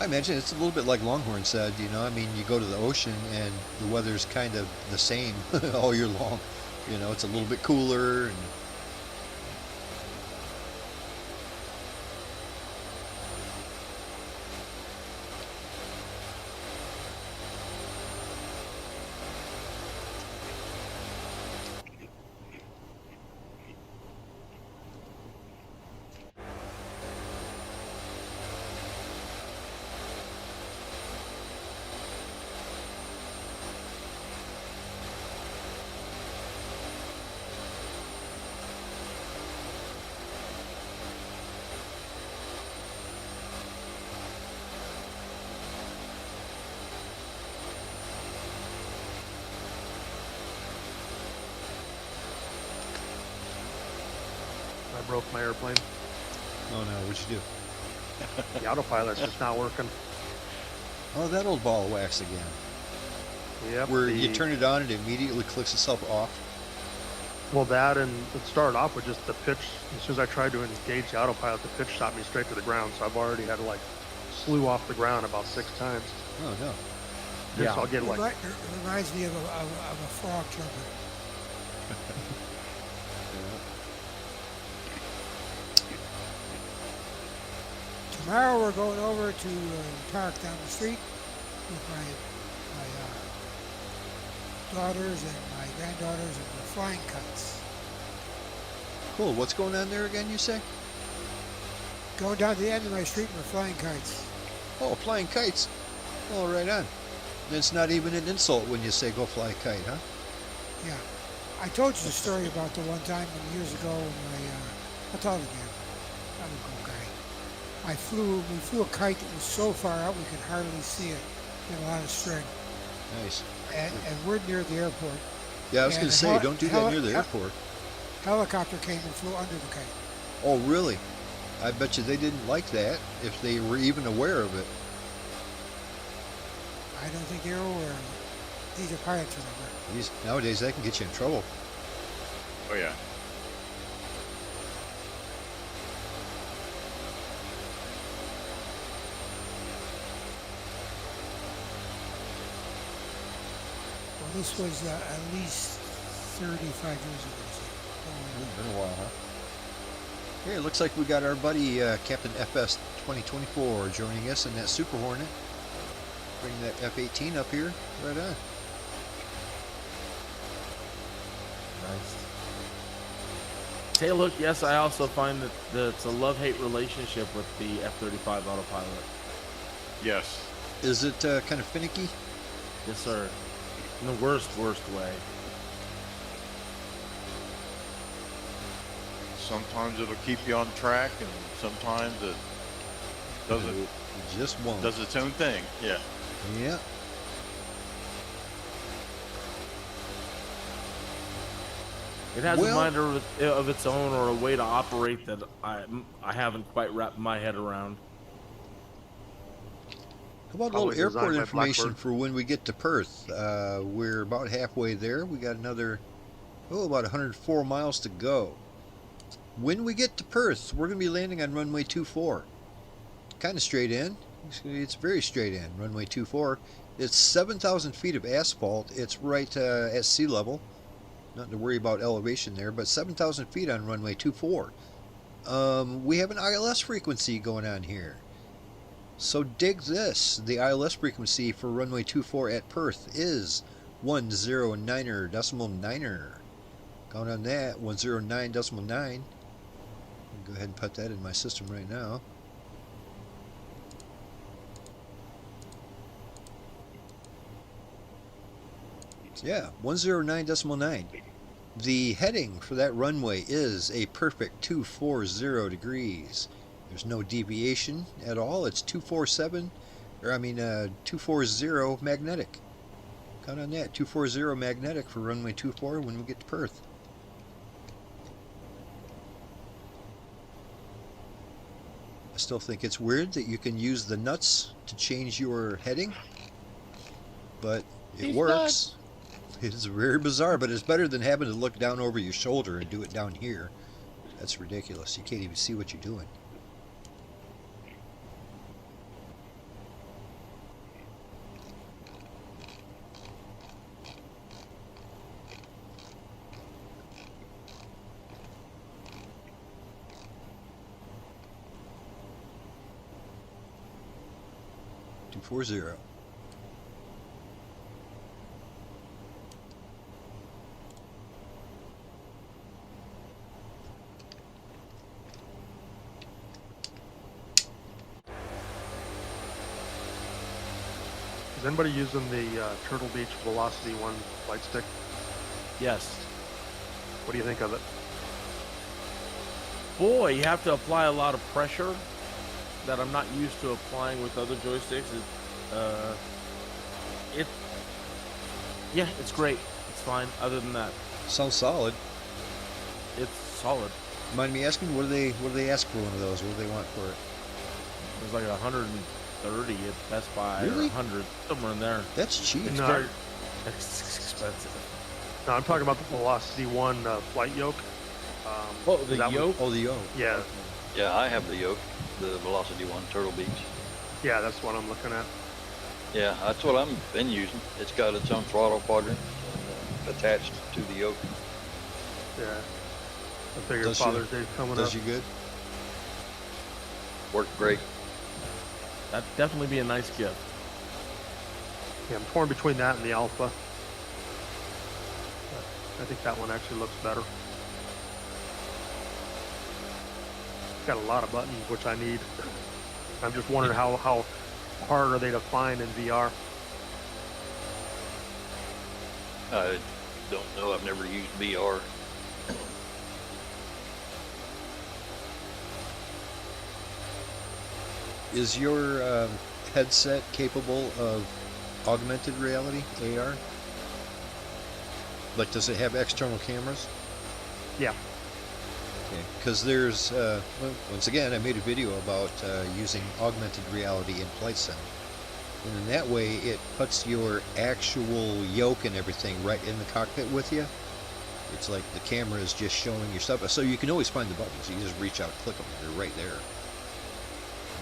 I imagine it's a little bit like Longhorn said, you know, I mean, you go to the ocean and the weather's kind of the same all year long. You know, it's a little bit cooler and I broke my airplane. oh no, what'd you do? The autopilot's just not working. Oh, that old ball of wax again. Yep. Where you turn it on and it immediately clicks itself off. Well, that, and it started off with just the pitch. As soon as I tried to engage the autopilot, the pitch shot me straight to the ground. So I've already had to like slew off the ground about 6 times. Oh no. Just I'll get like, It reminds me of a frog jumping. Tomorrow we're going over to the park down the street with my daughters and my granddaughters, and we're flying kites. Cool. What's going on there again, you say? Going down to the end of my street and we're flying kites. Oh, flying kites. Oh, right on. It's not even an insult when you say go fly a kite, huh? Yeah. I told you the story about the one time years ago when I'll tell it again. I'm a cool guy. We flew a kite that was so far out we could hardly see it. Had a lot of string. Nice. And we're near the airport. Yeah, I was going to say, don't do that near the airport. Helicopter came and flew under the kite. Oh, really? I bet you they didn't like that if they were even aware of it. I don't think they were aware of it. These are pilots, remember. Nowadays, that can get you in trouble. Oh yeah. Well, this was at least 35 years ago. It's been a while, huh? Hey, it looks like we got our buddy Captain FS 2024 joining us in that Super Hornet. Bring that F-18 up here. Right on. Nice. Hey, look, yes, I also find that it's a love-hate relationship with the F-35 autopilot. Yes. Is it kind of finicky? Yes, sir. In the worst way. Sometimes it'll keep you on track, and sometimes it doesn't. It just won't. Does its own thing. Yeah. Yeah. It has a mind of its own, or a way to operate that I haven't quite wrapped my head around. How about a Probably little airport designed by information Blackbird. for when we get to Perth? We're about halfway there. We got another, about 104 miles to go. When we get to Perth, we're going to be landing on runway 24. Kind of straight in. It's very straight in, runway 24. It's 7,000 feet of asphalt. It's right at sea level. Nothing to worry about elevation there, but 7,000 feet on runway 24. We have an ILS frequency going on here. So dig this. The ILS frequency for runway 24 at Perth is 109.9er. Count on that, 109.9. Go ahead and put that in my system right now. Yeah, 109.9. The heading for that runway is a perfect 240 degrees. There's no deviation at all. It's 240 magnetic. Count on that, 240 magnetic for runway 24 when we get to Perth. I still think it's weird that you can use the nuts to change your heading, but it works. It's very bizarre, but it's better than having to look down over your shoulder and do it down here. That's ridiculous. You can't even see what you're doing. Two 240. Is anybody using the Turtle Beach Velocity 1 flight stick? Yes. What do you think of it? Boy, you have to apply a lot of pressure that I'm not used to applying with other joysticks. Yeah, it's great. It's fine. Other than that, Sounds solid. it's solid. Mind me asking, what do they ask for one of those? What do they want for it? It was like 130 at Best Buy, Really? or 100, somewhere in there. That's cheap. It's No. very it's expensive. No, I'm talking about the Velocity 1 flight yoke. Oh, the that one- yoke? Oh, the yoke. Yeah, Yeah, I have the yoke, the Velocity one, Turtle Beach. yeah, that's what I'm looking at. Yeah, that's what I've been using. It's got its own throttle quadrant attached to the yoke. Yeah. I figured Does Father's Day coming Does up. you good? Worked great. That'd definitely be a nice gift. Yeah, I'm torn between that and the Alpha. But I think that one actually looks better. It's got a lot of buttons, which I need. I'm just wondering how hard are they to find in VR? I don't know. I've never used VR. Is your headset capable of augmented reality, AR? Like, does it have external cameras? Yeah. Okay, because there's, well, once again, I made a video about using augmented reality in Flight Sim. And in that way, it puts your actual yoke and everything right in the cockpit with you. It's like the camera is just showing your stuff. So you can always find the buttons. You just reach out, click them, they're right there.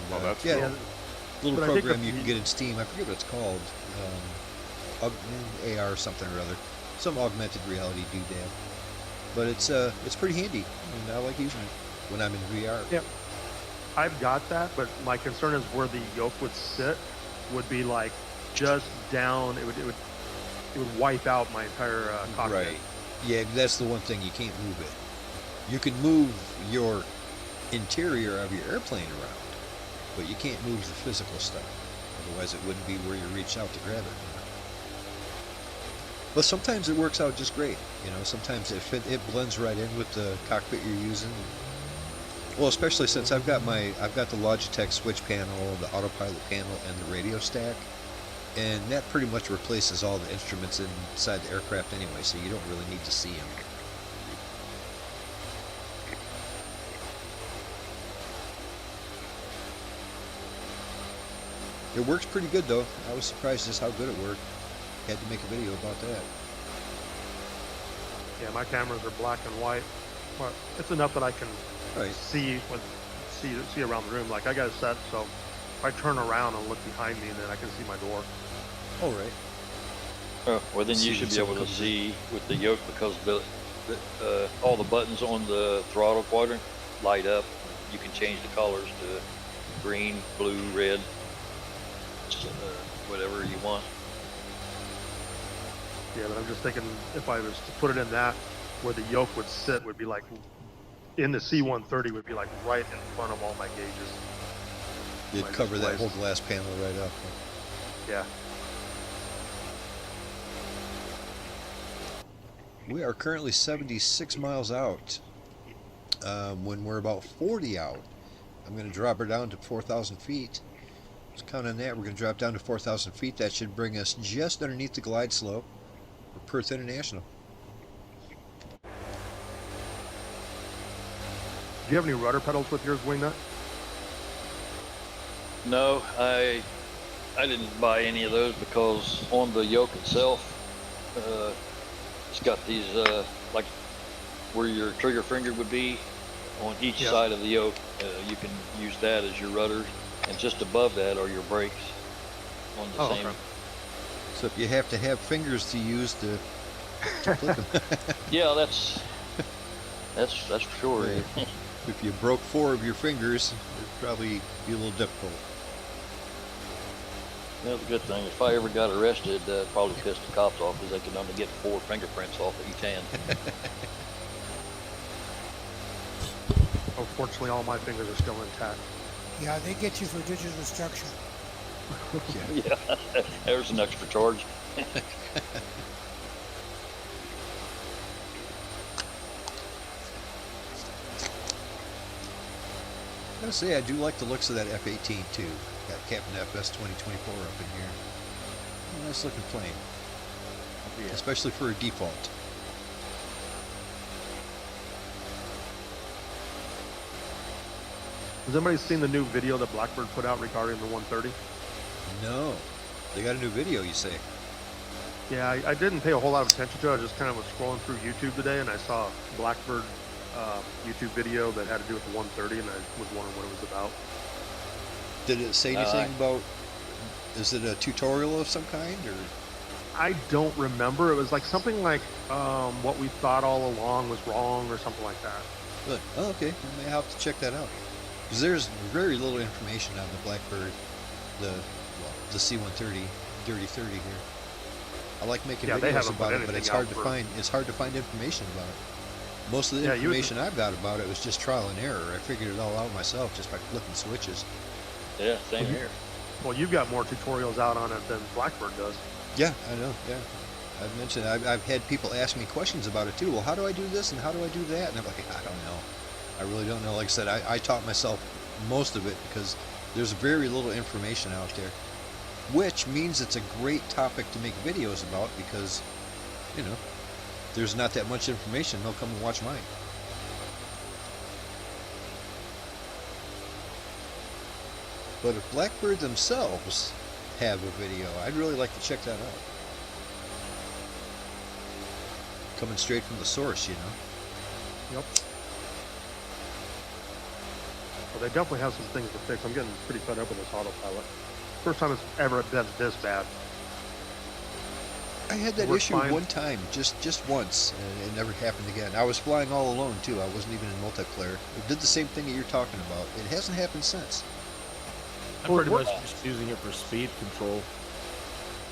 Well, that's yeah, cool. little But I think program you can get in Steam. I forget what it's called. AR or something or other. Some augmented reality doodad. But it's pretty handy, and I like using it when I'm in VR. Yeah. I've got that, but my concern is where the yoke would sit would be like just down. It would wipe out my entire cockpit. Right. Yeah, that's the one thing, you can't move it. You can move your interior of your airplane around, but you can't move the physical stuff. Otherwise, it wouldn't be where you reach out to grab it. But sometimes it works out just great. You know, sometimes it blends right in with the cockpit you're using. Well, especially since I've got the Logitech switch panel, the autopilot panel, and the radio stack, and that pretty much replaces all the instruments inside the aircraft anyway, so you don't really need to see them. It works pretty good though. I was surprised just how good it worked. Had to make a video about that. Yeah, my cameras are black and white, but it's enough that I can Right. see around the room. Like I got it set so if I turn around and look behind me, then I can see my door. All right. Oh, well, then See you should be when able to someone see with the yoke because all the buttons on the throttle quadrant light up. You can change the colors to green, blue, red, whatever you want. Yeah, but I'm just thinking if I was to put it in that, where the yoke would sit would be like in the C-130 would be like right in front of all my gauges. You'd My cover that whole displays. glass panel right up. Yeah. We are currently 76 miles out. When we're about 40 out, I'm going to drop her down to 4,000 feet. Just count on that. We're going to drop down to 4,000 feet. That should bring us just underneath the glide slope for Perth International. Do you have any rudder pedals with yours, Wingnut? No, I didn't buy any of those because on the yoke itself, it's got these like where your trigger finger would be on each Yeah. side of the yoke. You can use that as your rudder, and just above that are your brakes on the same. Okay. So if you have to have fingers to use to click them. Yeah, that's for sure. Right. If you broke 4 of your fingers, it'd probably be a little difficult. That's a good thing. If I ever got arrested, probably pissed the cops off because they could only get 4 fingerprints off of each hand. Unfortunately, all my fingers are still intact. Yeah, they get you for digital destruction. Yeah, there's an extra charge. I gotta say, I do like the looks of that F-18 too. Got Captain FS 2024 up in here. Nice looking plane. Especially for a default. Has anybody seen the new video that Blackbird put out regarding the 130? No. They got a new video, you say? Yeah, I didn't pay a whole lot of attention to it. I just kind of was scrolling through YouTube today, and I saw a Blackbird YouTube video that had to do with the 130, and I was wondering what it was about. Did it say anything about, is it a tutorial of some kind, or? I don't remember. It was like something like what we thought all along was wrong or something like that. Good. Oh, okay. I may have to check that out. Because there's very little information on the Blackbird, the C-130, Dirty 30 here. I like making Yeah, they videos haven't put about it, but anything it's hard out to for- find. It's hard to find information about it. Most of the Yeah, you would- information I've got about it was just trial and error. I figured it all out myself just by flipping switches. Yeah, same here. Well, you've got more tutorials out on it than Blackbird does. Yeah, I know. Yeah. I've mentioned I've had people ask me questions about it too. Well, how do I do this and how do I do that? And I'm like, I don't know. I really don't know. Like I said, I taught myself most of it because there's very little information out there, which means it's a great topic to make videos about because, you know, there's not that much information. They'll come and watch mine. But if Blackbird themselves have a video, I'd really like to check that out. Coming straight from the source, you know. Yep. Well, they definitely have some things to fix. I'm getting pretty fed up with this autopilot. First time it's ever been this bad. I had that issue one time, just once, and it never happened again. I was flying all alone too. I wasn't even in multiplayer. It did the same thing that you're talking about. It hasn't happened since. I'm pretty much just using it for speed control.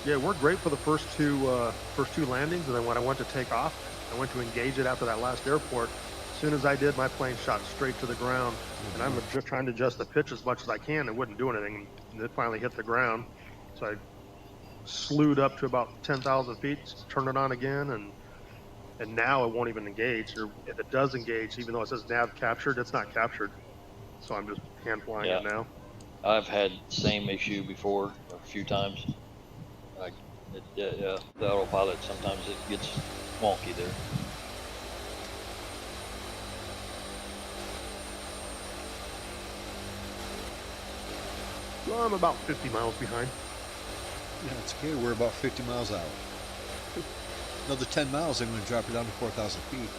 Yeah, it worked great for the first two landings, and then when I went to take off, I went to engage it after that last airport. As soon as I did, my plane shot straight to the ground, and I'm just trying to adjust the pitch as much as I can. It wouldn't do anything, and it finally hit the ground. So I slewed up to about 10,000 feet, turned it on again, and now it won't even engage. Or if it does engage, even though it says nav captured, it's not captured. So I'm just hand flying it now. I've had the same issue before a few times. The autopilot, sometimes it gets wonky there. Well, I'm about 50 miles behind. Yeah, it's okay. We're about 50 miles out. Another 10 miles, I'm going to drop it down to 4,000 feet.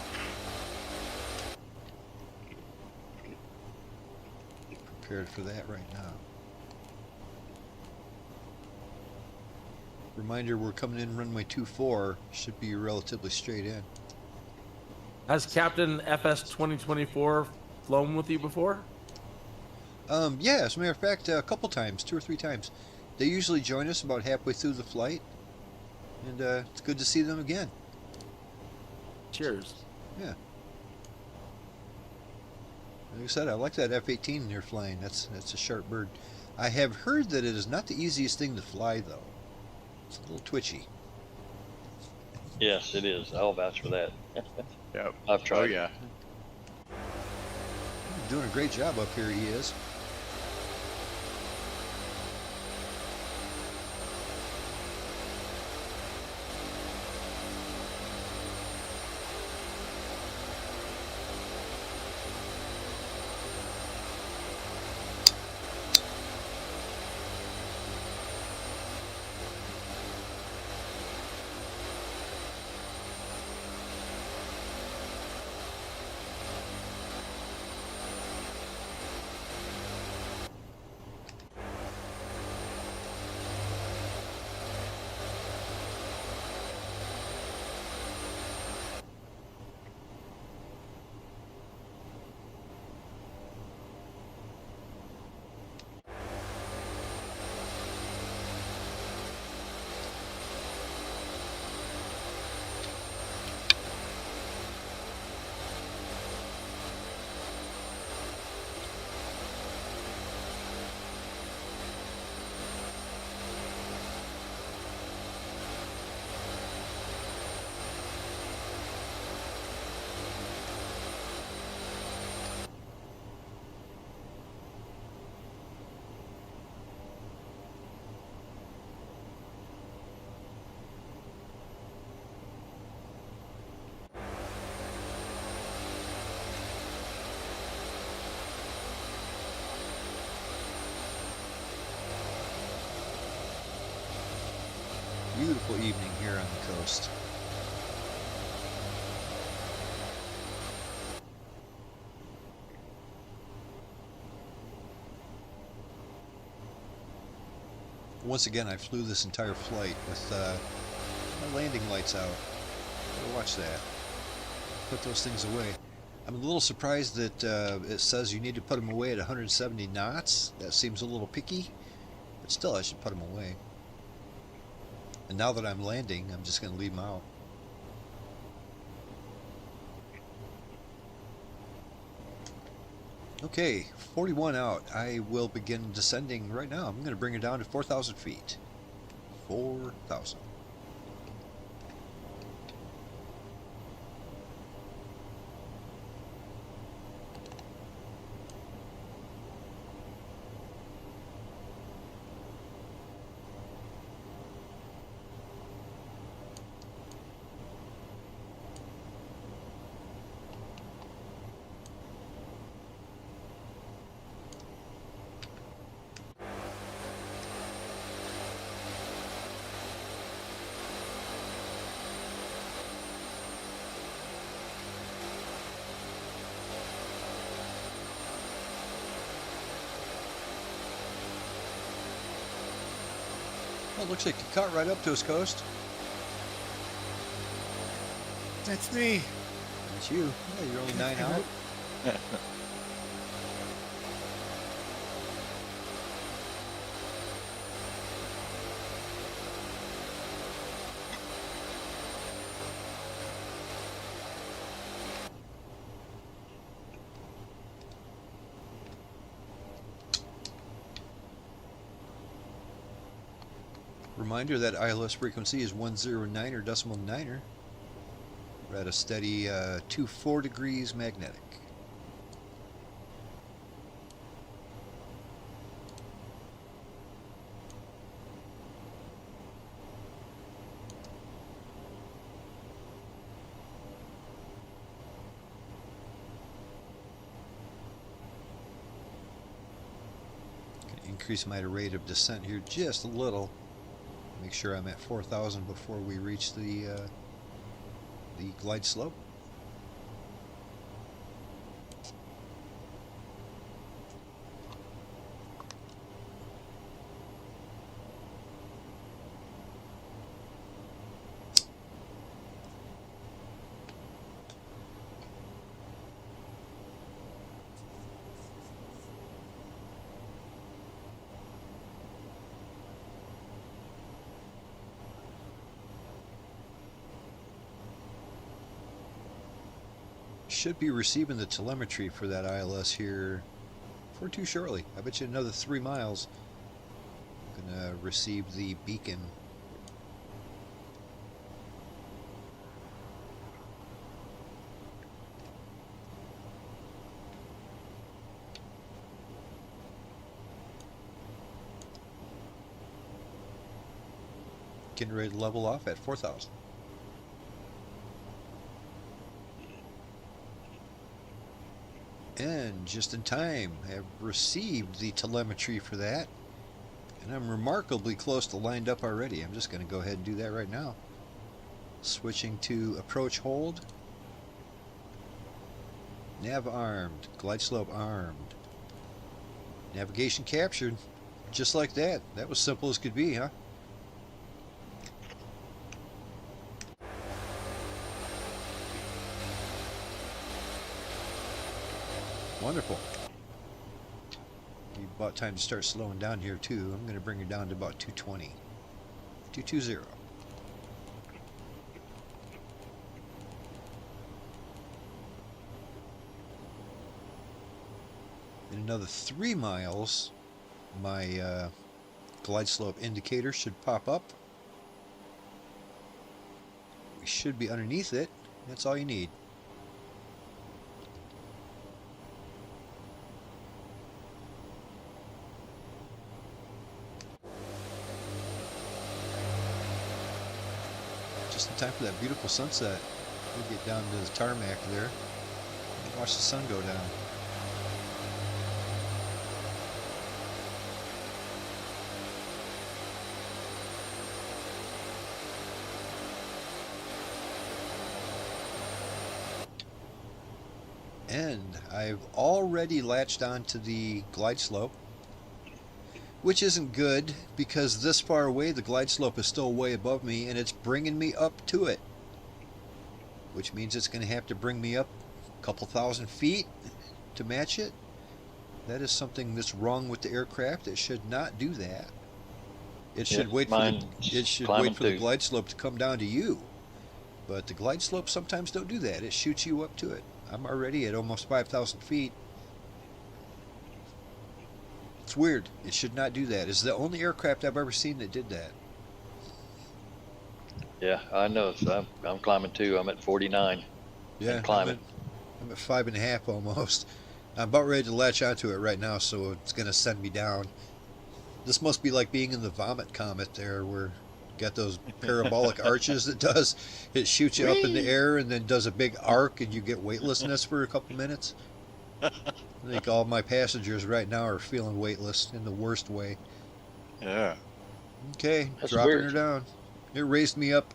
Prepared for that right now. Reminder, we're coming in runway 24. Should be relatively straight in. Has Captain FS 2024 flown with you before? Yeah, as a matter of fact, a couple times, 2 or 3 times. They usually join us about halfway through the flight, and it's good to see them again. Cheers. Yeah. Like I said, I like that F-18 they're flying. That's a sharp bird. I have heard that it is not the easiest thing to fly, though. It's a little twitchy. Yes, it is. I'll vouch for that. Yep. I've tried. Oh yeah. Doing a great job up here, he is. Beautiful evening here on the coast. Once again, I flew this entire flight with my landing lights out. Gotta watch that. Put those things away. I'm a little surprised that it says you need to put them away at 170 knots. That seems a little picky, but still I should put them away. And now that I'm landing, I'm just going to leave them out. Okay, 41 out. I will begin descending right now. I'm going to bring it down to 4,000 feet. 4,000. Oh, looks like you caught right up to us, Coast. That's me. That's you. Yeah, you're only 9 out. Reminder that ILS frequency is 109.9er. We're at a steady 24 degrees magnetic. Gonna increase my rate of descent here just a little. Make sure I'm at 4,000 before we reach the glide slope. Should be receiving the telemetry for that ILS here for too shortly. I bet you another 3 miles. I'm gonna receive the beacon. Getting ready to level off at 4,000. And just in time, I have received the telemetry for that, and I'm remarkably close to lined up already. I'm just going to go ahead and do that right now. Switching to approach hold, nav armed, glide slope armed, navigation captured, just like that. That was simple as could be, huh? Wonderful. About time to start slowing down here too. I'm going to bring her down to about 220. 220. In another 3 miles, my glide slope indicator should pop up. We should be underneath it. That's all you need. Just in time for that beautiful sunset. We'll get down to the tarmac there and watch the sun go down. And I've already latched onto the glide slope, which isn't good because this far away the glide slope is still way above me and it's bringing me up to it, which means it's going to have to bring me up a couple thousand feet to match it. That is something that's wrong with the aircraft. It should not do that. It should wait for the glide slope to come down to you. But the glide slopes sometimes don't do that. It shoots you up to it. I'm already at almost 5,000 feet. It's weird. It should not do that. It's the only aircraft I've ever seen that did that. Yeah, I know. So I'm climbing too. I'm at 49. Yeah, and climbing. I'm at 5.5 almost. I'm about ready to latch onto it right now, so it's going to send me down. This must be like being in the Vomit Comet there, where you got those parabolic arches it does. It shoots you up in the air and then does a big arc and you get weightlessness for a couple minutes. I think all my passengers right now are feeling weightless in the worst way. Yeah. Okay, That's dropping weird. her down. It raised me up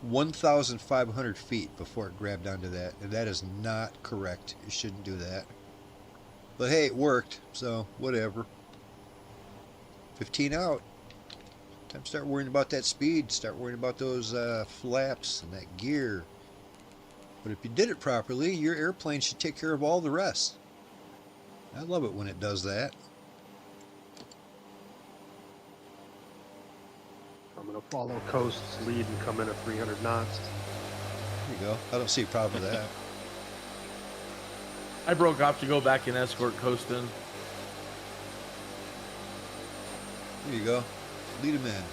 1,500 feet before it grabbed onto that, and that is not correct. You shouldn't do that. But hey, it worked, so whatever. 15 out. Time to start worrying about that speed. Start worrying about those flaps and that gear. But if you did it properly, your airplane should take care of all the rest. I love it when it does that. I'm going to follow Coast's lead and come in at 300 knots. There you go. I don't see a problem with that. I broke off to go back and escort Coastin. There you go. Lead him in.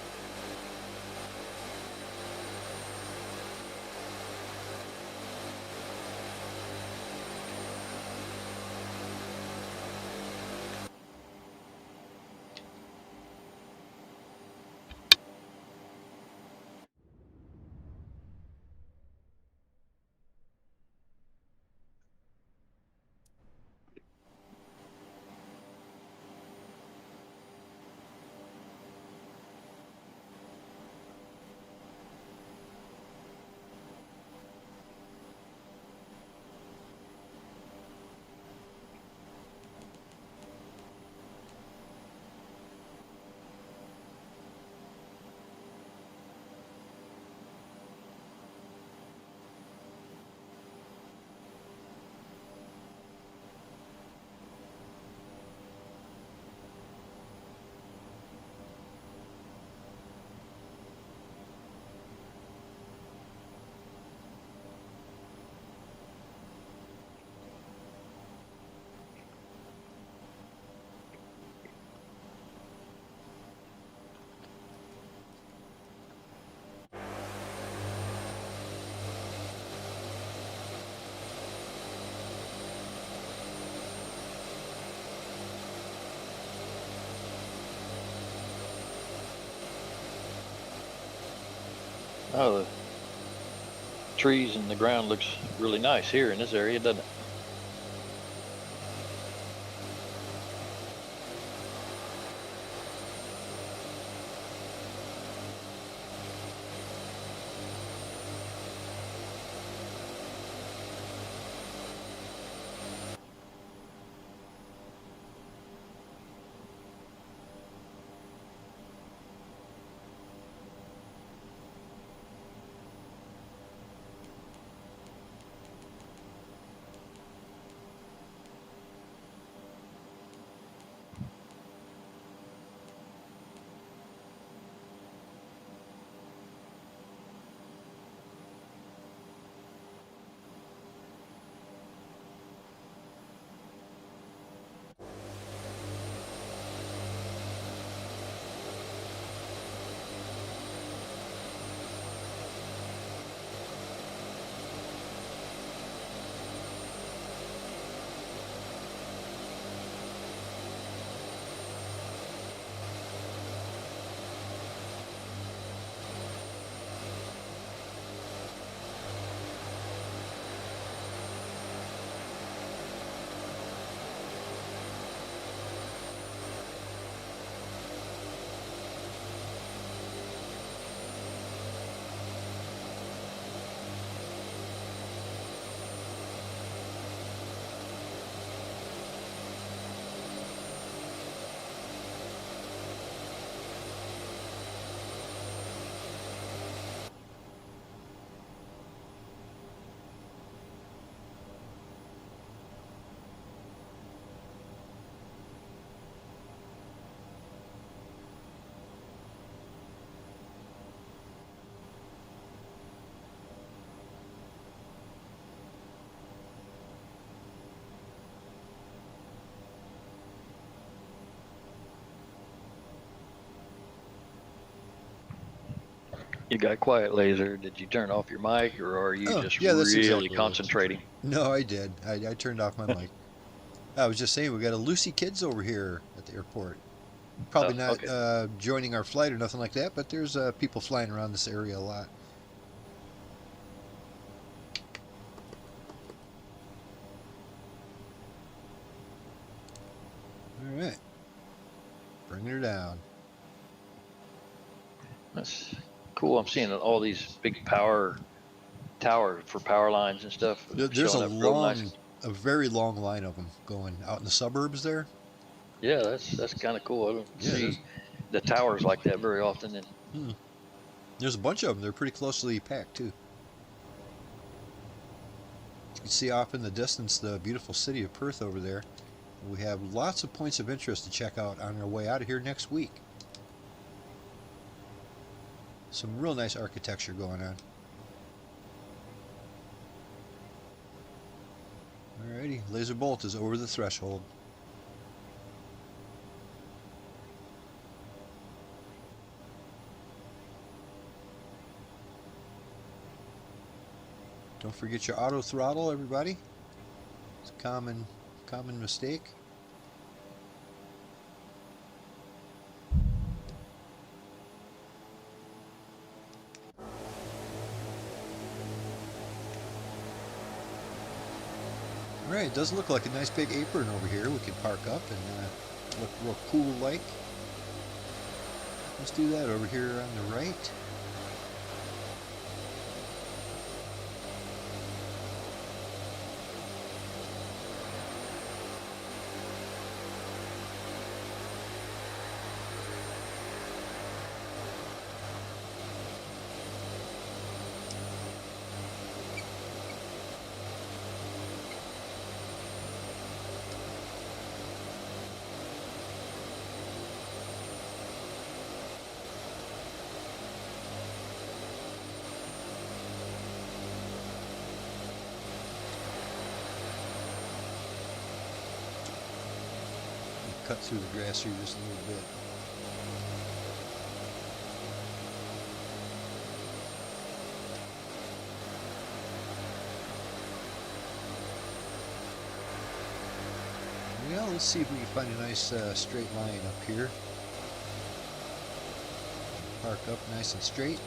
Oh, the trees and the ground looks really nice here in this area, doesn't it? You got quiet, Laser. Did you turn off your mic, or are you just yeah, that's really exactly what it is. concentrating? No, I did. I turned off my mic. I was just saying, we got a Lucy Kids over here at the airport. Probably not Okay. joining our flight or nothing like that, but there's people flying around this area a lot. All right. Bringing her down. That's cool. I'm seeing all these big power towers for power lines and stuff There's showing up real nice. a very long line of them going out in the suburbs there. Yeah, that's kind of cool. I don't Yeah, see the towers like that very often in There's a bunch of them. They're pretty closely packed too. You can see off in the distance the beautiful city of Perth over there. We have lots of points of interest to check out on our way out of here next week. Some real nice architecture going on. Alrighty, Lazerbolt is over the threshold. Don't forget your auto throttle, everybody. It's a common mistake. Alright, it does look like a nice big apron over here. We can park up and look real cool like. Let's do that over here on the right. Cut through the grass here just a little bit. Well, let's see if we can find a nice straight line up here. Park up nice and straight.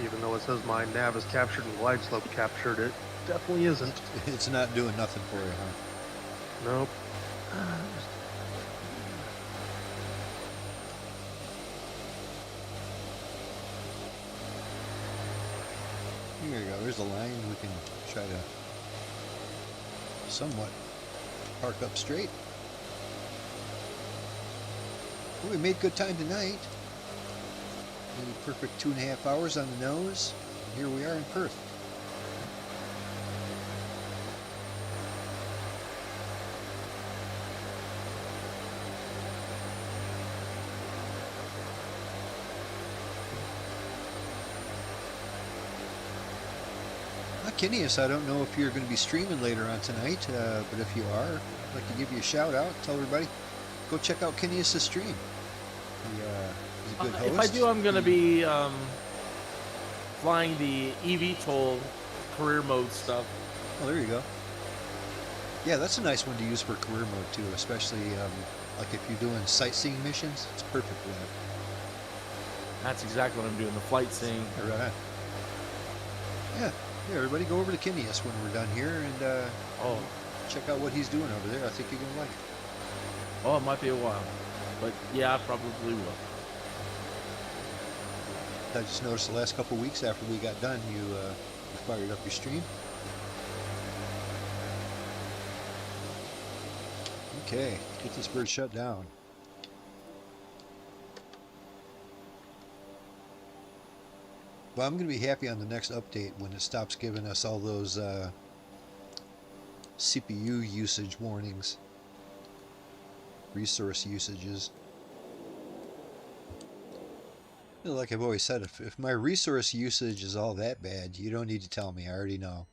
Even though it says my nav is captured and glide slope captured, it definitely isn't. It's not doing nothing for you, huh? Nope. Here you go, there's a line we can try to somewhat park up straight. Well, we made good time tonight. Maybe perfect 2.5 hours on the nose. Here we are in Perth. Kineas, I don't know if you're going to be streaming later on tonight, but if you are, I'd like to give you a shout out. Tell everybody, go check out Kineas' stream. He's a good host. If I do, I'm going to be flying the eVTOL career mode stuff. Oh, there you go. Yeah, that's a nice one to use for career mode too, especially like if you're doing sightseeing missions. It's perfect for that. That's exactly what I'm doing, the flight sim. Right. Yeah. Yeah, everybody go over to Kineas when we're done here and check out what he's doing over there. I think you're going to like it. Oh, it might be a while. But yeah, I probably will. I just noticed the last couple of weeks after we got done, you fired up your stream. Okay, get this bird shut down. Well, I'm going to be happy on the next update when it stops giving us all those CPU usage warnings, resource usages. Like I've always said, if my resource usage is all that bad, you don't need to tell me. I already know.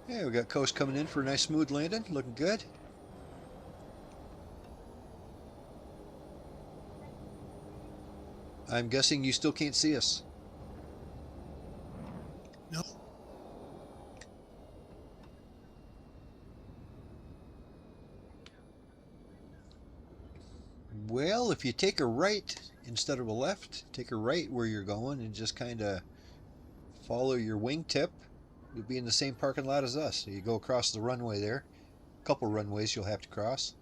Yeah, we got Coast coming in for a nice smooth landing. Looking good. I'm guessing you still can't see us. No. Well, if you take a right instead of a left, take a right where you're going and just kind of follow your wingtip, you'll be in the same parking lot as us. So you go across the runway there. A couple runways you'll have to cross.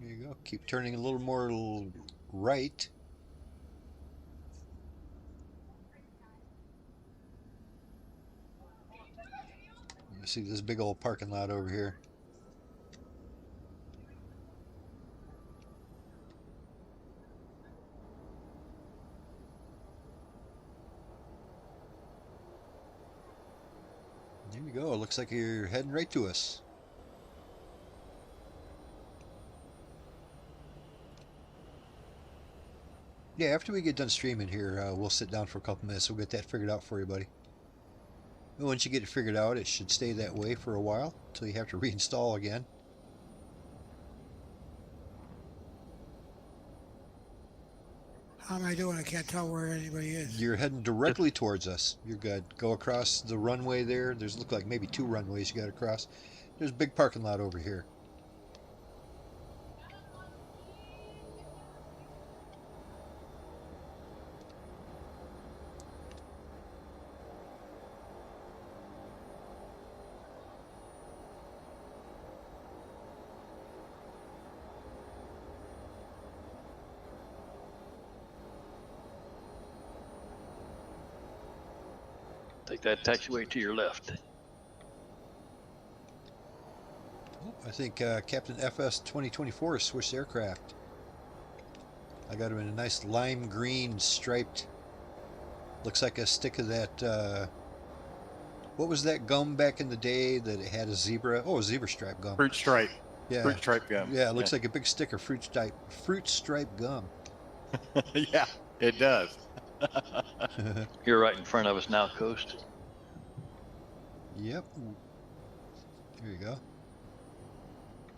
There you go. Keep turning a little more right. You see this big old parking lot over here. There you go. It looks like you're heading right to us. Yeah, after we get done streaming here, we'll sit down for a couple minutes. We'll get that figured out for you, buddy. And once you get it figured out, it should stay that way for a while until you have to reinstall again. How am I doing? I can't tell where anybody is. You're heading directly towards us. You're good. Go across the runway there. There's look like maybe 2 runways you got to cross. There's a big parking lot over here. Take that taxiway to your left. I think Captain FS 2024 has switched aircraft. I got him in a nice lime green striped. Looks like a stick of that. What was that gum back in the day that it had a zebra? Oh, a zebra stripe gum. Fruit stripe. Yeah. Fruit stripe gum. Yeah, it looks like a big stick of fruit stripe gum. Yeah, it does. You're right in front of us now, Coast. Yep. There you go.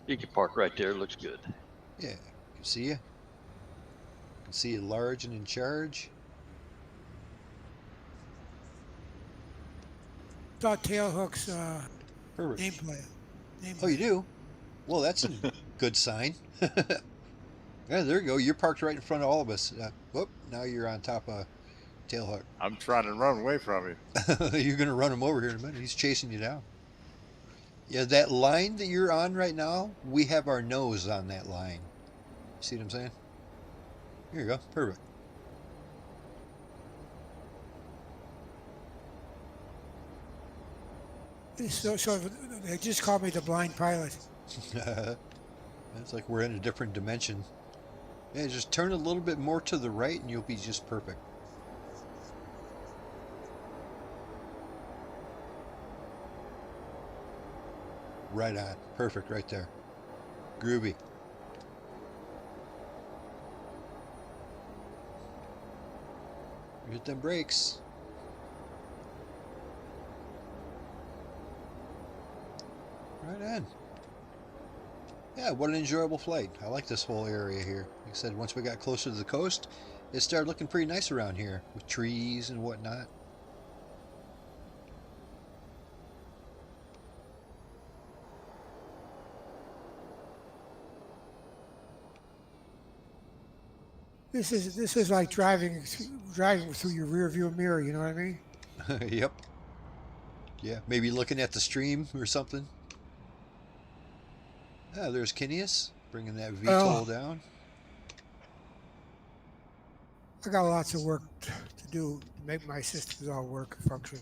You can park right there. Looks good. Yeah, can see you. Can see you large and in charge. Saw Tailhook's Perfect. nameplate. Oh, you do? Well, that's a good sign. Yeah, there you go. You're parked right in front of all of us. Whoop, now you're on top of Tailhook. I'm trying to run away from you. You're going to run him over here in a minute. He's chasing you down. Yeah, that line that you're on right now, we have our nose on that line. See what I'm saying? Here you go. Perfect. So they just called me the blind pilot. It's like we're in a different dimension. Yeah, just turn a little bit more to the right and you'll be just perfect. Right on. Perfect right there. Groovy. Hit them brakes. Right on. Yeah, what an enjoyable flight. I like this whole area here. Like I said, once we got closer to the coast, it started looking pretty nice around here with trees and whatnot. This is like driving through your rear view mirror. You know what I mean? Yep. Yeah, maybe looking at the stream or something. Ah, there's Kineas bringing that VTOL down. I got lots of work to do to make my systems all work and function.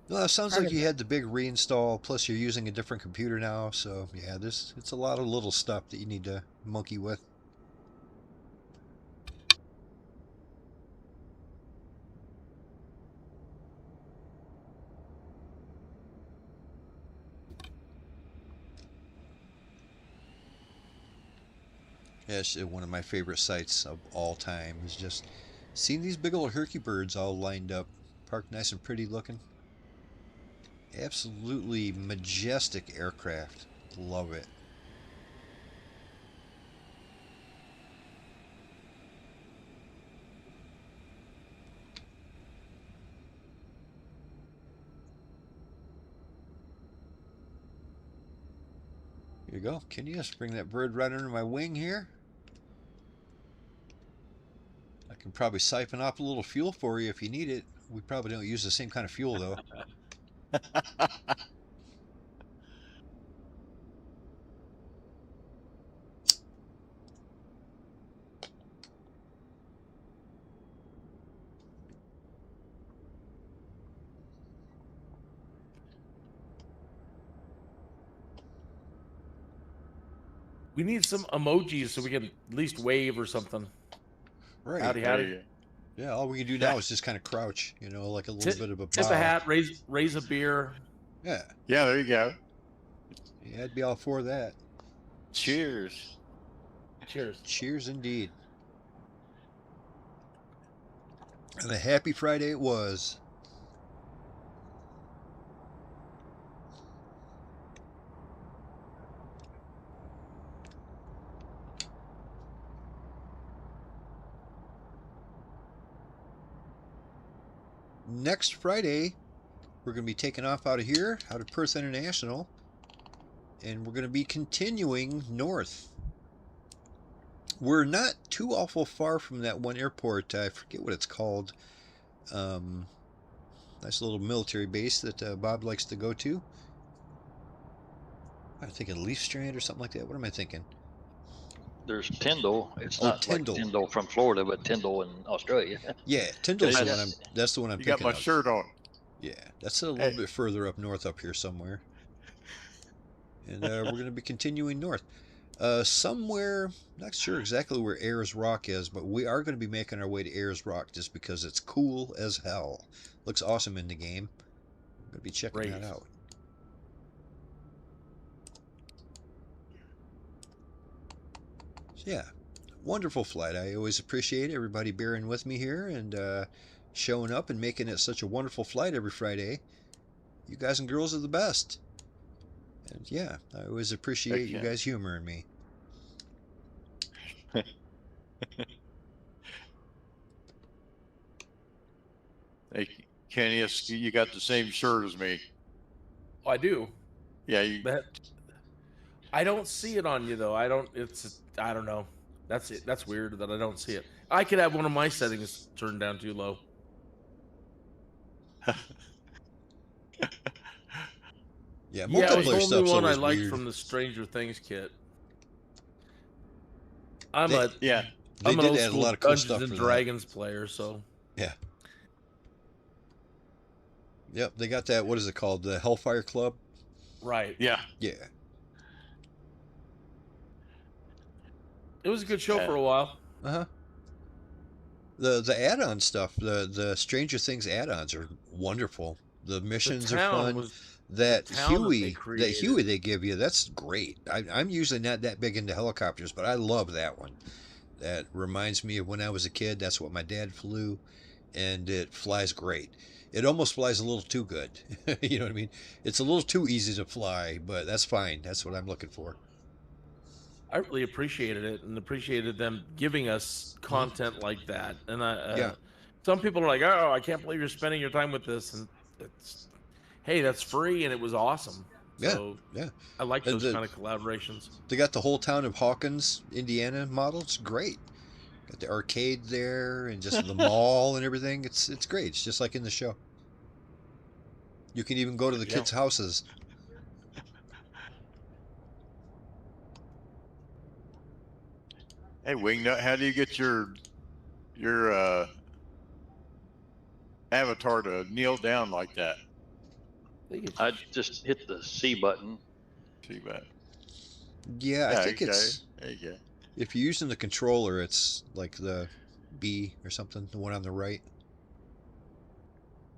Well, it sounds like you had the big reinstall, plus you're using a different computer now, so yeah, it's a lot of little stuff that you need to monkey with. Yeah, it's one of my favorite sights of all time is just seeing these big old herky birds all lined up, parked nice and pretty looking. Absolutely majestic aircraft. Love it. Here you go. Can you just bring that bird right under my wing here? I can probably siphon off a little fuel for you if you need it. We probably don't use the same kind of fuel though. We need some emojis so we can at least wave or something. Right. Howdy, There howdy. you go. Yeah, all we can do now is just kind of crouch, you know, like a little bit of a Tip bow. a hat, raise a beer. Yeah. Yeah, there you go. Yeah, I'd be all for that. Cheers. Cheers. Cheers indeed. And a happy Friday it was. Next Friday, we're going to be taking off out of here, out of Perth International, and we're going to be continuing north. We're not too awful far from that one airport. I forget what it's called. Nice little military base that Bob likes to go to. I'm thinking Leaf Strand or something like that. What am I thinking? There's Tyndall. It's Oh, not Tyndall. like Tyndall from Florida, but Tyndall in Australia. Yeah, Tyndall's the Yes. one. That's the one I'm You thinking got my of. shirt on. Yeah, that's a little Hey. bit further up north, up here somewhere. And we're going to be continuing north. Somewhere, not sure exactly where Ayers Rock is, but we are going to be making our way to Ayers Rock just because it's cool as hell. Looks awesome in the game. I'm going to be checking that out. So yeah, wonderful flight. I always appreciate everybody bearing with me here and showing up and making it such a wonderful flight every Friday. You guys and girls are the best. And yeah, I always appreciate you guys humoring me. Hey, Kenny, you got the same shirt as me. Oh, I do. Yeah, you. I don't see it on you though. I don't know. That's it. That's weird that I don't see it. I could have one of my settings turned down too low. Yeah, Yeah, it was the multiplayer only stuff's one I always liked weird. from the Stranger Things kit. I'm They an did old add a school lot of cool Dungeons stuff and for Dragons player, so yeah. Yep, they got that. What is it called? The Hellfire Club. right. Yeah. Yeah. It was a good show for a while. Uh-huh. The add-on stuff, the Stranger Things add-ons are wonderful. The missions are fun. That Huey they give you, that's great. I'm usually not that big into helicopters, but I love that one. That reminds me of when I was a kid. That's what my dad flew, and it flies great. It almost flies a little too good. You know what I mean? It's a little too easy to fly, but that's fine. That's what I'm looking for. I really appreciated it and appreciated them giving us content like that. And some people are like, "Oh, I can't believe you're spending your time with this." And it's, hey, that's free, and it was awesome. So yeah. I like those kind of collaborations. They got the whole town of Hawkins, Indiana model. It's great. Got the arcade there and just the mall and everything. It's great. It's just like in the show. You can even go to the kids' houses. Hey, Wingnut, how do you get your avatar to kneel down like that? I just hit the C button. See that? Yeah, I think it's. There you go. If you're using the controller, it's like the B or something, the one on the right.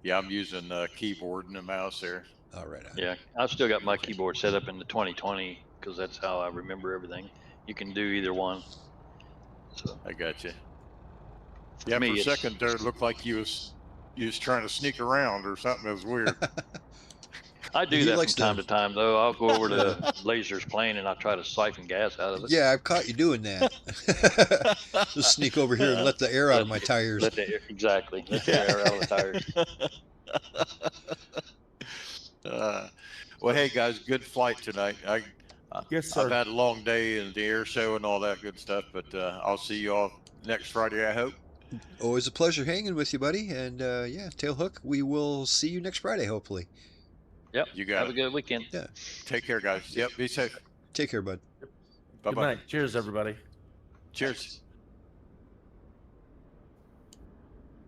Yeah, I'm using the keyboard and the mouse there. Oh, right on. Yeah, I've still got my keyboard set up in the 2020 because that's how I remember everything. You can do either one. So I got you. Yeah, me, for a it's- second there, it looked like you was trying to sneak around or something. It was weird. I do He that from likes time to- to time, though. I'll go over to Laser's plane and I try to siphon gas out of it. Yeah, I've caught you doing that. Just sneak over here and let the air out of my tires. Let the air, exactly. Let the air out of the tires. Well, hey guys, good flight tonight. Yes, sir. I've had a long day in the air show and all that good stuff, but I'll see you all next Friday, I hope. Always a pleasure hanging with you, buddy. And yeah, Tailhook, we will see you next Friday, hopefully. Yep. You got Have it. a good weekend. Yeah. Take care, guys. Yep, be safe. Take care, bud. Good Bye-bye. night. Cheers, everybody. Cheers.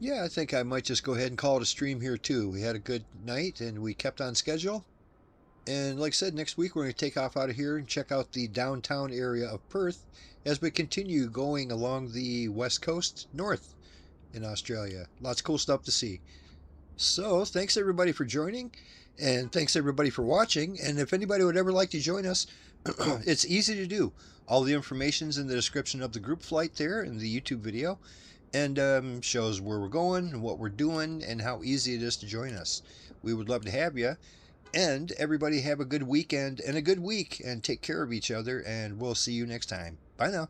Yeah, I think I might just go ahead and call it a stream here, too. We had a good night, and we kept on schedule. And like I said, next week we're going to take off out of here and check out the downtown area of Perth as we continue going along the west coast north in Australia. Lots of cool stuff to see. So thanks everybody for joining, and thanks everybody for watching. And if anybody would ever like to join us, it's easy to do. All the information's in the description of the group flight there in the YouTube video, and shows where we're going and what we're doing and how easy it is to join us. We would love to have you. And everybody have a good weekend and a good week, and take care of each other, and we'll see you next time. Bye now.